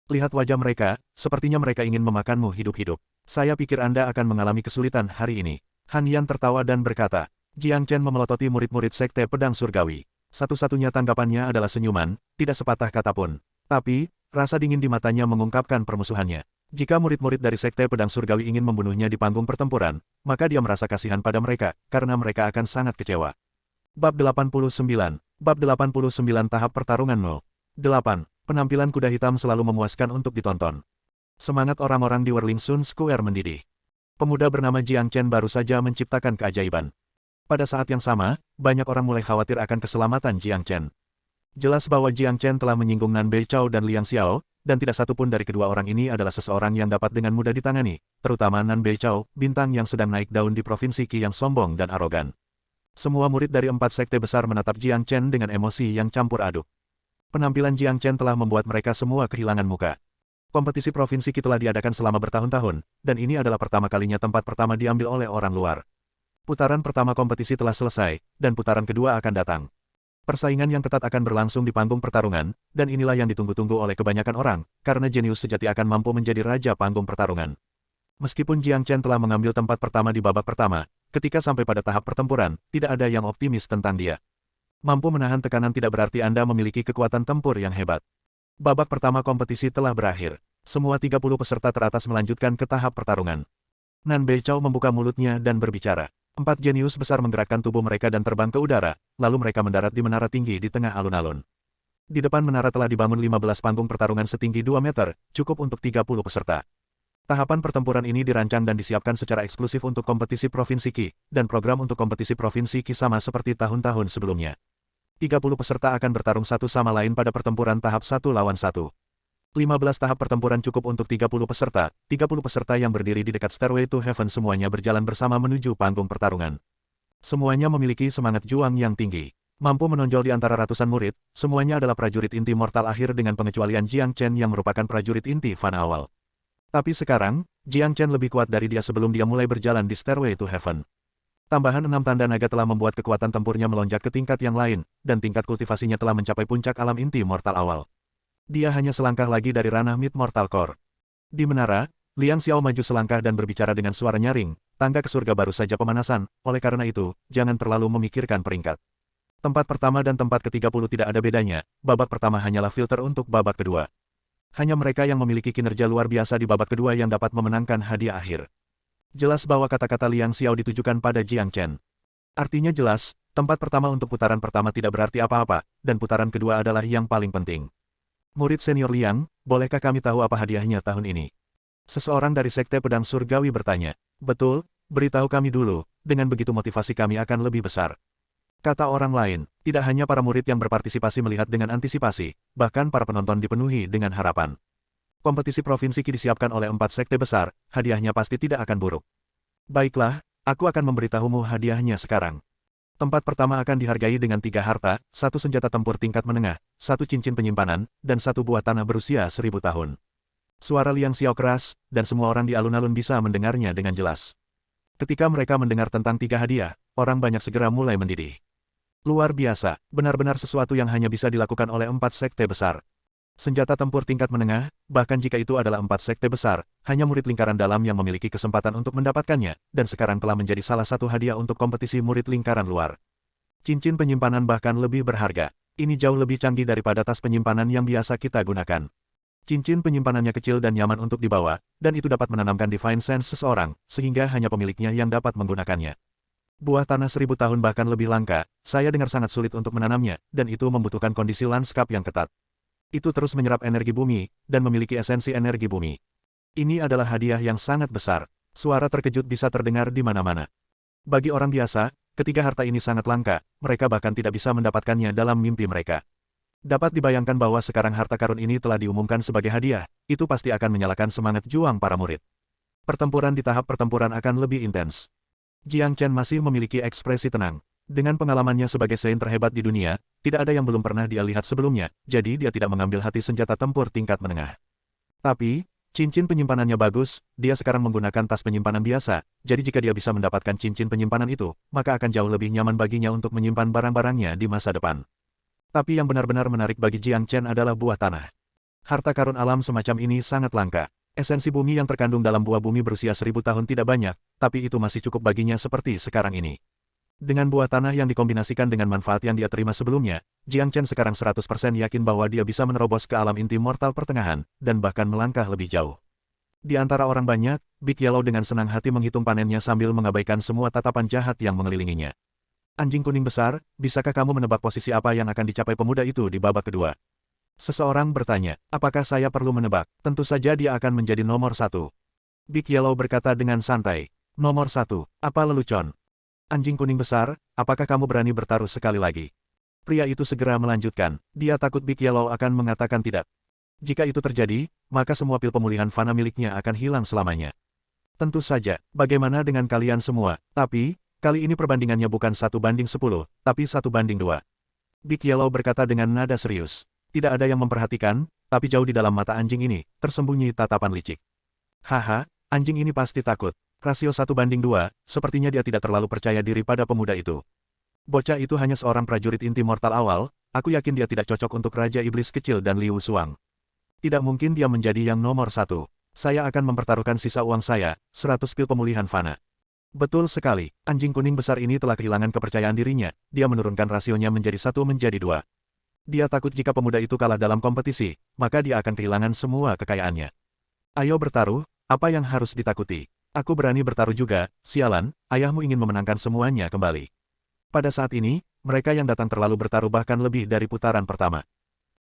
Lihat wajah mereka, sepertinya mereka ingin memakanmu hidup-hidup. Saya pikir Anda akan mengalami kesulitan hari ini. Han Yan tertawa dan berkata, Jiang Chen memelototi murid-murid Sekte Pedang Surgawi. Satu-satunya tanggapannya adalah senyuman, tidak sepatah kata pun. Tapi, rasa dingin di matanya mengungkapkan permusuhannya. Jika murid-murid dari Sekte Pedang Surgawi ingin membunuhnya di panggung pertempuran, maka dia merasa kasihan pada mereka, karena mereka akan sangat kecewa. Bab 89. Bab 89 Tahap Pertarungan 0. 8. Penampilan kuda hitam selalu memuaskan untuk ditonton. Semangat orang-orang di Whirling Sun Square mendidih. Pemuda bernama Jiang Chen baru saja menciptakan keajaiban. Pada saat yang sama, banyak orang mulai khawatir akan keselamatan Jiang Chen. Jelas bahwa Jiang Chen telah menyinggung Nan Beichao dan Liang Xiao, dan tidak satu pun dari kedua orang ini adalah seseorang yang dapat dengan mudah ditangani, terutama Nan Beichao, bintang yang sedang naik daun di Provinsi Qi yang sombong dan arogan. Semua murid dari 4 sekte besar menatap Jiang Chen dengan emosi yang campur aduk. Penampilan Jiang Chen telah membuat mereka semua kehilangan muka. Kompetisi Provinsi Qi telah diadakan selama bertahun-tahun, dan ini adalah pertama kalinya tempat pertama diambil oleh orang luar. Putaran pertama kompetisi telah selesai, dan putaran kedua akan datang. Persaingan yang ketat akan berlangsung di panggung pertarungan, dan inilah yang ditunggu-tunggu oleh kebanyakan orang, karena jenius sejati akan mampu menjadi raja panggung pertarungan. Meskipun Jiang Chen telah mengambil tempat pertama di babak pertama, ketika sampai pada tahap pertempuran, tidak ada yang optimis tentang dia. Mampu menahan tekanan tidak berarti Anda memiliki kekuatan tempur yang hebat. Babak pertama kompetisi telah berakhir. Semua 30 peserta teratas melanjutkan ke tahap pertarungan. Nan Beichao membuka mulutnya dan berbicara. 4 jenius besar menggerakkan tubuh mereka dan terbang ke udara, lalu mereka mendarat di menara tinggi di tengah alun-alun. Di depan menara telah dibangun 15 panggung pertarungan setinggi 2 meter, cukup untuk 30 peserta. Tahapan pertempuran ini dirancang dan disiapkan secara eksklusif untuk kompetisi Provinsi Qi, dan program untuk kompetisi Provinsi Qi sama seperti tahun-tahun sebelumnya. 30 peserta akan bertarung satu sama lain pada pertempuran tahap 1 lawan 1. 15 tahap pertempuran cukup untuk 30 peserta, 30 peserta yang berdiri di dekat Stairway to Heaven semuanya berjalan bersama menuju panggung pertarungan. Semuanya memiliki semangat juang yang tinggi. Mampu menonjol di antara ratusan murid, semuanya adalah prajurit inti mortal akhir dengan pengecualian Jiang Chen yang merupakan prajurit inti fan awal. Tapi sekarang, Jiang Chen lebih kuat dari dia sebelum dia mulai berjalan di Stairway to Heaven. Tambahan 6 tanda naga telah membuat kekuatan tempurnya melonjak ke tingkat yang lain, dan tingkat kultivasinya telah mencapai puncak alam inti mortal awal. Dia hanya selangkah lagi dari ranah Mid Mortal Core. Di menara, Liang Xiao maju selangkah dan berbicara dengan suara nyaring, tangga ke surga baru saja pemanasan, oleh karena itu, jangan terlalu memikirkan peringkat. Tempat pertama dan tempat ke-30 tidak ada bedanya, babak pertama hanyalah filter untuk babak kedua. Hanya mereka yang memiliki kinerja luar biasa di babak kedua yang dapat memenangkan hadiah akhir. Jelas bahwa kata-kata Liang Xiao ditujukan pada Jiang Chen. Artinya jelas, tempat pertama untuk putaran pertama tidak berarti apa-apa, dan putaran kedua adalah yang paling penting. Murid senior Liang, bolehkah kami tahu apa hadiahnya tahun ini? Seseorang dari Sekte Pedang Surgawi bertanya. Betul, beritahu kami dulu, dengan begitu motivasi kami akan lebih besar. Kata orang lain, tidak hanya para murid yang berpartisipasi melihat dengan antisipasi, bahkan para penonton dipenuhi dengan harapan. Kompetisi provinsi disiapkan oleh 4 sekte besar, hadiahnya pasti tidak akan buruk. Baiklah, aku akan memberitahumu hadiahnya sekarang. Tempat pertama akan dihargai dengan 3 harta, 1 senjata tempur tingkat menengah, 1 cincin penyimpanan, dan 1 buah tanah berusia 1000 tahun. Suara Liang Xiao keras, dan semua orang di alun-alun bisa mendengarnya dengan jelas. Ketika mereka mendengar tentang 3 hadiah, orang banyak segera mulai mendidih. Luar biasa, benar-benar sesuatu yang hanya bisa dilakukan oleh 4 sekte besar. Senjata tempur tingkat menengah, bahkan jika itu adalah 4 sekte besar, hanya murid lingkaran dalam yang memiliki kesempatan untuk mendapatkannya, dan sekarang telah menjadi salah satu hadiah untuk kompetisi murid lingkaran luar. Cincin penyimpanan bahkan lebih berharga. Ini jauh lebih canggih daripada tas penyimpanan yang biasa kita gunakan. Cincin penyimpanannya kecil dan nyaman untuk dibawa, dan itu dapat menanamkan divine sense seseorang, sehingga hanya pemiliknya yang dapat menggunakannya. Buah tanah 1000 tahun bahkan lebih langka, saya dengar sangat sulit untuk menanamnya, dan itu membutuhkan kondisi lanskap yang ketat. Itu terus menyerap energi bumi, dan memiliki esensi energi bumi. Ini adalah hadiah yang sangat besar. Suara terkejut bisa terdengar di mana-mana. Bagi orang biasa, ketika harta ini sangat langka, mereka bahkan tidak bisa mendapatkannya dalam mimpi mereka. Dapat dibayangkan bahwa sekarang harta karun ini telah diumumkan sebagai hadiah, itu pasti akan menyalakan semangat juang para murid. Pertempuran di tahap pertempuran akan lebih intens. Jiang Chen masih memiliki ekspresi tenang. Dengan pengalamannya sebagai Saint terhebat di dunia, tidak ada yang belum pernah dia lihat sebelumnya, jadi dia tidak mengambil hati senjata tempur tingkat menengah. Tapi, cincin penyimpanannya bagus, dia sekarang menggunakan tas penyimpanan biasa, jadi jika dia bisa mendapatkan cincin penyimpanan itu, maka akan jauh lebih nyaman baginya untuk menyimpan barang-barangnya di masa depan. Tapi yang benar-benar menarik bagi Jiang Chen adalah buah tanah. Harta karun alam semacam ini sangat langka. Esensi bumi yang terkandung dalam buah bumi berusia 1000 tahun tidak banyak, tapi itu masih cukup baginya seperti sekarang ini. Dengan buah tanah yang dikombinasikan dengan manfaat yang dia terima sebelumnya, Jiang Chen sekarang 100% yakin bahwa dia bisa menerobos ke alam inti mortal pertengahan, dan bahkan melangkah lebih jauh. Di antara orang banyak, Big Yellow dengan senang hati menghitung panennya sambil mengabaikan semua tatapan jahat yang mengelilinginya. Anjing kuning besar, bisakah kamu menebak posisi apa yang akan dicapai pemuda itu di babak kedua? Seseorang bertanya, apakah saya perlu menebak? Tentu saja dia akan menjadi nomor 1. Big Yellow berkata dengan santai, nomor 1, apa lelucon? Anjing kuning besar, apakah kamu berani bertaruh sekali lagi? Pria itu segera melanjutkan, dia takut Big Yellow akan mengatakan tidak. Jika itu terjadi, maka semua pil pemulihan fana miliknya akan hilang selamanya. Tentu saja, bagaimana dengan kalian semua? Tapi, kali ini perbandingannya bukan 1:10, tapi 1:2. Big Yellow berkata dengan nada serius. Tidak ada yang memperhatikan, tapi jauh di dalam mata anjing ini, tersembunyi tatapan licik. Haha, anjing ini pasti takut. Rasio 1:2, sepertinya dia tidak terlalu percaya diri pada pemuda itu. Bocah itu hanya seorang prajurit inti mortal awal, aku yakin dia tidak cocok untuk Raja Iblis Kecil dan Liu Suang. Tidak mungkin dia menjadi yang nomor 1. Saya akan mempertaruhkan sisa uang saya, 100 pil pemulihan fana. Betul sekali, anjing kuning besar ini telah kehilangan kepercayaan dirinya, dia menurunkan rasionya menjadi 1:2. Dia takut jika pemuda itu kalah dalam kompetisi, maka dia akan kehilangan semua kekayaannya. Ayo bertaruh, apa yang harus ditakuti? Aku berani bertaruh juga, sialan, ayahmu ingin memenangkan semuanya kembali. Pada saat ini, mereka yang datang terlalu bertaruh bahkan lebih dari putaran pertama.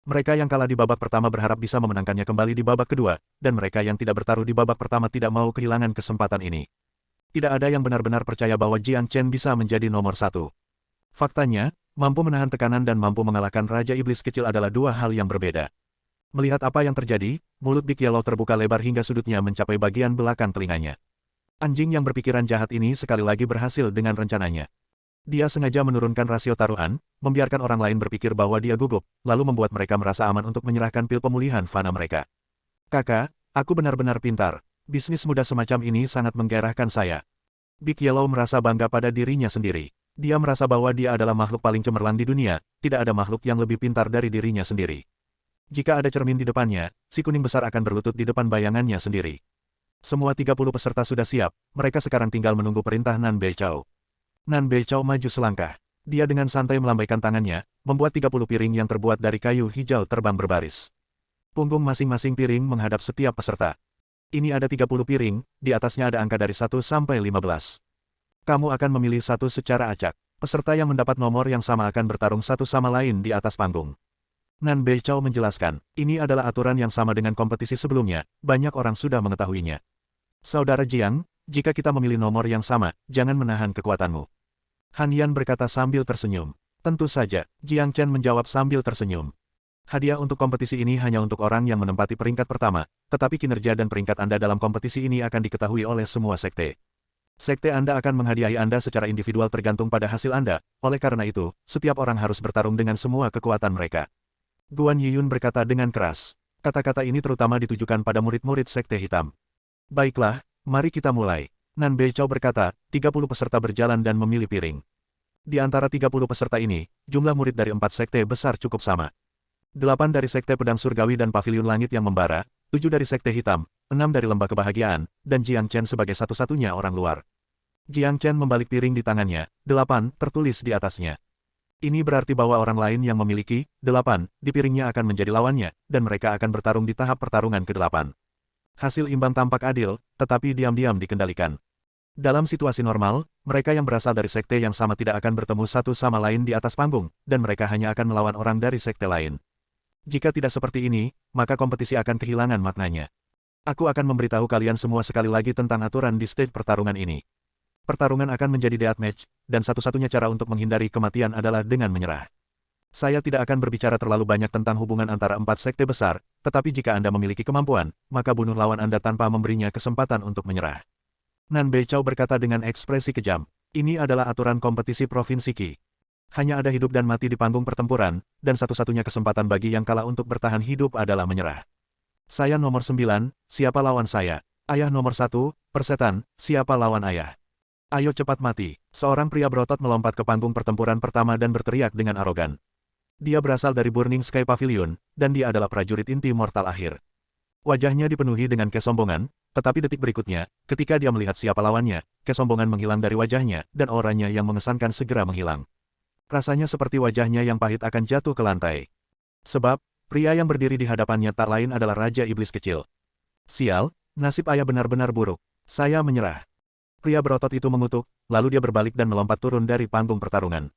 Mereka yang kalah di babak pertama berharap bisa memenangkannya kembali di babak kedua, dan mereka yang tidak bertaruh di babak pertama tidak mau kehilangan kesempatan ini. Tidak ada yang benar-benar percaya bahwa Jiang Chen bisa menjadi nomor 1. Faktanya, mampu menahan tekanan dan mampu mengalahkan Raja Iblis Kecil adalah dua hal yang berbeda. Melihat apa yang terjadi, mulut Big Yellow terbuka lebar hingga sudutnya mencapai bagian belakang telinganya. Anjing yang berpikiran jahat ini sekali lagi berhasil dengan rencananya. Dia sengaja menurunkan rasio taruhan, membiarkan orang lain berpikir bahwa dia gugup, lalu membuat mereka merasa aman untuk menyerahkan pil pemulihan fana mereka. Kakak, Aku benar-benar pintar. Bisnis muda semacam ini sangat menggairahkan saya. Big Yellow merasa bangga pada dirinya sendiri. Dia merasa bahwa dia adalah makhluk paling cemerlang di dunia, tidak ada makhluk yang lebih pintar dari dirinya sendiri. Jika ada cermin di depannya, si kuning besar akan berlutut di depan bayangannya sendiri. Semua 30 peserta sudah siap, mereka sekarang tinggal menunggu perintah Nan Beichao. Nan Beichao maju selangkah. Dia dengan santai melambaikan tangannya, membuat 30 piring yang terbuat dari kayu hijau terbang berbaris. Punggung masing-masing piring menghadap setiap peserta. Ini ada 30 piring, di atasnya ada angka dari 1 sampai 15. Kamu akan memilih satu secara acak. Peserta yang mendapat nomor yang sama akan bertarung satu sama lain di atas panggung. Nan Beichao menjelaskan, ini adalah aturan yang sama dengan kompetisi sebelumnya, banyak orang sudah mengetahuinya. Saudara Jiang, jika kita memilih nomor yang sama, jangan menahan kekuatanmu. Han Yan berkata sambil tersenyum. Tentu saja, Jiang Chen menjawab sambil tersenyum. Hadiah untuk kompetisi ini hanya untuk orang yang menempati peringkat pertama, tetapi kinerja dan peringkat Anda dalam kompetisi ini akan diketahui oleh semua sekte. Sekte Anda akan menghadiahi Anda secara individual tergantung pada hasil Anda, oleh karena itu, setiap orang harus bertarung dengan semua kekuatan mereka. Guan Yiyun berkata dengan keras. Kata-kata ini terutama ditujukan pada murid-murid Sekte Hitam. Baiklah, mari kita mulai. Nan Beichao berkata, 30 peserta berjalan dan memilih piring. Di antara 30 peserta ini, jumlah murid dari 4 sekte besar cukup sama. 8 dari Sekte Pedang Surgawi dan Paviliun Langit yang membara, 7 dari Sekte Hitam, 6 dari Lembah Kebahagiaan, dan Jiang Chen sebagai satu-satunya orang luar. Jiang Chen membalik piring di tangannya, 8 tertulis di atasnya. Ini berarti bahwa orang lain yang memiliki 8 di piringnya akan menjadi lawannya, dan mereka akan bertarung di tahap pertarungan ke-8. Hasil imbang tampak adil, tetapi diam-diam dikendalikan. Dalam situasi normal, mereka yang berasal dari sekte yang sama tidak akan bertemu satu sama lain di atas panggung, dan mereka hanya akan melawan orang dari sekte lain. Jika tidak seperti ini, maka kompetisi akan kehilangan maknanya. Aku akan memberitahu kalian semua sekali lagi tentang aturan di stage pertarungan ini. Pertarungan akan menjadi deathmatch, dan satu-satunya cara untuk menghindari kematian adalah dengan menyerah. Saya tidak akan berbicara terlalu banyak tentang hubungan antara 4 sekte besar, tetapi jika Anda memiliki kemampuan, maka bunuh lawan Anda tanpa memberinya kesempatan untuk menyerah. Nan Beichao berkata dengan ekspresi kejam. Ini adalah aturan kompetisi Provinsi Qi. Hanya ada hidup dan mati di panggung pertempuran, dan satu-satunya kesempatan bagi yang kalah untuk bertahan hidup adalah menyerah. Saya nomor 9, siapa lawan saya? Ayah nomor 1, persetan, siapa lawan ayah? Ayo cepat mati. Seorang pria berotot melompat ke panggung pertempuran pertama dan berteriak dengan arogan. Dia berasal dari Burning Sky Pavilion, dan dia adalah prajurit inti mortal akhir. Wajahnya dipenuhi dengan kesombongan, tetapi detik berikutnya, ketika dia melihat siapa lawannya, kesombongan menghilang dari wajahnya, dan auranya yang mengesankan segera menghilang. Rasanya seperti wajahnya yang pahit akan jatuh ke lantai. Sebab, pria yang berdiri di hadapannya tak lain adalah Raja Iblis Kecil. Sial, nasib ayah benar-benar buruk. Saya menyerah. Pria berotot itu mengutuk, lalu dia berbalik dan melompat turun dari panggung pertarungan.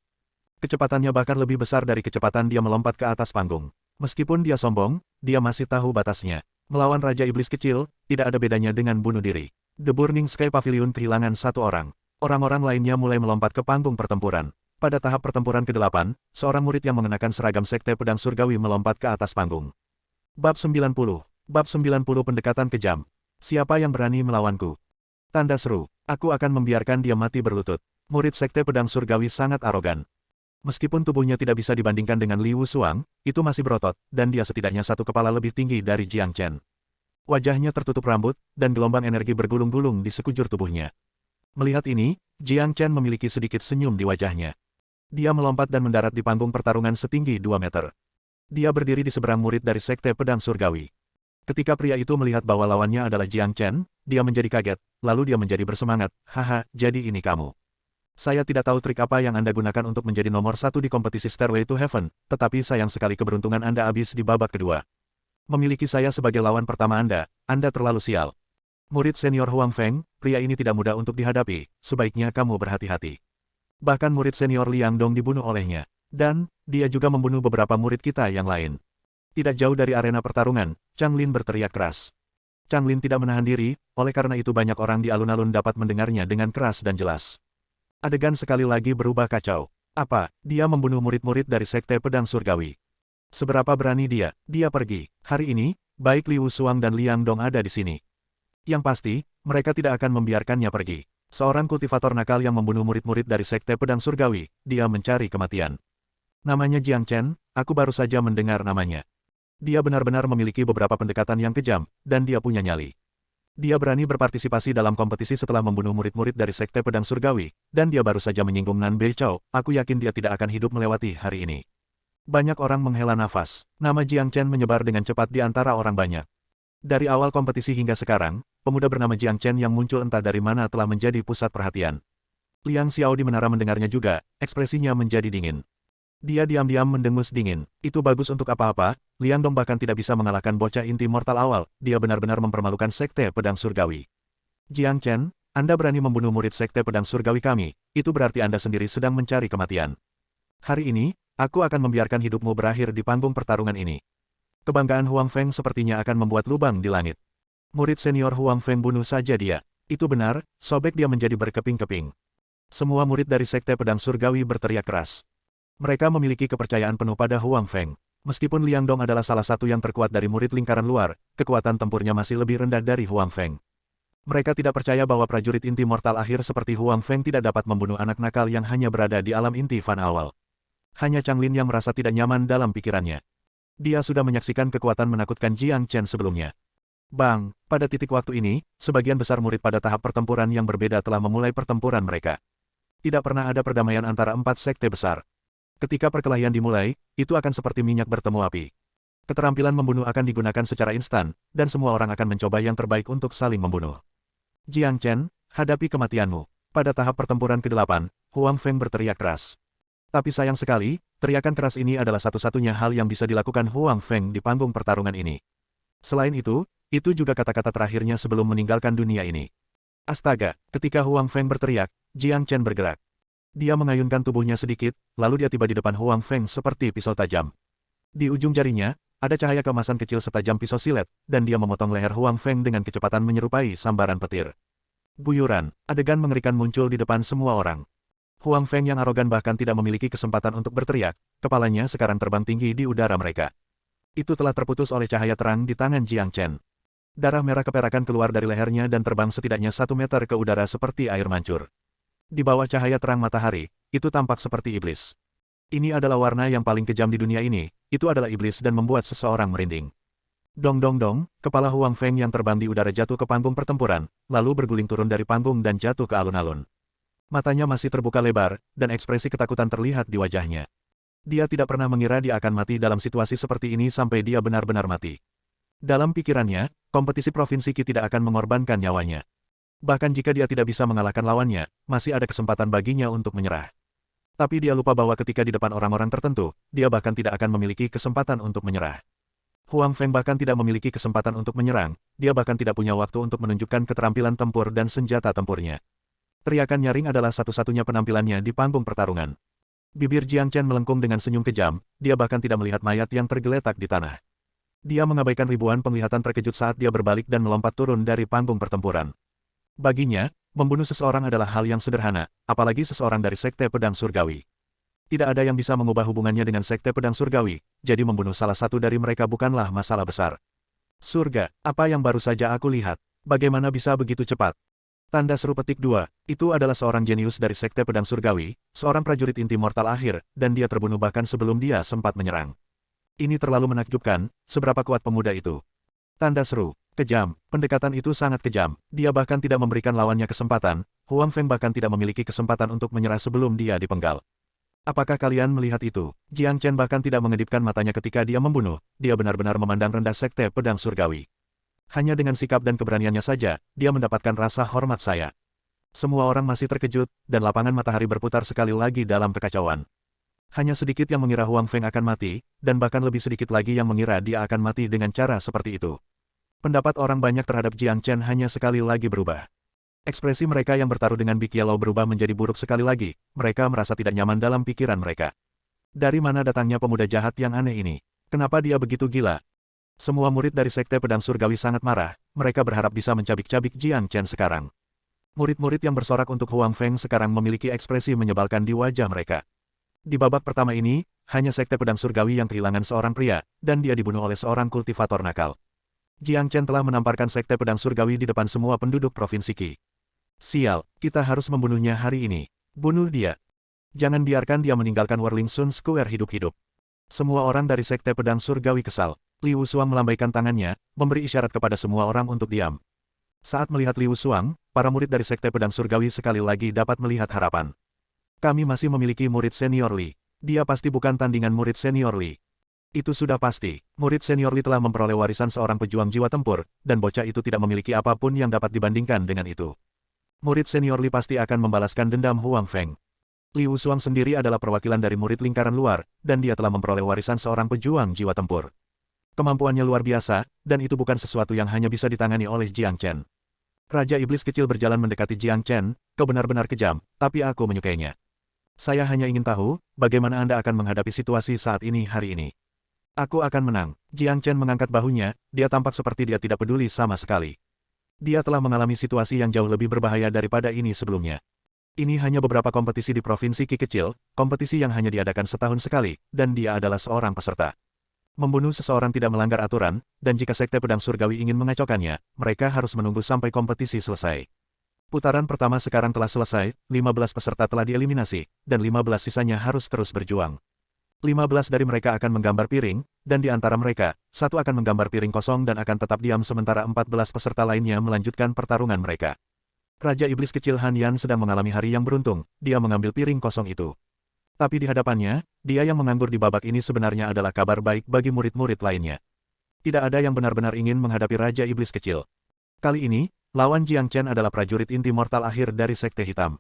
Kecepatannya bahkan lebih besar dari kecepatan dia melompat ke atas panggung. Meskipun dia sombong, dia masih tahu batasnya. Melawan Raja Iblis Kecil, tidak ada bedanya dengan bunuh diri. The Burning Sky Pavilion kehilangan satu orang. Orang-orang lainnya mulai melompat ke panggung pertempuran. Pada tahap pertempuran ke-8, seorang murid yang mengenakan seragam Sekte Pedang Surgawi melompat ke atas panggung. Bab 90. Bab 90 Pendekatan Kejam. Siapa yang berani melawanku? Tanda seru. Aku akan membiarkan dia mati berlutut. Murid Sekte Pedang Surgawi sangat arogan. Meskipun tubuhnya tidak bisa dibandingkan dengan Li Wusuang, itu masih berotot, dan dia setidaknya satu kepala lebih tinggi dari Jiang Chen. Wajahnya tertutup rambut, dan gelombang energi bergulung-gulung di sekujur tubuhnya. Melihat ini, Jiang Chen memiliki sedikit senyum di wajahnya. Dia melompat dan mendarat di panggung pertarungan setinggi 2 meter. Dia berdiri di seberang murid dari Sekte Pedang Surgawi. Ketika pria itu melihat bahwa lawannya adalah Jiang Chen, dia menjadi kaget, lalu dia menjadi bersemangat, haha, jadi ini kamu. Saya tidak tahu trik apa yang Anda gunakan untuk menjadi nomor 1 di kompetisi Stairway to Heaven, tetapi sayang sekali keberuntungan Anda habis di babak kedua. Memiliki saya sebagai lawan pertama Anda terlalu sial. Murid senior Huang Feng, pria ini tidak mudah untuk dihadapi, sebaiknya kamu berhati-hati. Bahkan murid senior Liang Dong dibunuh olehnya. Dan, dia juga membunuh beberapa murid kita yang lain. Tidak jauh dari arena pertarungan, Chang Lin berteriak keras. Chang Lin tidak menahan diri, oleh karena itu banyak orang di alun-alun dapat mendengarnya dengan keras dan jelas. Adegan sekali lagi berubah kacau. Apa, dia membunuh murid-murid dari Sekte Pedang Surgawi? Seberapa berani dia? Dia pergi. Hari ini, baik Li Wusuang dan Liang Dong ada di sini. Yang pasti, mereka tidak akan membiarkannya pergi. Seorang kultivator nakal yang membunuh murid-murid dari Sekte Pedang Surgawi, dia mencari kematian. Namanya Jiang Chen, aku baru saja mendengar namanya. Dia benar-benar memiliki beberapa pendekatan yang kejam, dan dia punya nyali. Dia berani berpartisipasi dalam kompetisi setelah membunuh murid-murid dari Sekte Pedang Surgawi, dan dia baru saja menyinggung Nan Beichao. Aku yakin dia tidak akan hidup melewati hari ini. Banyak orang menghela nafas. Nama Jiang Chen menyebar dengan cepat di antara orang banyak. Dari awal kompetisi hingga sekarang, pemuda bernama Jiang Chen yang muncul entah dari mana telah menjadi pusat perhatian. Liang Xiao di menara mendengarnya juga, ekspresinya menjadi dingin. Dia diam-diam mendengus dingin. Itu bagus untuk apa-apa, Liang Dong bahkan tidak bisa mengalahkan bocah inti mortal awal, dia benar-benar mempermalukan Sekte Pedang Surgawi. Jiang Chen, Anda berani membunuh murid Sekte Pedang Surgawi kami, itu berarti Anda sendiri sedang mencari kematian. Hari ini, aku akan membiarkan hidupmu berakhir di panggung pertarungan ini. Kebanggaan Huang Feng sepertinya akan membuat lubang di langit. Murid senior Huang Feng bunuh saja dia. Itu benar, sobek dia menjadi berkeping-keping. Semua murid dari Sekte Pedang Surgawi berteriak keras. Mereka memiliki kepercayaan penuh pada Huang Feng. Meskipun Liang Dong adalah salah satu yang terkuat dari murid lingkaran luar, kekuatan tempurnya masih lebih rendah dari Huang Feng. Mereka tidak percaya bahwa prajurit inti mortal akhir seperti Huang Feng tidak dapat membunuh anak nakal yang hanya berada di alam inti Fan awal. Hanya Chang Lin yang merasa tidak nyaman dalam pikirannya. Dia sudah menyaksikan kekuatan menakutkan Jiang Chen sebelumnya. Bang, pada titik waktu ini, sebagian besar murid pada tahap pertempuran yang berbeda telah memulai pertempuran mereka. Tidak pernah ada perdamaian antara empat sekte besar. Ketika perkelahian dimulai, itu akan seperti minyak bertemu api. Keterampilan membunuh akan digunakan secara instan, dan semua orang akan mencoba yang terbaik untuk saling membunuh. Jiang Chen, hadapi kematianmu. Pada tahap pertempuran ke-8, Huang Feng berteriak keras. Tapi sayang sekali, teriakan keras ini adalah satu-satunya hal yang bisa dilakukan Huang Feng di panggung pertarungan ini. Selain itu juga kata-kata terakhirnya sebelum meninggalkan dunia ini. Astaga, ketika Huang Feng berteriak, Jiang Chen bergerak. Dia mengayunkan tubuhnya sedikit, lalu dia tiba di depan Huang Feng seperti pisau tajam. Di ujung jarinya, ada cahaya keemasan kecil setajam pisau silet, dan dia memotong leher Huang Feng dengan kecepatan menyerupai sambaran petir. Guyuran, adegan mengerikan muncul di depan semua orang. Huang Feng yang arogan bahkan tidak memiliki kesempatan untuk berteriak, kepalanya sekarang terbang tinggi di udara mereka. Itu telah terputus oleh cahaya terang di tangan Jiang Chen. Darah merah keperakan keluar dari lehernya dan terbang setidaknya 1 meter ke udara seperti air mancur. Di bawah cahaya terang matahari, itu tampak seperti iblis. Ini adalah warna yang paling kejam di dunia ini, itu adalah iblis dan membuat seseorang merinding. Dong dong dong, kepala Huang Feng yang terbang di udara jatuh ke panggung pertempuran, lalu berguling turun dari panggung dan jatuh ke alun-alun. Matanya masih terbuka lebar, dan ekspresi ketakutan terlihat di wajahnya. Dia tidak pernah mengira dia akan mati dalam situasi seperti ini sampai dia benar-benar mati. Dalam pikirannya, kompetisi provinsi Qi tidak akan mengorbankan nyawanya. Bahkan jika dia tidak bisa mengalahkan lawannya, masih ada kesempatan baginya untuk menyerah. Tapi dia lupa bahwa ketika di depan orang-orang tertentu, dia bahkan tidak akan memiliki kesempatan untuk menyerah. Huang Feng bahkan tidak memiliki kesempatan untuk menyerang, dia bahkan tidak punya waktu untuk menunjukkan keterampilan tempur dan senjata tempurnya. Teriakan nyaring adalah satu-satunya penampilannya di panggung pertarungan. Bibir Jiang Chen melengkung dengan senyum kejam, dia bahkan tidak melihat mayat yang tergeletak di tanah. Dia mengabaikan ribuan penglihatan terkejut saat dia berbalik dan melompat turun dari panggung pertempuran. Baginya, membunuh seseorang adalah hal yang sederhana, apalagi seseorang dari Sekte Pedang Surgawi. Tidak ada yang bisa mengubah hubungannya dengan Sekte Pedang Surgawi, jadi membunuh salah satu dari mereka bukanlah masalah besar. Surga, apa yang baru saja aku lihat? Bagaimana bisa begitu cepat? Tanda seru petik 2, itu adalah seorang jenius dari Sekte Pedang Surgawi, seorang prajurit inti mortal akhir, dan dia terbunuh bahkan sebelum dia sempat menyerang. Ini terlalu menakjubkan, seberapa kuat pemuda itu. Tanda seru. Kejam, pendekatan itu sangat kejam, dia bahkan tidak memberikan lawannya kesempatan, Huang Feng bahkan tidak memiliki kesempatan untuk menyerah sebelum dia dipenggal. Apakah kalian melihat itu? Jiang Chen bahkan tidak mengedipkan matanya ketika dia membunuh, dia benar-benar memandang rendah Sekte Pedang Surgawi. Hanya dengan sikap dan keberaniannya saja, dia mendapatkan rasa hormat saya. Semua orang masih terkejut, dan lapangan matahari berputar sekali lagi dalam kekacauan. Hanya sedikit yang mengira Huang Feng akan mati, dan bahkan lebih sedikit lagi yang mengira dia akan mati dengan cara seperti itu. Pendapat orang banyak terhadap Jiang Chen hanya sekali lagi berubah. Ekspresi mereka yang bertaruh dengan Big Yellow berubah menjadi buruk sekali lagi, mereka merasa tidak nyaman dalam pikiran mereka. Dari mana datangnya pemuda jahat yang aneh ini? Kenapa dia begitu gila? Semua murid dari Sekte Pedang Surgawi sangat marah, mereka berharap bisa mencabik-cabik Jiang Chen sekarang. Murid-murid yang bersorak untuk Huang Feng sekarang memiliki ekspresi menyebalkan di wajah mereka. Di babak pertama ini, hanya Sekte Pedang Surgawi yang kehilangan seorang pria, dan dia dibunuh oleh seorang kultivator nakal. Jiang Chen telah menamparkan Sekte Pedang Surgawi di depan semua penduduk Provinsi Qi. Sial, kita harus membunuhnya hari ini. Bunuh dia. Jangan biarkan dia meninggalkan Whirling Sun Square hidup-hidup. Semua orang dari Sekte Pedang Surgawi kesal. Liu Xuang melambaikan tangannya, memberi isyarat kepada semua orang untuk diam. Saat melihat Liu Xuang, para murid dari Sekte Pedang Surgawi sekali lagi dapat melihat harapan. Kami masih memiliki murid senior Li. Dia pasti bukan tandingan murid senior Li. Itu sudah pasti. Murid senior Li telah memperoleh warisan seorang pejuang jiwa tempur, dan bocah itu tidak memiliki apapun yang dapat dibandingkan dengan itu. Murid senior Li pasti akan membalaskan dendam Huang Feng. Liu Xuang sendiri adalah perwakilan dari murid lingkaran luar, dan dia telah memperoleh warisan seorang pejuang jiwa tempur. Kemampuannya luar biasa, dan itu bukan sesuatu yang hanya bisa ditangani oleh Jiang Chen. Raja Iblis kecil berjalan mendekati Jiang Chen, kau benar-benar kejam, tapi aku menyukainya. Saya hanya ingin tahu, bagaimana Anda akan menghadapi situasi saat ini hari ini. Aku akan menang. Jiang Chen mengangkat bahunya, dia tampak seperti dia tidak peduli sama sekali. Dia telah mengalami situasi yang jauh lebih berbahaya daripada ini sebelumnya. Ini hanya beberapa kompetisi di Provinsi Qi kecil, kompetisi yang hanya diadakan setahun sekali, dan dia adalah seorang peserta. Membunuh seseorang tidak melanggar aturan, dan jika Sekte Pedang Surgawi ingin mengacaukannya, mereka harus menunggu sampai kompetisi selesai. Putaran pertama sekarang telah selesai, 15 peserta telah dieliminasi, dan 15 sisanya harus terus berjuang. 15 dari mereka akan menggambar piring, dan di antara mereka, satu akan menggambar piring kosong dan akan tetap diam sementara 14 peserta lainnya melanjutkan pertarungan mereka. Raja Iblis kecil Han Yan sedang mengalami hari yang beruntung, dia mengambil piring kosong itu. Tapi di hadapannya, dia yang menganggur di babak ini sebenarnya adalah kabar baik bagi murid-murid lainnya. Tidak ada yang benar-benar ingin menghadapi Raja Iblis kecil. Kali ini, lawan Jiang Chen adalah prajurit inti mortal akhir dari Sekte Hitam.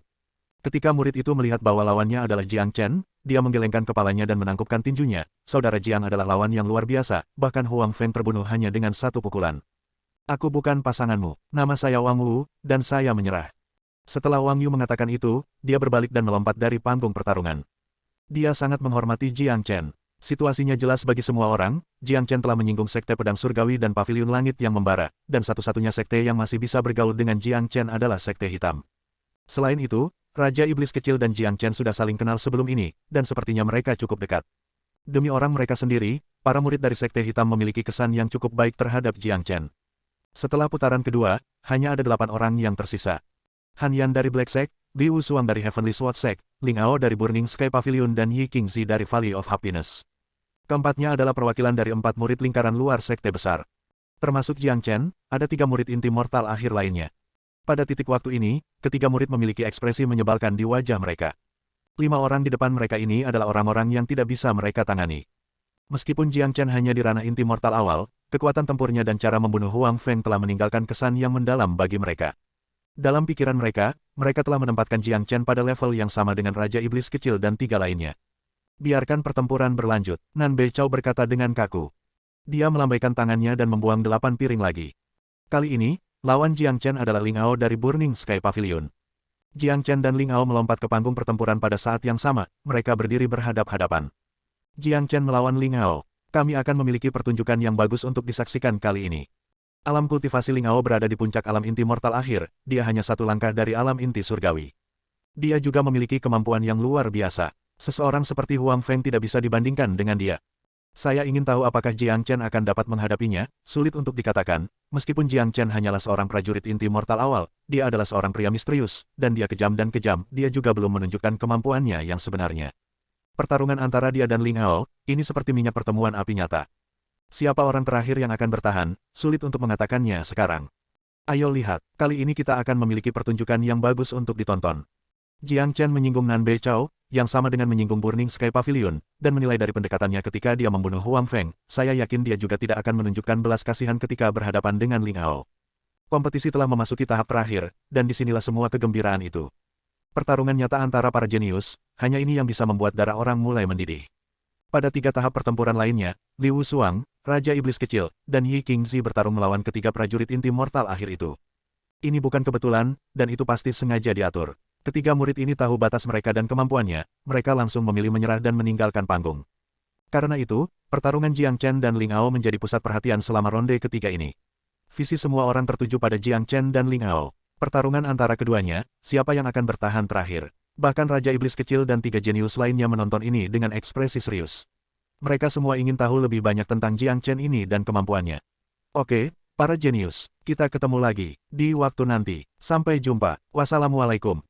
Ketika murid itu melihat bahwa lawannya adalah Jiang Chen, dia menggelengkan kepalanya dan menangkupkan tinjunya. Saudara Jiang adalah lawan yang luar biasa, bahkan Huang Feng terbunuh hanya dengan satu pukulan. Aku bukan pasanganmu, nama saya Wang Wu, dan saya menyerah. Setelah Wang Yu mengatakan itu, dia berbalik dan melompat dari panggung pertarungan. Dia sangat menghormati Jiang Chen. Situasinya jelas bagi semua orang, Jiang Chen telah menyinggung Sekte Pedang Surgawi dan Paviliun Langit yang membara, dan satu-satunya sekte yang masih bisa bergaul dengan Jiang Chen adalah Sekte Hitam. Selain itu, Raja Iblis kecil dan Jiang Chen sudah saling kenal sebelum ini, dan sepertinya mereka cukup dekat. Demi orang mereka sendiri, para murid dari Sekte Hitam memiliki kesan yang cukup baik terhadap Jiang Chen. Setelah putaran kedua, hanya ada 8 orang yang tersisa. Han Yan dari Black Sect, Liu Xuang dari Heavenly Sword Sect, Ling Ao dari Burning Sky Pavilion dan Yi Qingzi dari Valley of Happiness. Keempatnya adalah perwakilan dari 4 murid lingkaran luar sekte besar. Termasuk Jiang Chen, ada 3 murid inti mortal akhir lainnya. Pada titik waktu ini, ketiga murid memiliki ekspresi menyebalkan di wajah mereka. 5 orang di depan mereka ini adalah orang-orang yang tidak bisa mereka tangani. Meskipun Jiang Chen hanya di ranah inti mortal awal, kekuatan tempurnya dan cara membunuh Huang Feng telah meninggalkan kesan yang mendalam bagi mereka. Dalam pikiran mereka, mereka telah menempatkan Jiang Chen pada level yang sama dengan Raja Iblis kecil dan 3 lainnya. Biarkan pertempuran berlanjut, Nan Bei Chao berkata dengan kaku. Dia melambaikan tangannya dan membuang 8 piring lagi. Kali ini, lawan Jiang Chen adalah Ling Ao dari Burning Sky Pavilion. Jiang Chen dan Ling Ao melompat ke panggung pertempuran pada saat yang sama, mereka berdiri berhadap-hadapan. Jiang Chen melawan Ling Ao. Kami akan memiliki pertunjukan yang bagus untuk disaksikan kali ini. Alam kultivasi Ling Ao berada di puncak alam inti mortal akhir, dia hanya satu langkah dari alam inti surgawi. Dia juga memiliki kemampuan yang luar biasa. Seseorang seperti Huang Feng tidak bisa dibandingkan dengan dia. Saya ingin tahu apakah Jiang Chen akan dapat menghadapinya, sulit untuk dikatakan, meskipun Jiang Chen hanyalah seorang prajurit inti mortal awal, dia adalah seorang pria misterius, dan dia kejam dan kejam, dia juga belum menunjukkan kemampuannya yang sebenarnya. Pertarungan antara dia dan Ling Ao, ini seperti minyak pertemuan api nyata. Siapa orang terakhir yang akan bertahan, sulit untuk mengatakannya sekarang. Ayo lihat, kali ini kita akan memiliki pertunjukan yang bagus untuk ditonton. Jiang Chen menyinggung Nan Bei Chao, yang sama dengan menyinggung Burning Sky Pavilion, dan menilai dari pendekatannya ketika dia membunuh Huang Feng, saya yakin dia juga tidak akan menunjukkan belas kasihan ketika berhadapan dengan Ling Ao. Kompetisi telah memasuki tahap terakhir, dan disinilah semua kegembiraan itu. Pertarungan nyata antara para jenius, hanya ini yang bisa membuat darah orang mulai mendidih. Pada 3 tahap pertempuran lainnya, Liu Xuang, Raja Iblis Kecil, dan Yi Qingzi bertarung melawan ketiga prajurit inti mortal akhir itu. Ini bukan kebetulan, dan itu pasti sengaja diatur. Ketiga murid ini tahu batas mereka dan kemampuannya, mereka langsung memilih menyerah dan meninggalkan panggung. Karena itu, pertarungan Jiang Chen dan Ling Ao menjadi pusat perhatian selama ronde ketiga ini. Visi semua orang tertuju pada Jiang Chen dan Ling Ao. Pertarungan antara keduanya, siapa yang akan bertahan terakhir. Bahkan Raja Iblis Kecil dan 3 jenius lainnya menonton ini dengan ekspresi serius. Mereka semua ingin tahu lebih banyak tentang Jiang Chen ini dan kemampuannya. Oke, para jenius, kita ketemu lagi di waktu nanti. Sampai jumpa. Wassalamualaikum.